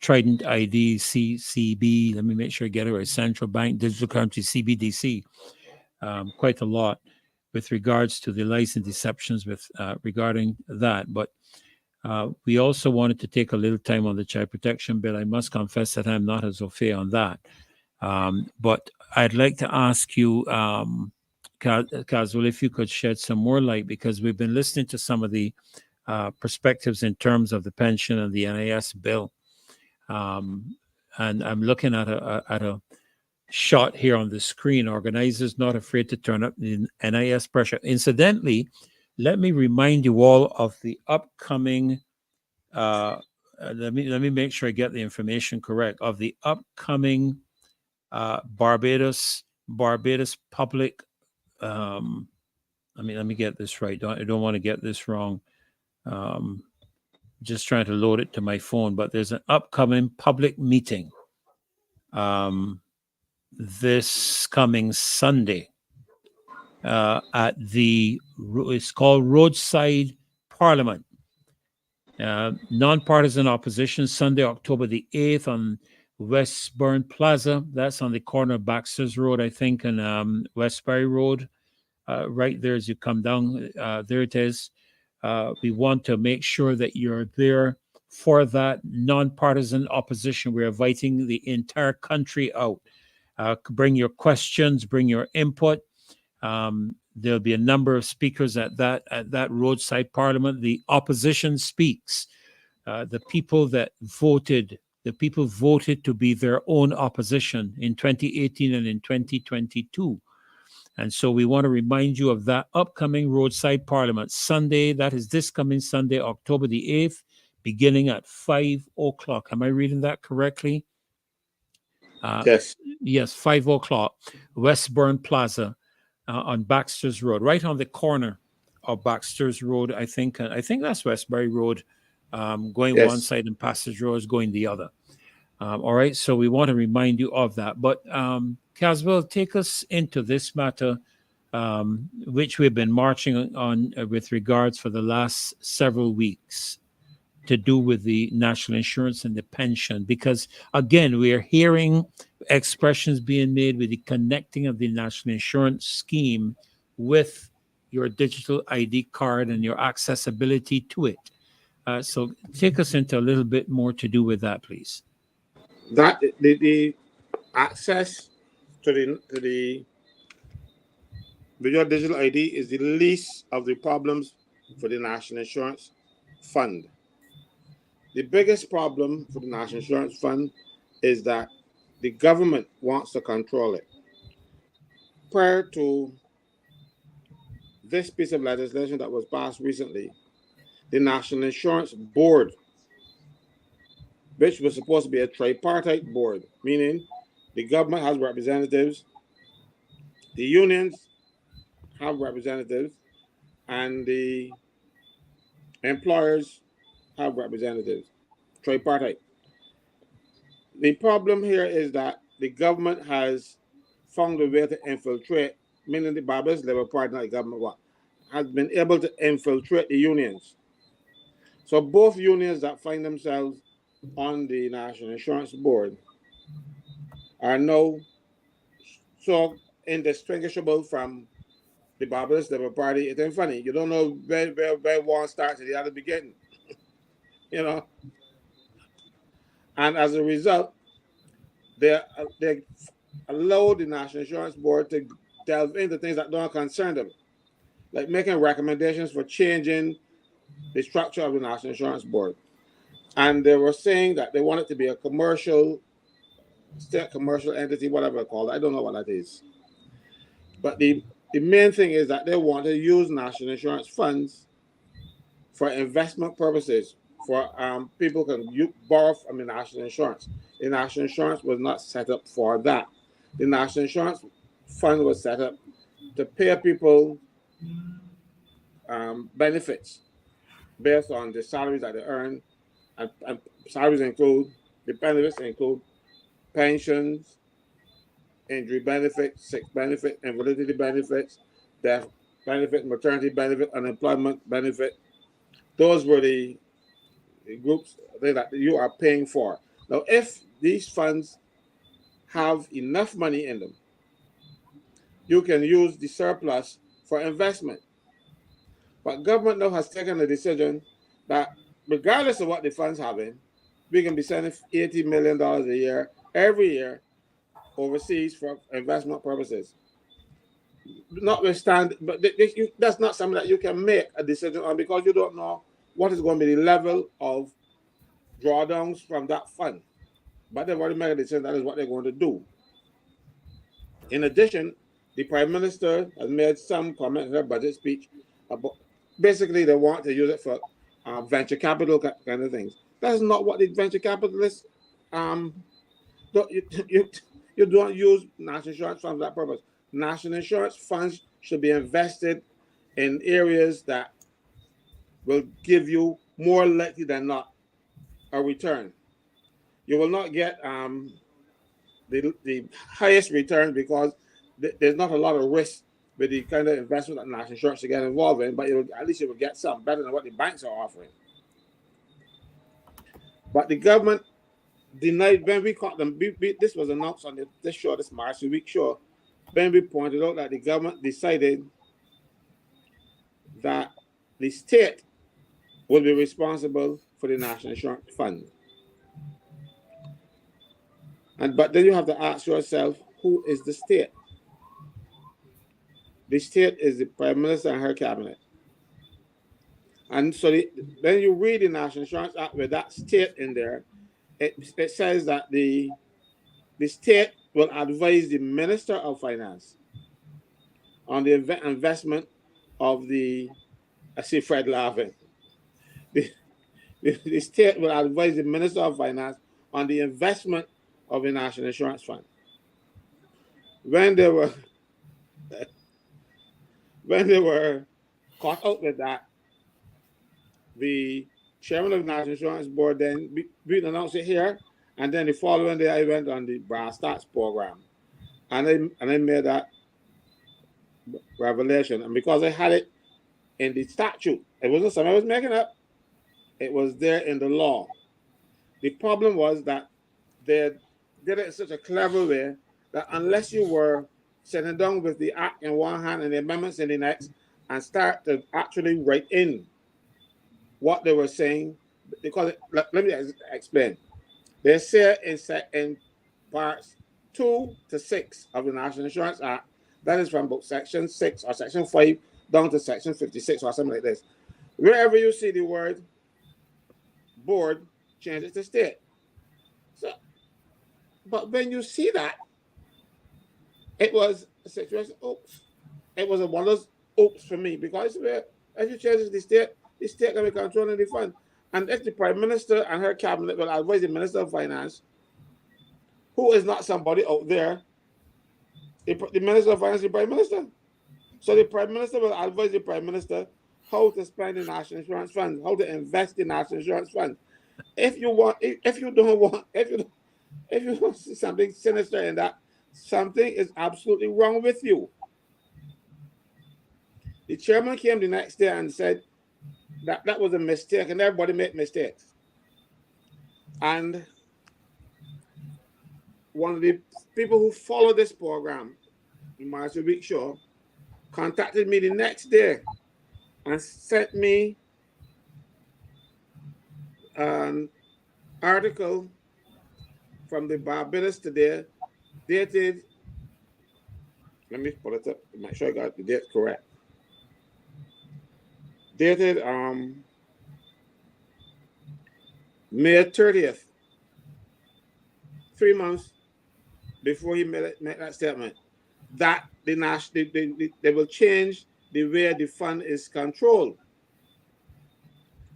Trident ID CCB. Let me make sure I get it right. Central Bank Digital Currency CBDC. Quite a lot with regards to the license deceptions with regarding that. But we also wanted to take a little time on the Child Protection Bill. I must confess that I'm not as au fait on that. But I'd like to ask you, CASWELL, if you could shed some more light, because we've been listening to some of the perspectives in terms of the pension and the NIS bill. And I'm looking at a shot here on the screen. Organizers not afraid to turn up the NIS pressure. Incidentally, let me remind you all of the upcoming. Let me make sure I get the information correct. Of the upcoming Barbados public. Let me get this right. I don't want to get this wrong. Just trying to load it to my phone, but there's an upcoming public meeting this coming Sunday at it's called Roadside Parliament. Nonpartisan opposition, Sunday, October the 8th on Westburn Plaza. That's on the corner of Baxter's Road, I think, and Westbury Road. Right there as you come down, there it is. We want to make sure that you're there for that nonpartisan opposition. We're inviting the entire country out. Bring your questions, bring your input. There'll be a number of speakers at that roadside parliament. The opposition speaks. The people voted to be their own opposition in 2018 and in 2022. And so we want to remind you of that upcoming roadside parliament Sunday. That is this coming Sunday, October the 8th, beginning at 5 o'clock. Am I reading that correctly? Yes. Yes, 5 o'clock, Westburn Plaza on Baxter's Road, right on the corner of Baxter's Road. I think that's Westbury Road, going Yes. one side and Passage Road is going the other. All right, so we want to remind you of that. But CASWELL, take us into this matter, which we've been marching on with regards for the last several weeks, to do with the national insurance and the pension. Because, again, we are hearing expressions being made with the connecting of the national insurance scheme with your digital ID card and your accessibility to it. So take us into a little bit more to do with that, please. That the access to the digital ID is the least of the problems for the National Insurance Fund. The biggest problem for the National Insurance Fund is that the government wants to control it. Prior to this piece of legislation that was passed recently, the National Insurance Board, which was supposed to be a tripartite board, meaning the government has representatives, the unions have representatives, and the employers have representatives, tripartite. The problem here is that the government has found a way to infiltrate, meaning the Barbados Labour Party, not the government, has been able to infiltrate the unions. So both unions that find themselves on the National Insurance Board are now so indistinguishable from the Barbados Labour Party. It ain't funny. You don't know where one starts and the other begins. You know? And as a result, they allow the National Insurance Board to delve into things that don't concern them, like making recommendations for changing the structure of the National Insurance Board. And they were saying that they want it to be a commercial state commercial entity, whatever it's called. I don't know what that is. But the main thing is that they want to use national insurance funds for investment purposes. For people can borrow from the national insurance. The national insurance was not set up for that. The national insurance fund was set up to pay people benefits based on the salaries that they earn, and salaries include, the benefits include pensions, injury benefits, sick benefit, invalidity benefits, death benefit, maternity benefit, unemployment benefit. Those were the groups that you are paying for. Now, if these funds have enough money in them, you can use the surplus for investment. But government now has taken a decision that regardless of what the funds have in, we can be sending $80 million a year, every year, overseas for investment purposes. Notwithstanding, but that's not something that you can make a decision on, because you don't know what is going to be the level of drawdowns from that fund. But they've already made a decision that is what they're going to do. In addition, the Prime Minister has made some comment in her budget speech about basically they want to use it for venture capital kind of things. That's not what the venture capitalists you don't use national insurance funds for that purpose. National insurance funds should be invested in areas that will give you more likely than not a return. You will not get the highest return because there's not a lot of risk with the kind of investment that national insurance should get involved in, but at least you will get something better than what the banks are offering. But the government denied, when we caught them, this was announced on this show, this March week show, when we pointed out that the government decided that the state will be responsible for the national insurance fund. But then you have to ask yourself, who is the state? The state is the Prime Minister and her cabinet. And so when you read the National Insurance Act with that state in there, it says that the state will advise the Minister of Finance on the investment of I see Fred laughing. The state will advise the Minister of Finance on the investment of the National Insurance Fund. When they were caught out with that, the chairman of the National Insurance Board then we announced it here, and then the following day I went on the Brass Stats program, and I made that revelation. And because I had it in the statute, it wasn't something I was making up. It was there in the law. The problem was that they did it in such a clever way that unless you were sitting down with the act in one hand and the amendments in the next and start to actually write in what they were saying, because let me explain. They say in parts 2 to 6 of the National Insurance Act, that is from about section 6 or section 5 down to section 56 or something like this. Wherever you see the word board, change it to state. So, but when you see that, it was a situation, oops. It was one of those oops for me, because if you change it to the state can be controlling the fund. And if the Prime Minister and her cabinet will advise the Minister of Finance, who is not somebody out there, the Minister of Finance is the Prime Minister. So the Prime Minister will advise the Prime Minister how to spend the National Insurance Fund, how to invest in National Insurance Fund. If you don't see something sinister in that, something is absolutely wrong with you. The chairman came the next day and said that was a mistake, and everybody made mistakes. And one of the people who follow this program, the March Week Show, contacted me the next day and sent me an article from the Barbados today, dated, let me pull it up to make sure I got the date correct. Dated May 30th, 3 months before he made that statement that they will change the way the fund is controlled.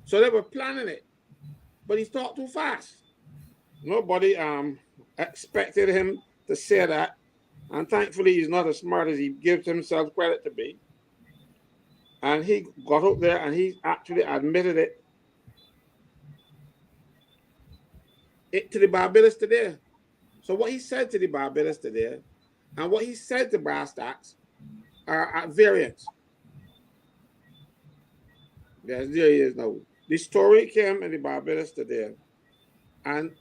So they were planning it, but he talked too fast. Nobody expected him to say that, and thankfully he's not as smart as he gives himself credit to be. And he got up there and he actually admitted it to the Barbados today. So what he said to the Barbados today and what he said to brass tacks are at variance. Yes, there he is now. The story came in the Barbados today,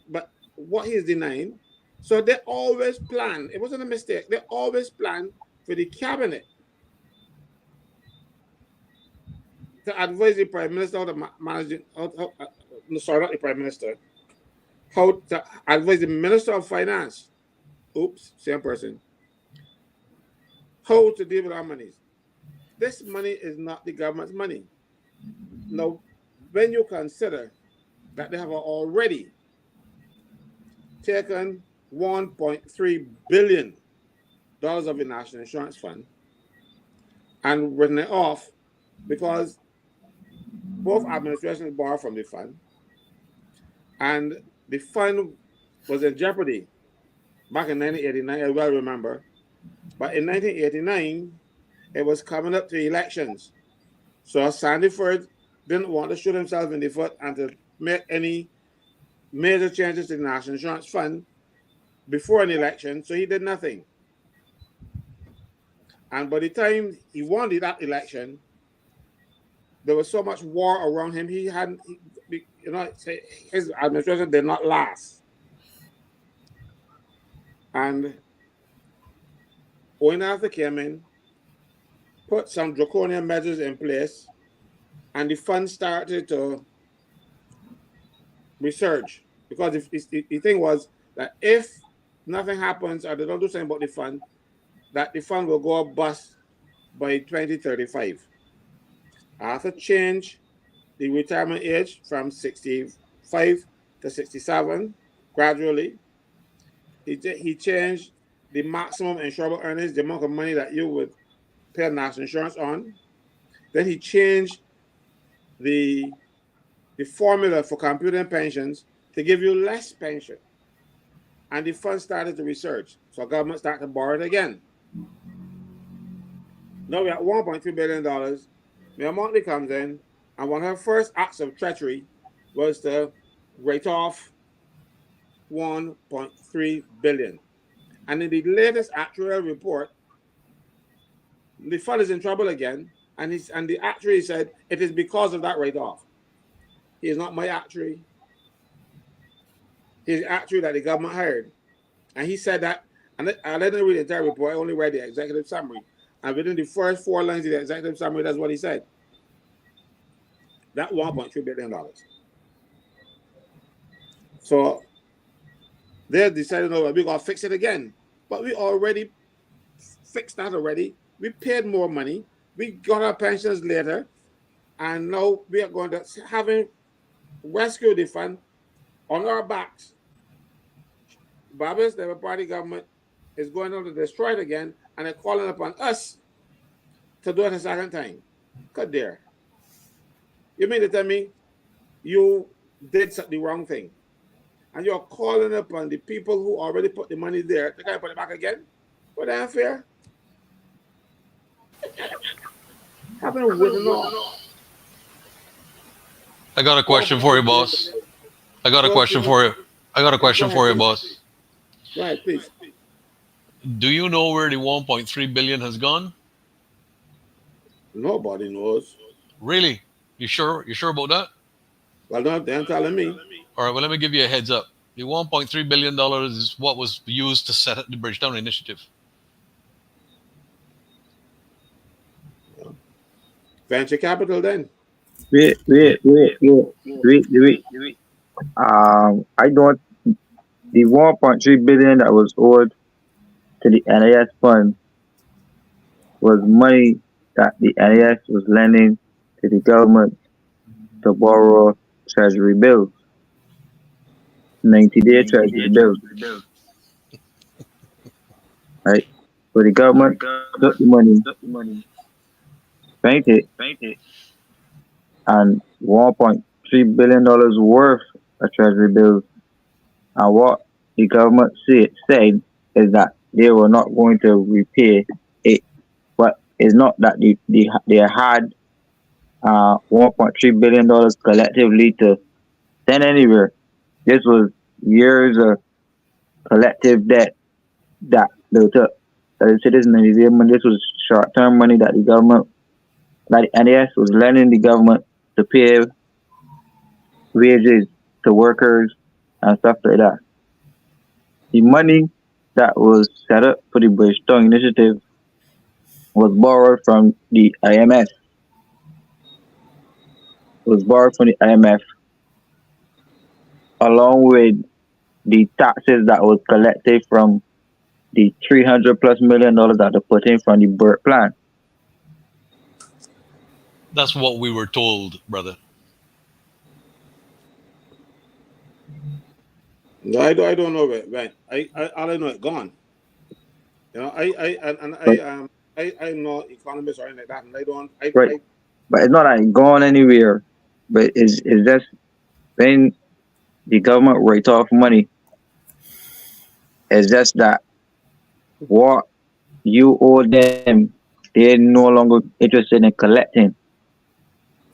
but what he's denying, so they always plan, it wasn't a mistake, they always plan for the cabinet to advise the Prime Minister how to manage, sorry, not the Prime Minister, how to advise the Minister of Finance, oops, same person, how to deal with our monies. This money is not the government's money. Now, when you consider that they have already taken $1.3 billion of the National Insurance Fund and written it off because both administrations borrowed from the fund and the fund was in jeopardy back in 1989, I well remember. But in 1989, it was coming up to elections. So Sandyford didn't want to shoot himself in the foot and to make any major changes to the National Insurance Fund before an election, so he did nothing. And by the time he won that election, there was so much war around him, his administration did not last. And Owen Arthur came in, put some draconian measures in place, and the fund started to resurge. Because the thing was that if nothing happens or they don't do something about the fund, that the fund will go bust by 2035. Arthur changed the retirement age from 65 to 67 gradually. He changed the maximum insurable earnings, the amount of money that you would pay national insurance on. Then he changed the formula for computing pensions to give you less pension. And the fund started to resurge. So government started to borrow it again. Now we're at $1.2 billion. Mayor Montley comes in, and one of her first acts of treachery was to write off $1.3 billion. And in the latest actuarial report, the fund is in trouble again, and the actuary said it is because of that write-off. He is not my actuary. He's the actuary that the government hired. And he said that, and I didn't read the entire report, I only read the executive summary. And within the first 4 lines of the executive summary, that's what he said. That $1.3 billion. So they decided, no, we're going to fix it again. But we already fixed that already. We paid more money. We got our pensions later. And now we are going to having rescue the fund on our backs. Barbados Labour Party government is going on to destroy it again, and they're calling upon us to do it a second time. God dare. You mean to tell me you did the wrong thing, and you're calling upon the people who already put the money there to kind of put it back again? Well, that's unfair. Having written off. I got a question for you, boss. I got a question for you, boss. Right, please. Do you know where the 1.3 billion has gone? Nobody knows. Really? You sure? You sure about that? Well, they're telling me. All right. Well, let me give you a heads up. The $1.3 billion is what was used to set up the Bridgetown Initiative. Venture capital, then. Wait. I don't. The 1.3 billion that was owed to the NIS fund was money that the NIS was lending to the government to borrow treasury bills, 90-day treasury bills. right? So the government took the money, spent it, and $1.3 billion worth of treasury bills. And what the government said is that they were not going to repay it. But it's not that they had $1.3 billion collectively to send anywhere. This was years of collective debt that they took. The citizens of New Zealand, this was short-term money that the government, like NAS, was lending the government to pay wages to workers and stuff like that. The money that was set up for the Bridgestone Initiative was borrowed from the IMF. Along with the taxes that was collected from the $300+ million that they put in from the BERT plan. That's what we were told, brother. No, I don't know where it went. All I know it's gone. You know, I'm not economist or anything like that, and I don't. Right. But it's not like going anywhere. But it's just when the government write off money, it's just that what you owe them, they're no longer interested in collecting.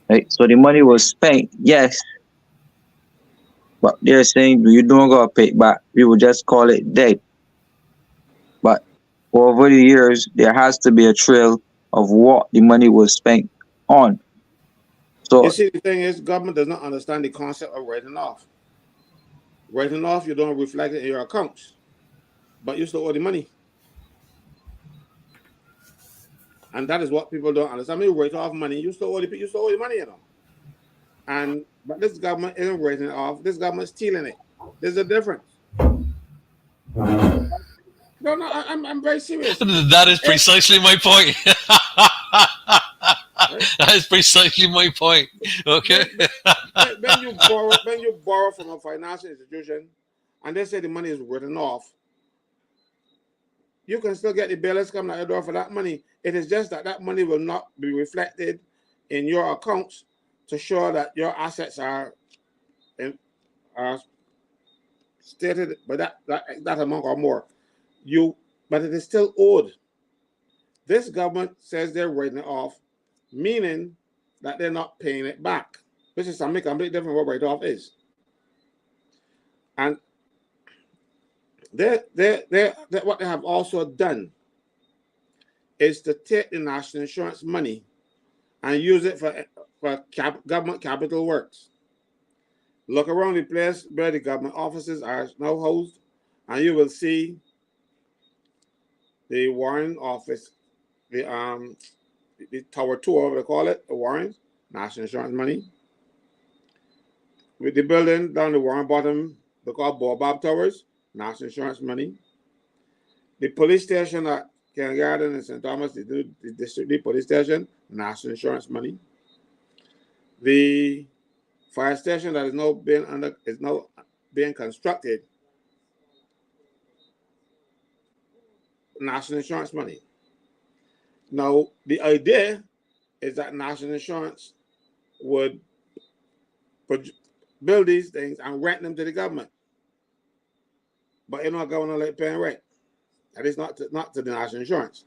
Right? So the money was spent, yes, but they're saying you don't gotta pay it back. We will just call it debt. But over the years, there has to be a trail of what the money was spent on. So you see, the thing is, government does not understand the concept of writing off. Writing off, you don't reflect it in your accounts, but you still owe the money. And that is what people don't understand. When you write off money, you still owe the money, you know. But this government isn't writing it off. This government is stealing it. There's a difference. No, I'm very serious. That is precisely my point. That is precisely my point. Okay. When you borrow from a financial institution and they say the money is written off, you can still get the bailiffs coming out your door for that money. It is just that money will not be reflected in your accounts to show that your assets are stated by that amount or more. But it is still owed. This government says they're writing it off, meaning that they're not paying it back, which is something completely different from what write-off is. And what they have also done is to take the national insurance money and use it for government capital works. Look around the place where the government offices are now housed, and you will see the Warren office, the Tower 2, whatever they call it, the Warren, national insurance money. With the building down the Warren bottom, they call Baobab Towers, national insurance money. The police station at Ken Garden and St. Thomas, the district police station, national insurance money. The fire station that is now being constructed, national insurance money. Now, the idea is that national insurance would build these things and rent them to the government. But you're not going to like paying rent. That is not to the national insurance.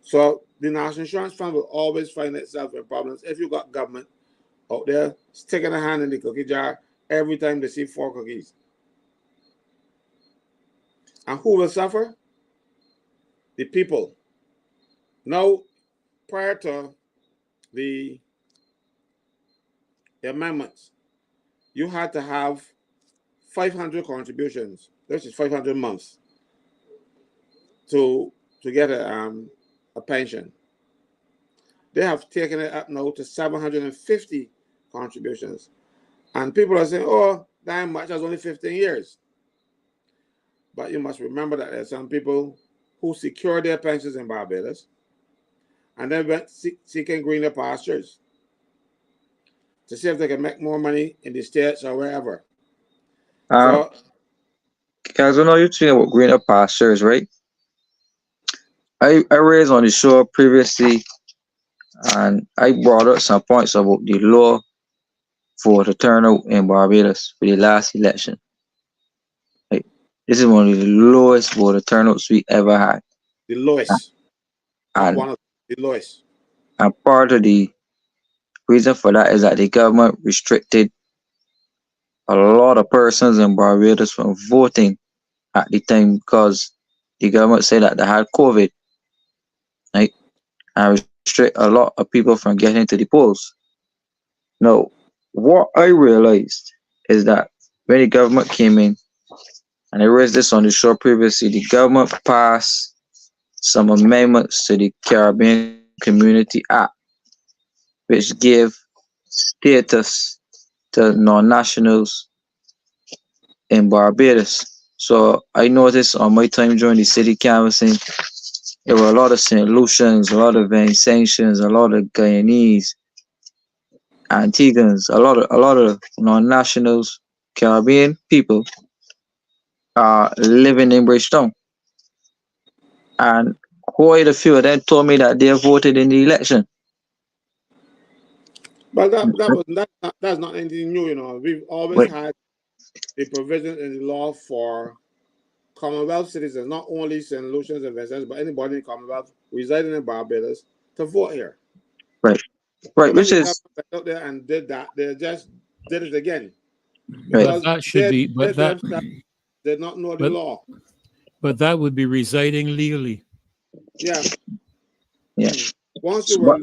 So the national insurance fund will always find itself in problems if you got government out there sticking a hand in the cookie jar every time they see 4 cookies. And who will suffer? The people. Now, prior to the amendments, you had to have 500 contributions, which is 500 months, to get a pension. They have taken it up now to 750 contributions. And people are saying, oh, that much, that's only 15 years. But you must remember that there are some people who secure their pensions in Barbados and then went seeking greener pastures to see if they can make more money in the States or wherever. Guys, I know you're talking about greener pastures, right? I raised on the show previously, and I brought up some points about the law for the turnout in Barbados for the last election. Like, this is one of the lowest voter turnouts we ever had. The lowest. Not And, one of the lowest. and part of the reason for that is that the government restricted a lot of persons in Barbados from voting at the time because the government said that they had COVID, right? And restrict a lot of people from getting to the polls. Now, what I realized is that when the government came in, and I raised this on the show previously, the government passed some amendments to the Caribbean Community Act, which gave status to non-nationals in Barbados. So I noticed on my time during the city canvassing, there were a lot of St. Lucians, a lot of Vincentians, a lot of Guyanese, Antiguans, a lot of non-nationals, Caribbean people living in Bridgetown. And quite a few of them told me that they voted in the election. But that's not anything new, you know. We've always had a provision in the law for Commonwealth citizens, not only St. Lucians and Vincents, but anybody in the Commonwealth residing in Barbados to vote here. Right. Right, which is out there and did that. They just did it again. Right. But that should be, but that did not know the law. But that would be residing legally. Yeah. Yeah. Once you were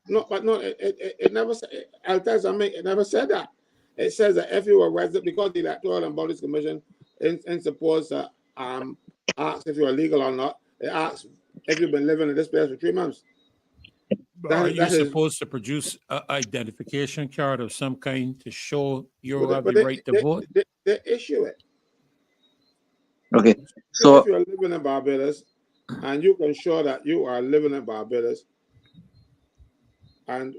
no, but no, it never said. I'll tell you something. It never said that. It says that if you were resident, because the Electoral and Boundaries Commission in supposed to ask if you are legal or not. It asks if you've been living in this place for 3 months. Are you supposed to produce an identification card of some kind to show you have the right to vote? They issue it. Okay. So if you're living in Barbados and you can show that you are living in Barbados and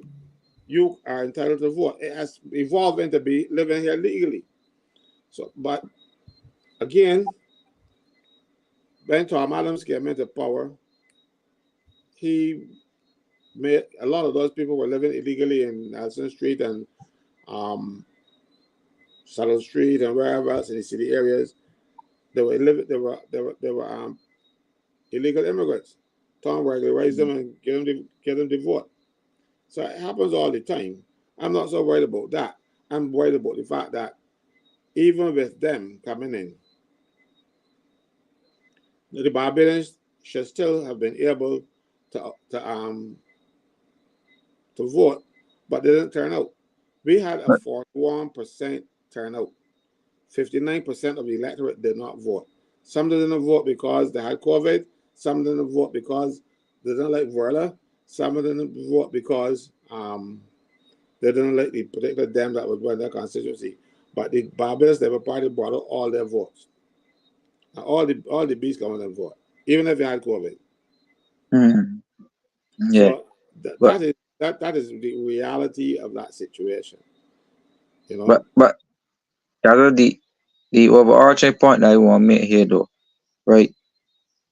you are entitled to vote, it has evolved into be living here legally. So, but again, when Tom Adams came into power, he made a lot of those people were living illegally in Nelson Street and Saddle Street and wherever else in the city areas. They were living. They were illegal immigrants. Tom regularized them and get them the vote. So it happens all the time. I'm not so worried about that. I'm worried about the fact that even with them coming in, the Barbadians should still have been able to vote, but they didn't turn out. We had a 41% turnout. 59% of the electorate did not vote. Some didn't vote because they had COVID. Some didn't vote because they didn't like Verla. Some didn't vote because they didn't like the particular dem that was in their constituency. But the Barbados Labour Party brought out all their votes. And all the bees come and vote, even if they had COVID. Yeah. So that is the reality of that situation. You know. But the overarching point that I want to make here, though, right,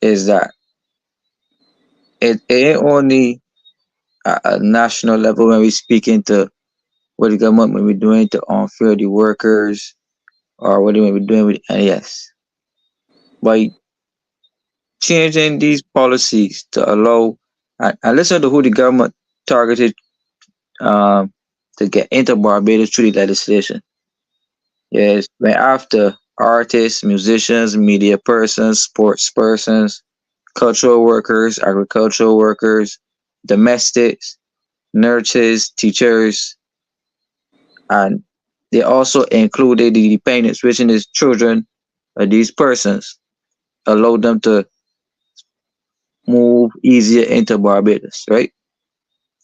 is that it ain't only at a national level when we speaking to what the government may be doing to unfair the workers or what they may be doing with NES. By changing these policies to allow and listen to who the government targeted to get into Barbados through the legislation. Yes, went after artists, musicians, media persons, sports persons, cultural workers, agricultural workers, domestics, nurses, teachers, and they also included the dependents, which is children of these persons, allowed them to move easier into Barbados, right?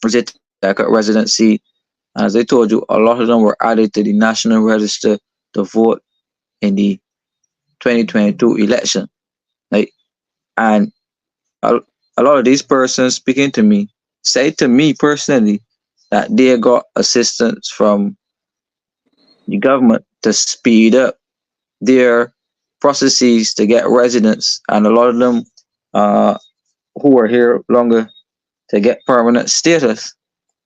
They take a residency. As I told you, a lot of them were added to the National Register to vote in the 2022 election, right? And a lot of these persons speaking to me say to me personally that they got assistance from the government to speed up their processes to get residence, and a lot of them who were here longer to get permanent status,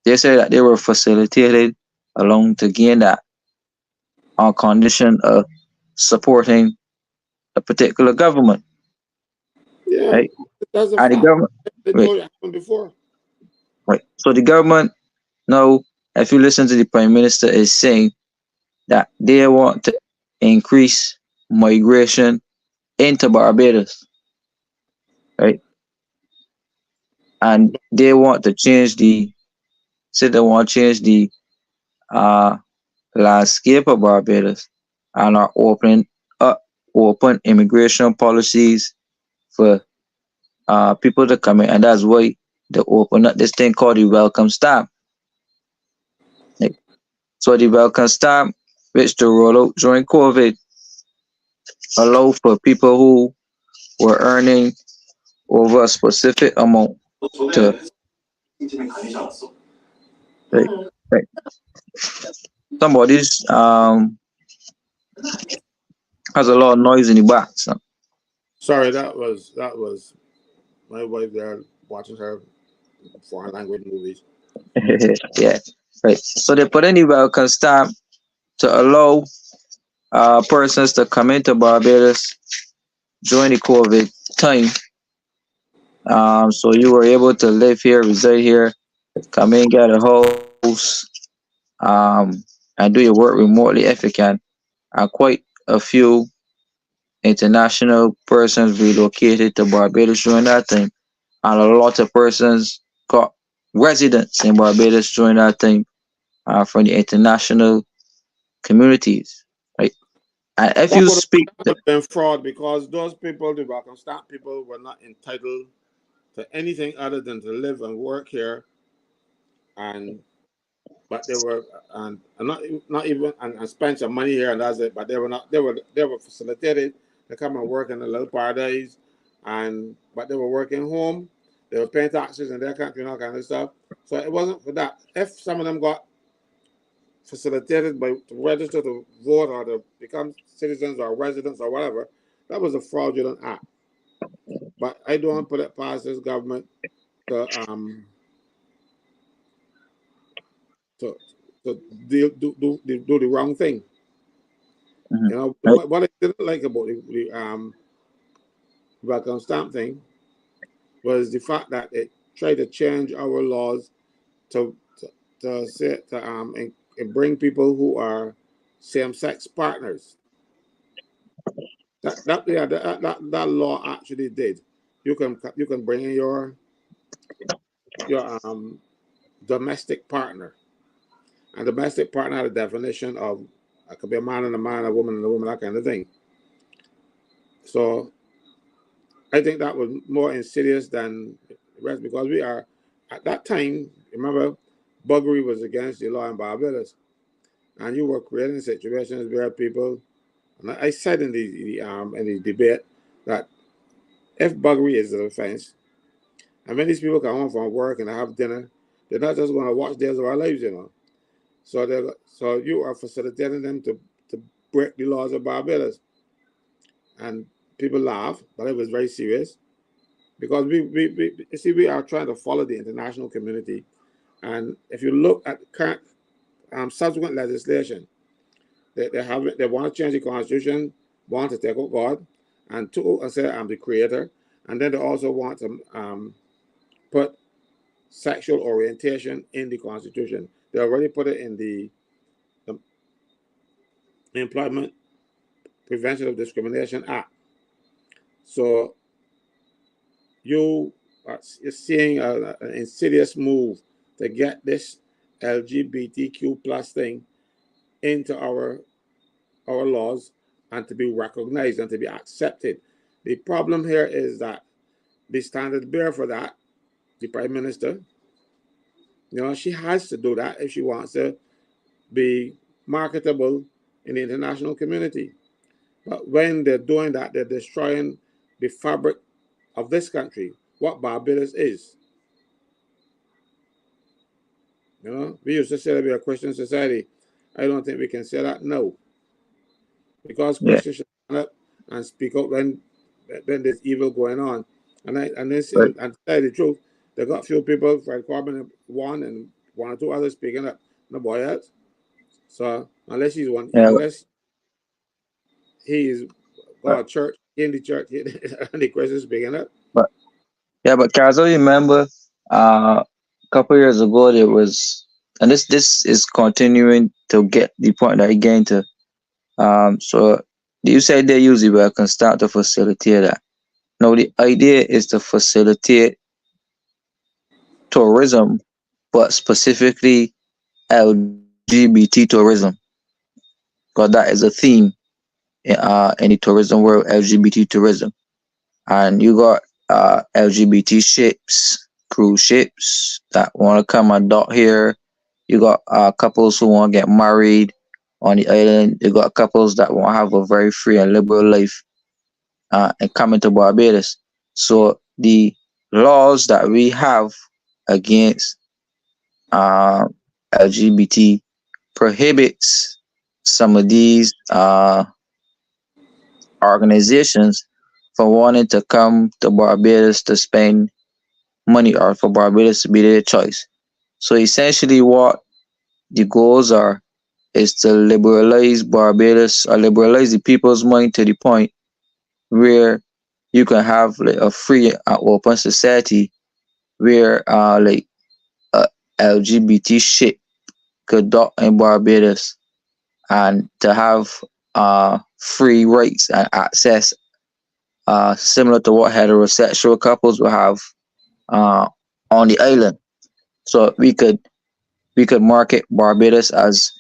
they say that they were facilitated along to gain that on condition of supporting a particular government, Yeah, right? that's a And the fact. government, They right, told you happened before. right. So the government now, if you listen to the Prime Minister, is saying that they want to increase migration into Barbados, right? And they want to change the uh landscape of Barbados and are opening up open immigration policies for people to come in, and that's why they open up this thing called the welcome stamp. Like, so the welcome stamp, which to roll out during COVID, allow for people who were earning over a specific amount to like, like somebody's has a lot of noise in the back. So. Sorry, that was my wife there watching her foreign language movies. Yeah, right. So they put in the welcome stamp to allow persons to come into Barbados during the COVID time. So you were able to live here, reside here, come in, get a house, and do your work remotely if you can. And quite a few international persons relocated to Barbados during that time, and a lot of persons got residence in Barbados during that time from the international communities, right? And if That you would speak, have been fraud because those people, the welcome stamp people, were not entitled to anything other than to live and work here, and but they were and not even and spend some money here and that's it. But they were not they were facilitated to come and work in the little paradise, and but they were working home, they were paying taxes in their country and all kind of stuff. So it wasn't for that. If some of them got facilitated by to register to vote or to become citizens or residents or whatever, that was a fraudulent act. But I don't put it past this government to do the wrong thing. Mhm, You know right? what I didn't like about the welcome stamp thing was the fact that it tried to change our laws to and bring people who are same-sex partners. That law actually did. You can bring in your domestic partner, and domestic partner had a definition of it could be a man and a man, a woman and a woman, that kind of thing. So I think that was more insidious than the rest because we are at that time. Remember, buggery was against the law in Barbados, and you were creating situations where people. And I said in the debate that if buggery is an offense, and when these people come home from work and have dinner, they're not just going to watch Days of Our Lives, you know. So you are facilitating them to break the laws of Barbados, and people laugh, but it was very serious because we you see we are trying to follow the international community, and if you look at current subsequent legislation, they want to change the constitution, want to take out God, and two, and say I'm the creator, and then they also want to put sexual orientation in the constitution. They already put it in the Employment Prevention of Discrimination Act. So you are seeing an insidious move to get this LGBTQ plus thing into our laws and to be recognized and to be accepted. The problem here is that the standard bearer for that, the Prime Minister, she has to do that if she wants to be marketable in the international community. But when they're doing that, they're destroying the fabric of this country, what Barbados is. We used to say that we're a Christian society. I don't think we can say that now. Because Yeah, Christians should stand up and speak out when there's evil going on. And this But and to tell you the truth, they got few people from Corbin one and one or two others speaking up. No boy else. So unless yeah, he is but, God church in the church and the Christian speaking up. but yeah, but Casual, you remember a couple years ago there was, and this is continuing to get the point that you getting to. So you said they use the word constant to facilitate that. Now the idea is to facilitate tourism, but specifically LGBT tourism, because that is a theme in the tourism world, LGBT tourism. And you got LGBT ships, cruise ships that want to come and dock here. You got couples who want to get married on the island. You got couples that want to have a very free and liberal life and coming to Barbados. So the laws that we have against uh, LGBT prohibits some of these organizations from wanting to come to Barbados to spend money or for Barbados to be their choice. So essentially what the goals are is to liberalize Barbados or liberalize the people's mind to the point where you can have like a free and open society where like LGBT shit could dock in Barbados and to have free rights and access similar to what heterosexual couples will have on the island. So we could market Barbados as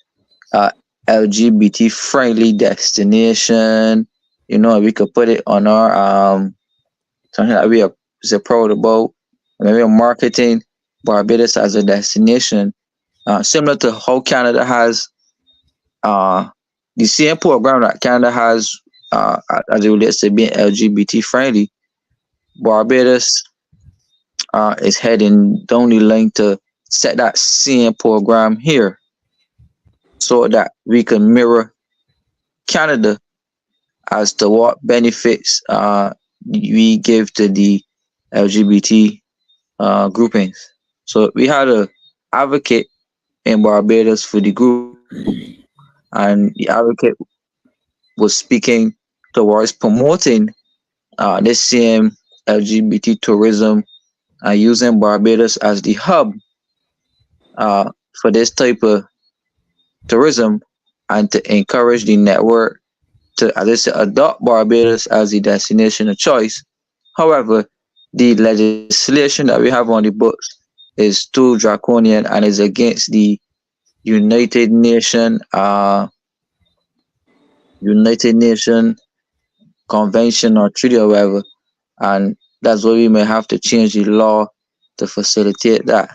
a LGBT friendly destination. You know, we could put it on our something that we are so proud about. Maybe we are marketing Barbados as a destination, similar to how Canada has the same program that Canada has as it relates to being LGBT friendly. Barbados is heading down the line to set that same program here so that we can mirror Canada as to what benefits we give to the LGBT groupings. So we had a advocate in Barbados for the group, and the advocate was speaking towards promoting this same LGBT tourism using Barbados as the hub uh, for this type of tourism and to encourage the network to, as I said, adopt Barbados as the destination of choice. However, the legislation that we have on the books is too draconian and is against the United Nation United Nation convention or treaty or whatever, and that's why we may have to change the law to facilitate that.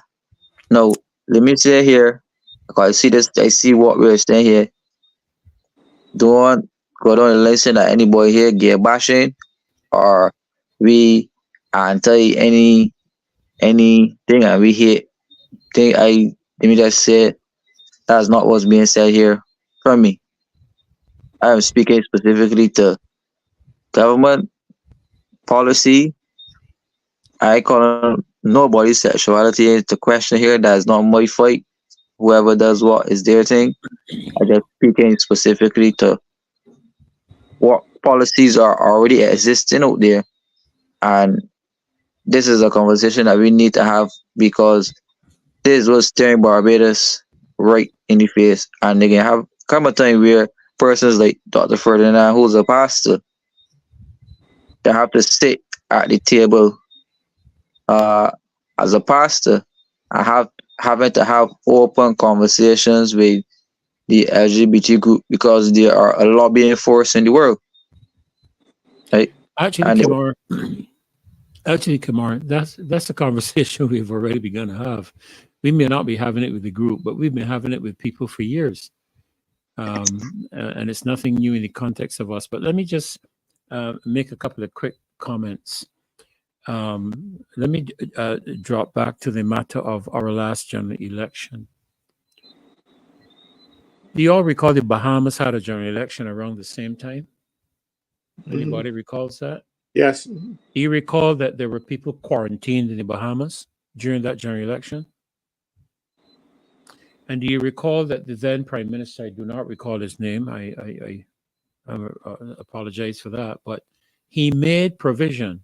Now, let me say here, because I see this, I see what we're saying here. Don't go down and listen to anybody here get bashing or we anti anything and we hate thing. Let me just say that's not what's being said here from me. I am speaking specifically to government policy. I call nobody's sexuality is the question here. That is not my fight. Whoever does what is their thing. I just speaking specifically to what policies are already existing out there, and this is a conversation that we need to have because this was staring Barbados right in the face, and they can have come a time where persons like Dr. Ferdinand, who's a pastor, they have to sit at the table as a pastor and having to have open conversations with the LGBT group because there are a lobbying force in the world. Right? Actually, Kamar, that's a conversation we've already begun to have. We may not be having it with the group, but we've been having it with people for years. And it's nothing new in the context of us. But let me just make a couple of quick comments. Let me drop back to the matter of our last general election. Do you all recall the Bahamas had a general election around the same time? Anybody recalls that? Yes. Do you recall that there were people quarantined in the Bahamas during that general election? And do you recall that the then Prime Minister, I do not recall his name, I apologize for that, but he made provision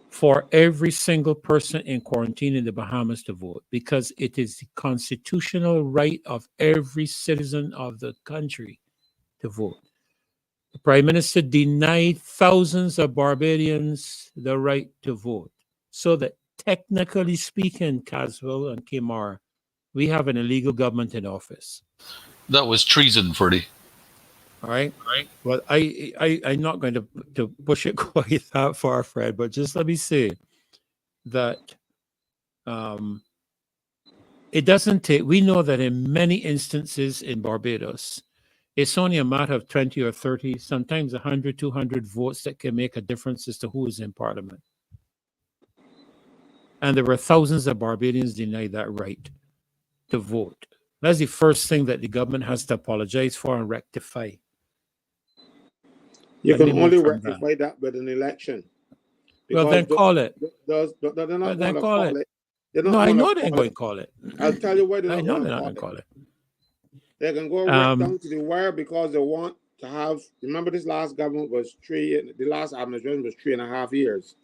for every single person in quarantine in the Bahamas to vote, because it is the constitutional right of every citizen of the country to vote. The Prime Minister denied thousands of Barbadians the right to vote, so that technically speaking, CASWELL and KEMAR, we have an illegal government in office. That was treason, Ferdy. All right. Well, I'm not going to push it quite that far, Fred, but just let me say that it doesn't take, we know that in many instances in Barbados, it's only a matter of 20 or 30, sometimes 100, 200 votes that can make a difference as to who is in parliament. And there were thousands of Barbadians denied that right to vote. That's the first thing that the government has to apologize for and rectify. You can only rectify that with an election. Well, then call it. They're not going to call it. No, I know they ain't going to call it. I'll tell you why they're I not know going they're not to going to call it. They can go right down to the wire because they want to have. Remember, this last government was the last administration was 3.5 years.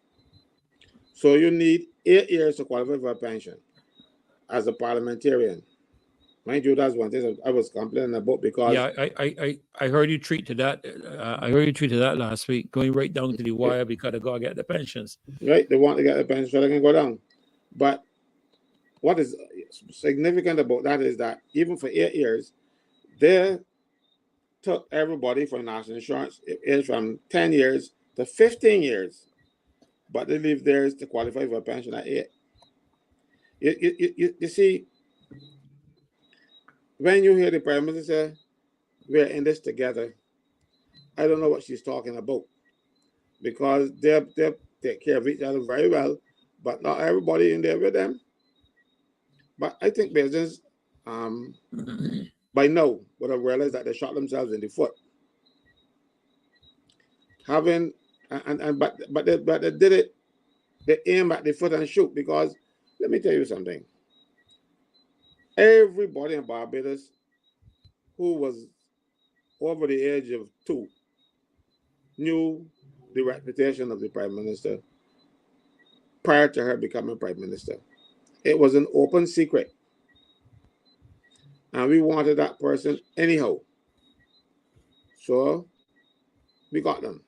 So you need 8 years to qualify for a pension as a parliamentarian. Mind you, that's one thing I was complaining about because I heard you treat to that. I heard you treat to that last week, going right down to the wire because they gotta get the pensions. Right, they want to get the pension so they can go down. But what is significant about that is that even for 8 years, they took everybody from national insurance age from 10 years to 15 years, but they leave theirs to qualify for a pension at 8. You see. When you hear the Prime Minister say, we're in this together, I don't know what she's talking about. Because they take care of each other very well, but not everybody in there with them. But I think business, by now, would have realized that they shot themselves in the foot. But they did it, they aim at the foot and shoot, because let me tell you something. Everybody in Barbados who was over the age of 2 knew the reputation of the Prime Minister prior to her becoming Prime Minister. It was an open secret. And we wanted that person anyhow. So we got them.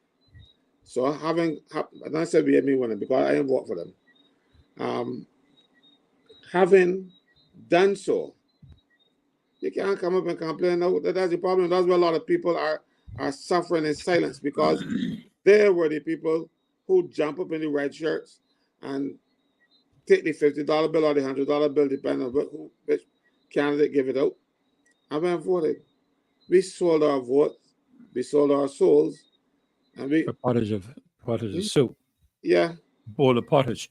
So and I said we had me winning because I didn't vote for them. Having done so, you can't come up and complain. No, that's the problem. That's why a lot of people are suffering in silence, because they were the people who jump up in the red shirts and take the $50 bill or the $100 bill, depending on which candidate give it out, and went voted. We sold our votes, we sold our souls, and we a pottage of soup. Yeah, bowl of pottage.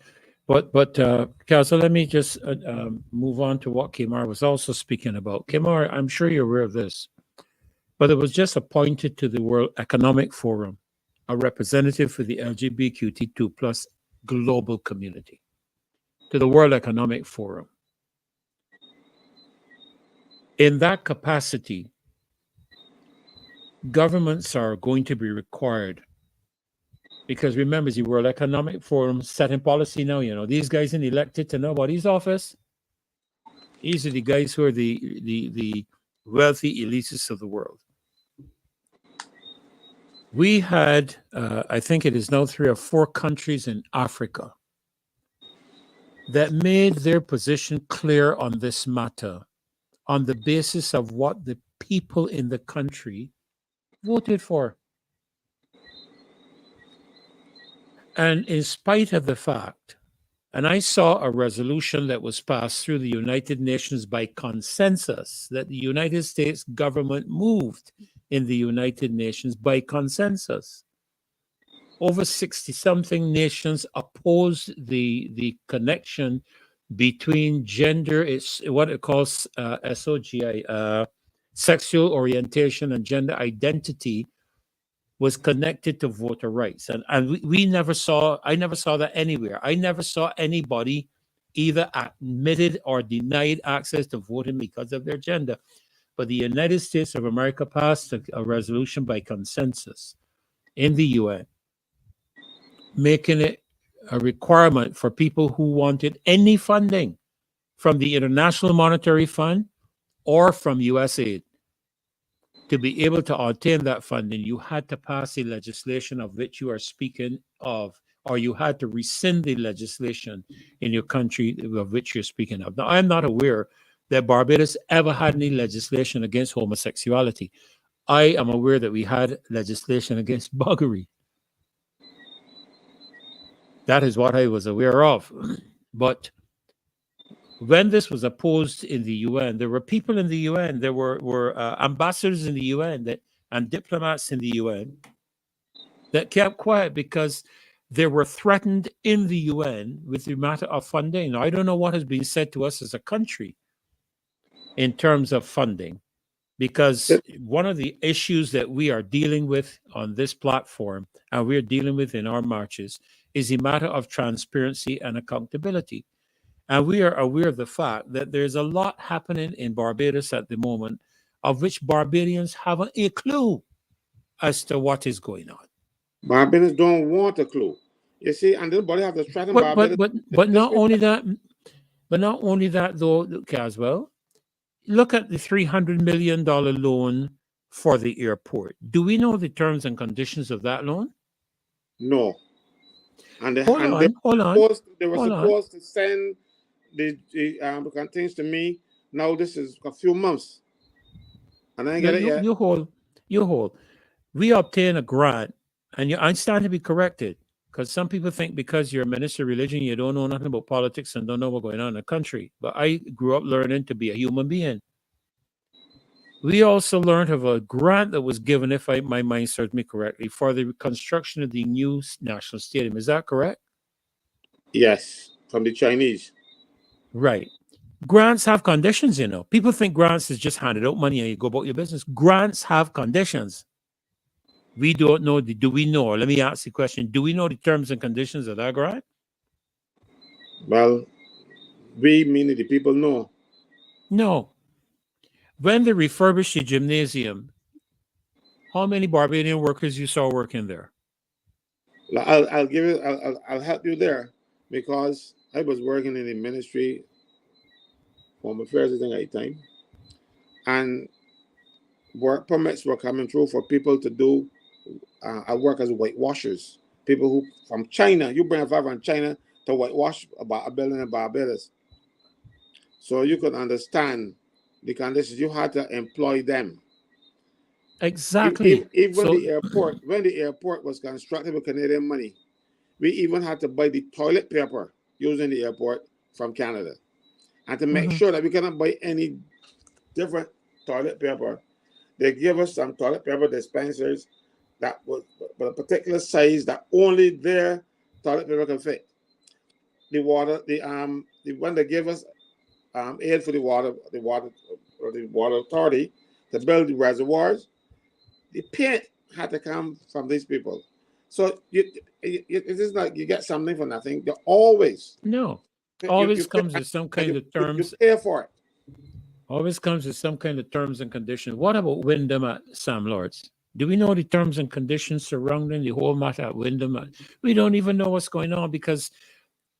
But Cal, let me just move on to what KEMAR was also speaking about. KEMAR, I'm sure you're aware of this, but it was just appointed to the World Economic Forum, a representative for the LGBTQ plus global community, to the World Economic Forum. In that capacity, governments are going to be required, because remember, the World Economic Forum setting policy now. You know, these guys ain't elected to nobody's office. These are the guys who are the wealthy elites of the world. We had, I think it is now 3 or 4 countries in Africa that made their position clear on this matter on the basis of what the people in the country voted for. And in spite of the fact, and I saw a resolution that was passed through the United Nations by consensus, that the United States government moved in the United Nations by consensus. Over 60-something nations opposed the connection between gender, it's what it calls SOGI, sexual orientation and gender identity, was connected to voter rights. And I never saw that anywhere. I never saw anybody either admitted or denied access to voting because of their gender. But the United States of America passed a resolution by consensus in the UN, making it a requirement for people who wanted any funding from the International Monetary Fund or from USAID to be able to obtain that funding. You had to pass the legislation of which you are speaking of, or you had to rescind the legislation in your country of which you're speaking of. Now, I'm not aware that Barbados ever had any legislation against homosexuality. I am aware that we had legislation against buggery. That is what I was aware of. But when this was opposed in the UN, there were people in the UN, there were ambassadors in the UN and diplomats in the UN that kept quiet because they were threatened in the UN with the matter of funding. Now, I don't know what has been said to us as a country in terms of funding, because one of the issues that we are dealing with on this platform and we're dealing with in our marches is the matter of transparency and accountability. And we are aware of the fact that there's a lot happening in Barbados at the moment of which Barbadians haven't a clue as to what is going on. Barbadians don't want a clue. You see, and everybody have to threaten Barbados. But not only that, though, Caswell, look at the $300 million loan for the airport. Do we know the terms and conditions of that loan? No. And they Hold on. They were supposed to send the contents to me. Now this is a few months, and I ain't get it yet. You hold. We obtain a grant, and I stand to be corrected, because some people think because you're a minister of religion, you don't know nothing about politics and don't know what's going on in the country. But I grew up learning to be a human being. We also learned of a grant that was given, if my mind serves me correctly, for the construction of the new national stadium. Is that correct? Yes, from the Chinese. Right. Grants have conditions, you know. People think grants is just handed out money and you go about your business. Grants have conditions. We don't know. Do we know? Let me ask the question. Do we know the terms and conditions of that grant? Well, we, meaning the people, know. No. When they refurbished the gymnasium, how many Barbadian workers you saw working there? I'll help you there, because I was working in the ministry, Home Affairs at the time, and work permits were coming through for people to do work as whitewashers. People who from China, you bring a father from China to whitewash about a building in Barbados. So you could understand the conditions. You had to employ them. Exactly. Even when the airport was constructed with Canadian money, we even had to buy the toilet paper using the airport from Canada. And to make sure that we cannot buy any different toilet paper, they give us some toilet paper dispensers that was a particular size that only their toilet paper can fit. The water, the one that gave us aid for the water authority to build the reservoirs, the paint had to come from these people. So it is like you get something for nothing. You always comes with some kind of terms. You pay for it. Always comes with some kind of terms and conditions. What about Wyndham at Sam Lords? Do we know the terms and conditions surrounding the whole matter at Wyndham? We don't even know what's going on, because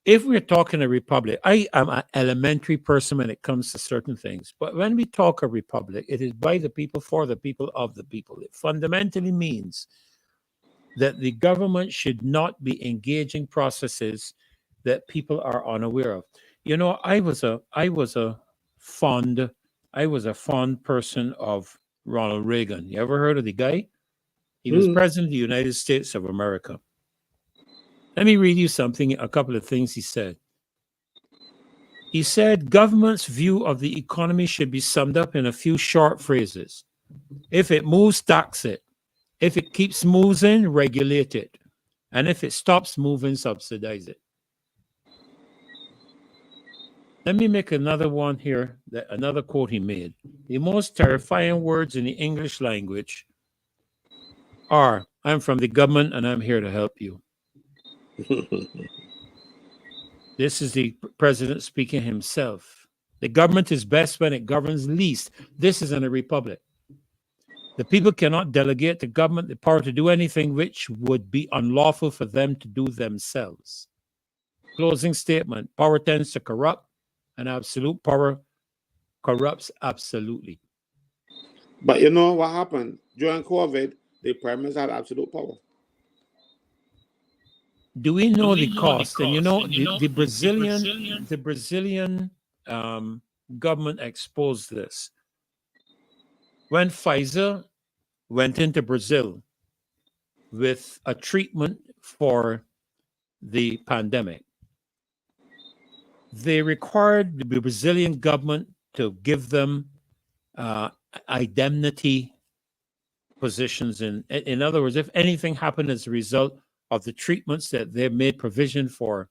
if we're talking a republic, I am an elementary person when it comes to certain things. But when we talk a republic, it is by the people, for the people, of the people. It fundamentally means that the government should not be engaging processes that people are unaware of. You know, I was a fond person of Ronald Reagan. You ever heard of the guy? He was president of the United States of America. Let me read you something, a couple of things he said. He said, government's view of the economy should be summed up in a few short phrases. If it moves, tax it. If it keeps moving, regulate it. And if it stops moving, subsidize it. Let me make another one here, another quote he made. The most terrifying words in the English language are, I'm from the government and I'm here to help you. This is the president speaking himself. The government is best when it governs least. This is in a republic. The people cannot delegate to government the power to do anything which would be unlawful for them to do themselves. Closing statement. Power tends to corrupt, and absolute power corrupts absolutely. But you know what happened? During COVID, the prime minister had absolute power. Do we know the cost? And you know, the Brazilian government exposed this. When Pfizer went into Brazil with a treatment for the pandemic, they required the Brazilian government to give them indemnity positions. In other words, if anything happened as a result of the treatments that they made provision for,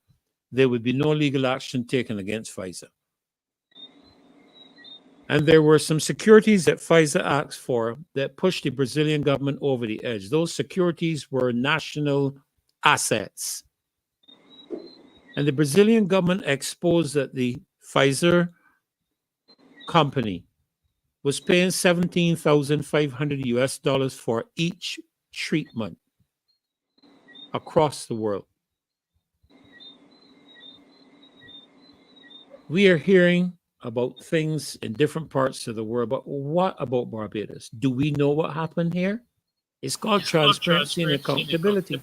there would be no legal action taken against Pfizer. And there were some securities that Pfizer asked for that pushed the Brazilian government over the edge. Those securities were national assets. And the Brazilian government exposed that the Pfizer company was paying $17,500 for each treatment across the world. We are hearing about things in different parts of the world, but what about Barbados? Do we know what happened here? It's called transparency and accountability.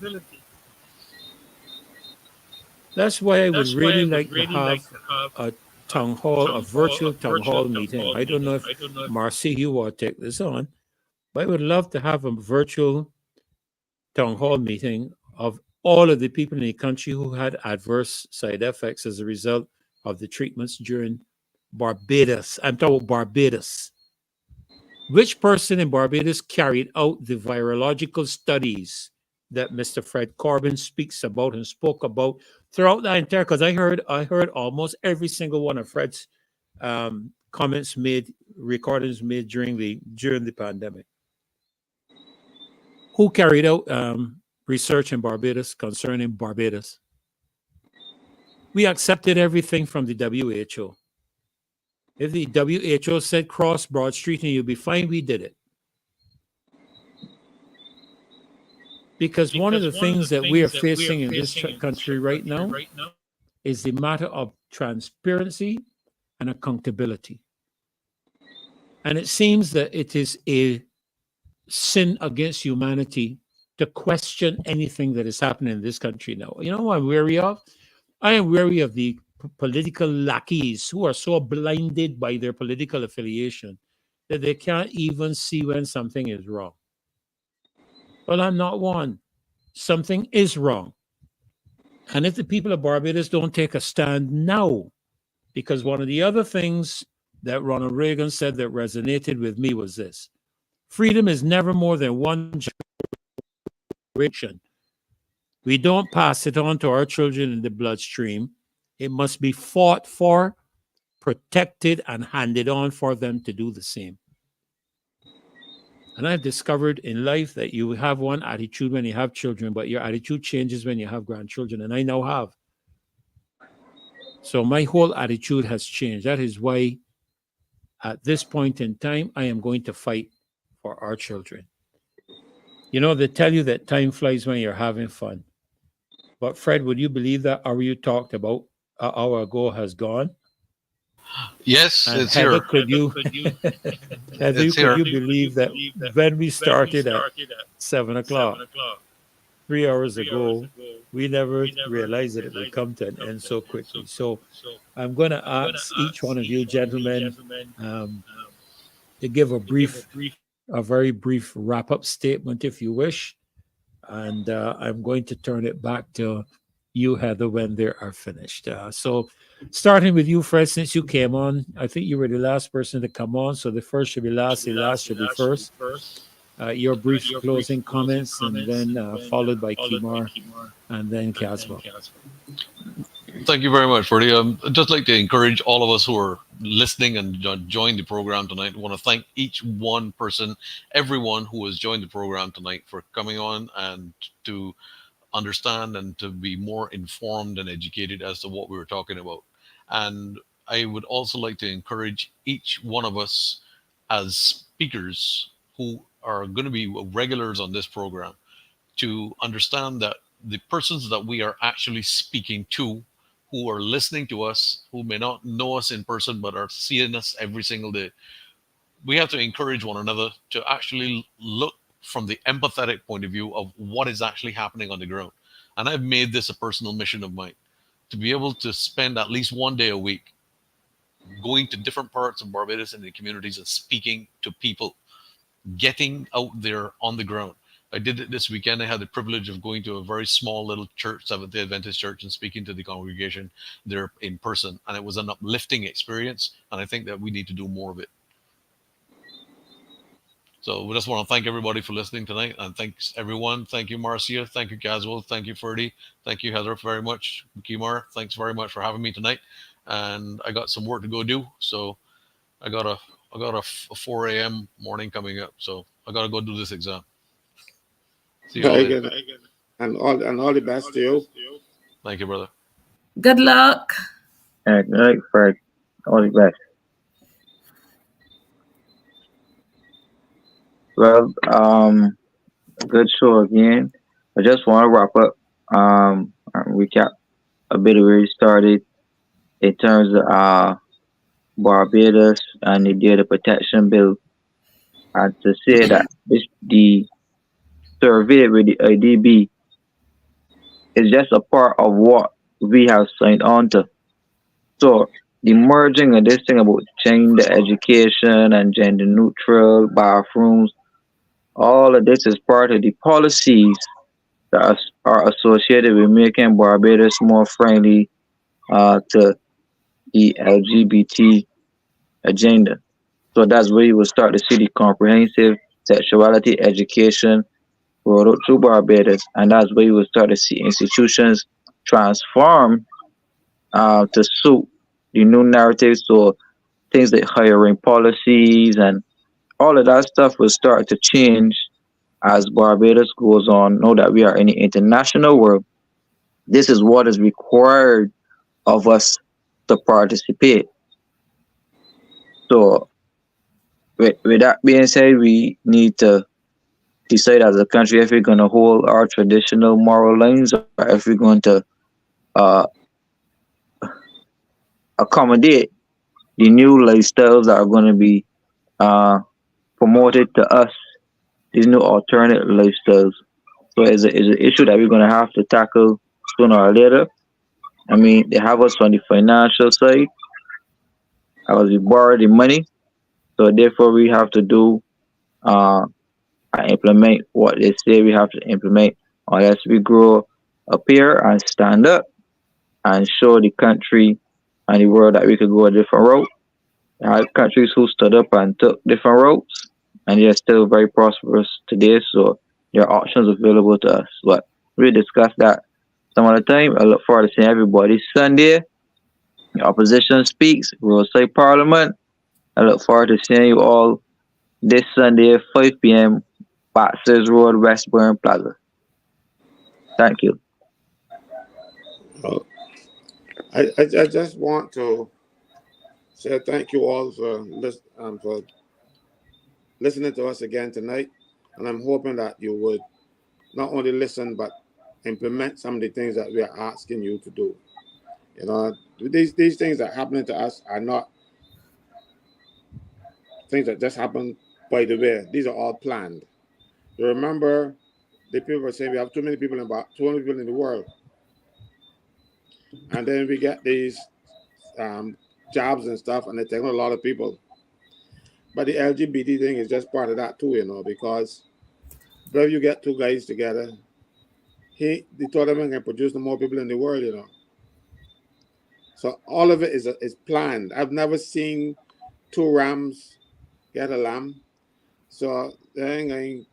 That's why I would really like to have a town hall, a virtual town hall meeting. I don't know if Marcy, you will take this on, but I would love to have a virtual town hall meeting of all of the people in the country who had adverse side effects as a result of the treatments during Barbados. I'm talking about Barbados. Which person in Barbados carried out the virological studies that Mr. Fred Corbin speaks about and spoke about throughout the entire? Because I heard almost every single one of Fred's comments made, recordings made during the pandemic. Who carried out research in Barbados concerning Barbados? We accepted everything from the WHO. If the WHO said cross Broad Street and you'll be fine, we did it. Because one of the things that we are facing in this country right now is the matter of transparency and accountability. And it seems that it is a sin against humanity to question anything that is happening in this country now. You know what I'm wary of? I am wary of the political lackeys who are so blinded by their political affiliation that they can't even see when something is wrong. Well, I'm not one. Something is wrong. And if the people of Barbados don't take a stand now, because one of the other things that Ronald Reagan said that resonated with me was this: freedom is never more than one generation. We don't pass it on to our children in the bloodstream. It must be fought for, protected, and handed on for them to do the same. And I've discovered in life that you have one attitude when you have children, but your attitude changes when you have grandchildren, and I now have. So my whole attitude has changed. That is why at this point in time, I am going to fight for our children. You know, they tell you that time flies when you're having fun. But Fred, would you believe that hour you talked about an hour ago has gone? Yes, And it's Heather, here. could you believe that when we started at 7 o'clock, 3 hours ago, we never realized that it would come to an end so quickly. So I'm going to ask each one of you gentlemen to give a very brief wrap-up statement, if you wish. And I'm going to turn it back to you, Heather, when they are finished. So starting with you, Fred, since you came on, I think you were the last person to come on. So the first should be last, the last should be first. Your brief closing comments, and then followed by KEMAR, and then CASWELL. Thank you very much, Freddie. I'd just like to encourage all of us who are listening and joined the program tonight. I want to thank each one person, everyone who has joined the program tonight for coming on and to understand and to be more informed and educated as to what we were talking about. And I would also like to encourage each one of us as speakers who are going to be regulars on this program to understand that the persons that we are actually speaking to, who are listening to us, who may not know us in person but are seeing us every single day, we have to encourage one another to actually look from the empathetic point of view of what is actually happening on the ground. And I've made this a personal mission of mine to be able to spend at least one day a week going to different parts of Barbados and the communities and speaking to people, getting out there on the ground. I did it this weekend. I had the privilege of going to a very small little church, Seventh-day Adventist church, and speaking to the congregation there in person. And it was an uplifting experience. And I think that we need to do more of it. So we just want to thank everybody for listening tonight. And thanks, everyone. Thank you, Marcia. Thank you, Caswell. Thank you, Ferdy. Thank you, Heather, very much. KEMAR, thanks very much for having me tonight. And I got some work to go do. So I got a 4 a.m. morning coming up. So I got to go do this exam. See you all Very later. good. And all the best to you. Thank you, brother. Good luck. All right, Fred. All the best. Well, good show again. I just want to wrap up, and recap a bit of where we started in terms of Barbados and the data protection bill. And to say that the survey with the IDB is just a part of what we have signed on to. So the merging of this thing about gender education and gender neutral bathrooms, all of this is part of the policies that are associated with making Barbados more friendly to the LGBT agenda. So that's where you will start to see the comprehensive sexuality education rolled out through Barbados, and that's where you will start to see institutions transform to suit the new narrative. So things like hiring policies and all of that stuff will start to change as Barbados goes on. Know that we are in the international world. This is what is required of us to participate. So with that being said, we need to decide as a country if we're going to hold our traditional moral lines or if we're going to uh, accommodate the new lifestyles that are going to be promoted to us, these new alternate lifestyles. So it's an issue that we're going to have to tackle sooner or later. I mean, they have us on the financial side, as we borrow the money. So therefore, we have to do and implement what they say we have to implement, unless we grow up here and stand up and show the country and the world that we could go a different route. There are countries who stood up and took different routes, and they're still very prosperous today. So there are options available to us. But we'll discuss that some other time. I look forward to seeing everybody Sunday. The opposition speaks. We will say Parliament. I look forward to seeing you all this Sunday, 5 p.m., Baxter's Road, Westbourne Plaza. Thank you. I just want to say thank you all for listening to us again tonight. And I'm hoping that you would not only listen, but implement some of the things that we are asking you to do. You know, these things that are happening to us are not things that just happen by the way. These are all planned. You remember the people are saying we have too many people in the world. And then we get these jobs and stuff, and they're taking a lot of people. But the LGBT thing is just part of that too, you know, because where you get two guys together, the two of them can produce more people in the world, you know. So all of it is planned. I've never seen two rams get a lamb. So they ain't going,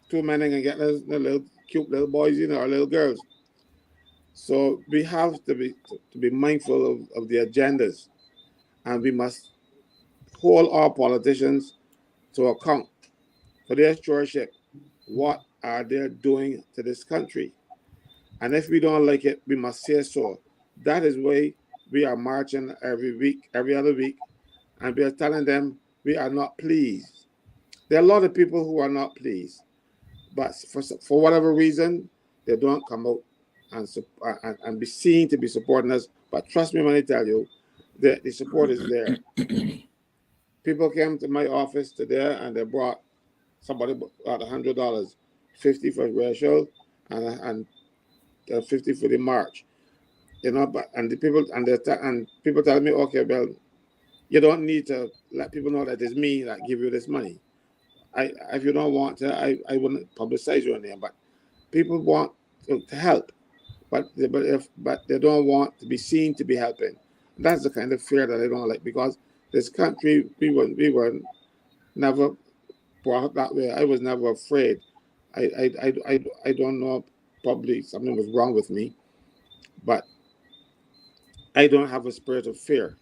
two men ain't gonna get those little cute little boys, you know, or little girls. So we have to be mindful of the agendas. and we must hold our politicians to account for their stewardship. What are they doing to this country? And if we don't like it, we must say so. That is why we are marching every week, every other week, and we are telling them we are not pleased. There are a lot of people who are not pleased, but for whatever reason, they don't come out and be seen to be supporting us. But trust me when I tell you, the support is there. People came to my office today and they brought somebody brought $100, 50 for Rachel and 50 for the march. But and the people and people tell me, okay, well, you don't need to let people know that it's me that give you this money. If you don't want to, I wouldn't publicize your name. But people want to help, but they don't want to be seen to be helping. That's the kind of fear that I don't like, because this country we were never brought up that way. I was never afraid. I don't know. Probably something was wrong with me, but I don't have a spirit of fear,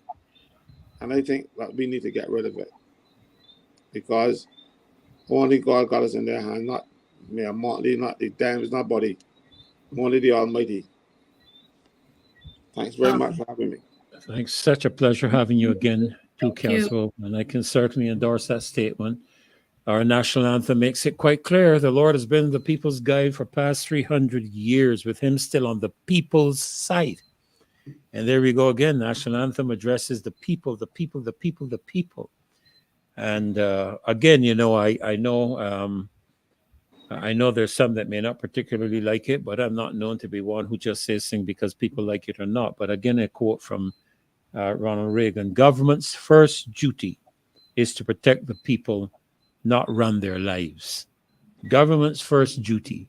and I think that we need to get rid of it, because only God got us in their hand, not mere Motley, not the Dams, nobody, only the Almighty. Thanks very much for having me. Thanks. Such a pleasure having you again, too, Caswell. And I can certainly endorse that statement. Our national anthem makes it quite clear. The Lord has been the people's guide for past 300 years, with him still on the people's side. And there we go again. National anthem addresses the people, the people, the people, the people. And again, I know there's some that may not particularly like it, but I'm not known to be one who just says things because people like it or not. But again, a quote from Ronald Reagan: government's first duty is to protect the people, not run their lives. Government's first duty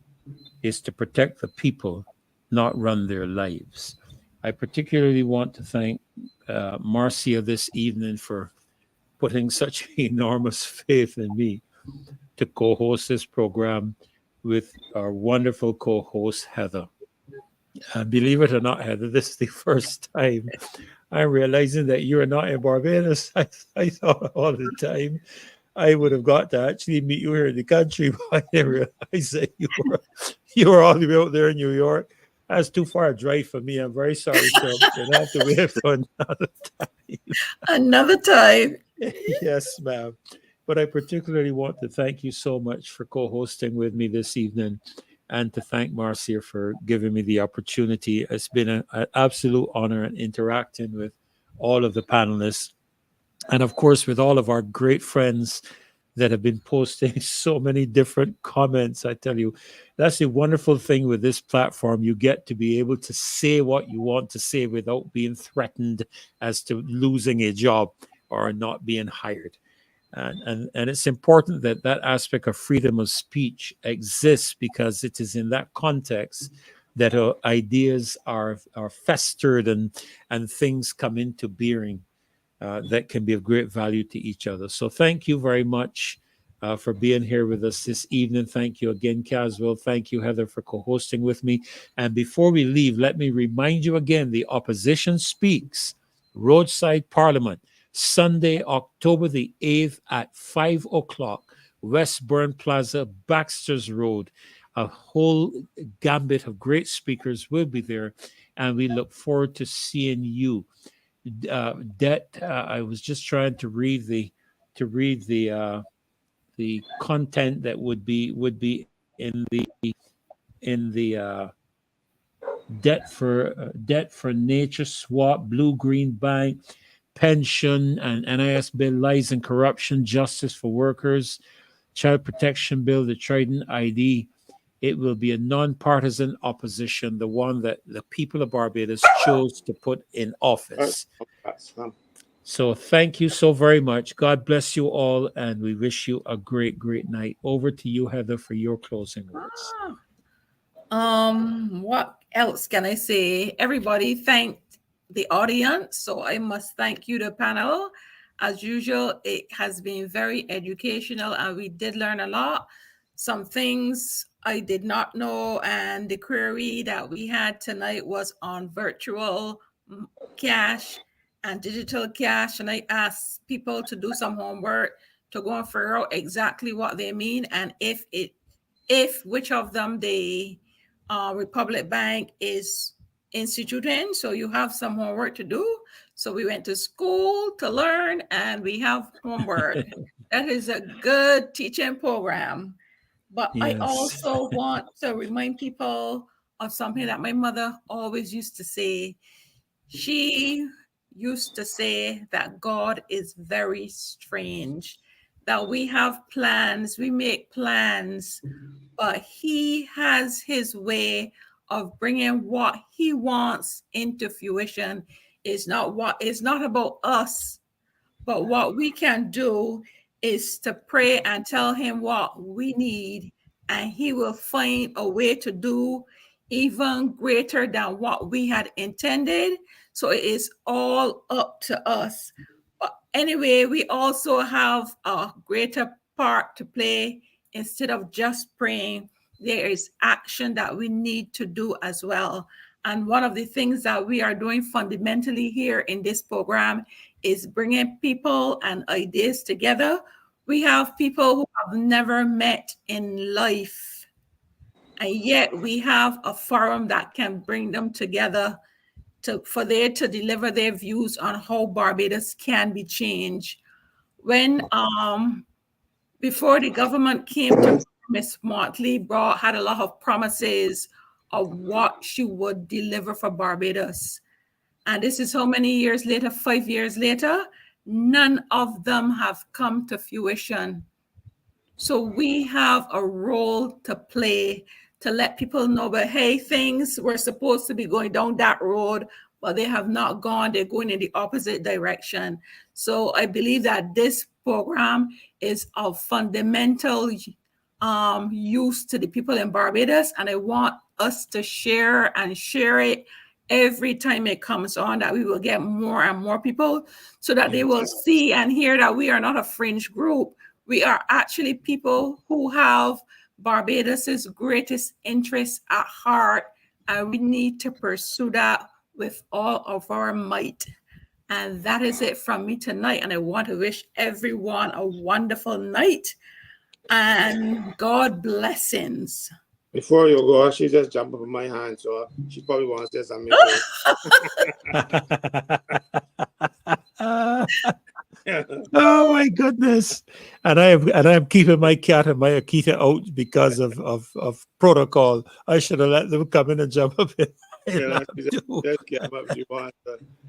is to protect the people, not run their lives. I particularly want to thank Marcia this evening for putting such enormous faith in me to co-host this program with our wonderful co-host, Heather. Believe it or not, Heather, this is the first time I'm realizing that you're not in Barbados. I thought all the time I would have got to actually meet you here in the country, but I didn't realize that you were all the way out there in New York. That's too far a drive for me. I'm very sorry, so you'll have to wait for another time. Another time. Yes, ma'am. But I particularly want to thank you so much for co-hosting with me this evening, and to thank Marcia for giving me the opportunity. It's been an absolute honor in interacting with all of the panelists, and of course with all of our great friends that have been posting so many different comments. I tell you, that's the wonderful thing with this platform. You get to be able to say what you want to say without being threatened as to losing a job or not being hired. And it's important that that aspect of freedom of speech exists, because it is in that context that ideas are festered and things come into being that can be of great value to each other. So thank you very much for being here with us this evening. Thank you again, Caswell. Thank you, Heather, for co-hosting with me. And before we leave, let me remind you again, the Opposition Speaks Roadside Parliament, Sunday, October the 8th at 5 o'clock, Westbourne Plaza, Baxter's Road. A whole gambit of great speakers will be there, and we look forward to seeing you. I was just trying to read the content that would be in the debt for nature swap, blue green bank, pension and NIS bill, lies and corruption, justice for workers, child protection bill, the Trident ID. It will be a non-partisan opposition, the one that the people of Barbados chose to put in office. So thank you so very much. God bless you all, and we wish you a great, great night. Over to you, Heather, for your closing words. What else can I say? Everybody thanked the audience, so I must thank you, the panel. As usual, it has been very educational, and we did learn a lot. Some things I did not know, and the query that we had tonight was on virtual cash and digital cash, and I ask people to do some homework to go and figure out exactly what they mean, and if which of them the Republic Bank is instituting. So you have some homework to do. So we went to school to learn, and we have homework. That is a good teaching program. But I Yes. also want to remind people of something that my mother always used to say. She used to say that God is very strange, that we have plans, we make plans, but he has his way of bringing what he wants into fruition. It's not about us, but what we can do is to pray and tell him what we need, and he will find a way to do even greater than what we had intended. So it is all up to us. But anyway, we also have a greater part to play. Instead of just praying, there is action that we need to do as well. And one of the things that we are doing fundamentally here in this program is bringing people and ideas together. We have people who have never met in life, and yet we have a forum that can bring them together for them to deliver their views on how Barbados can be changed. When before the government came to Miss Motley had a lot of promises of what she would deliver for Barbados. And this is how many years later, 5 years later, none of them have come to fruition. So we have a role to play to let people know that, hey, things were supposed to be going down that road, but they have not gone. They're going in the opposite direction. So I believe that this program is of fundamental use to the people in Barbados, and I want us to share it every time it comes on, that we will get more and more people so that they will see and hear that we are not a fringe group. We are actually people who have Barbados's greatest interests at heart, and we need to pursue that with all of our might. And that is it from me tonight. And I want to wish everyone a wonderful night and God blessings. Before you go, she just jumped up in my hand, so she probably wants to say something. Oh my goodness! And I'm keeping my cat and my Akita out because of protocol. I should have let them come in and jump up in.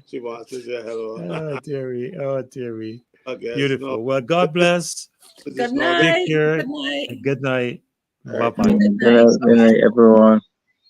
She wants to say hello. Oh dearie, oh dearie. Okay, Beautiful. no. Well, God bless. Good night. Take care. Good night. Good night. All right. Bye bye. Good night, everyone.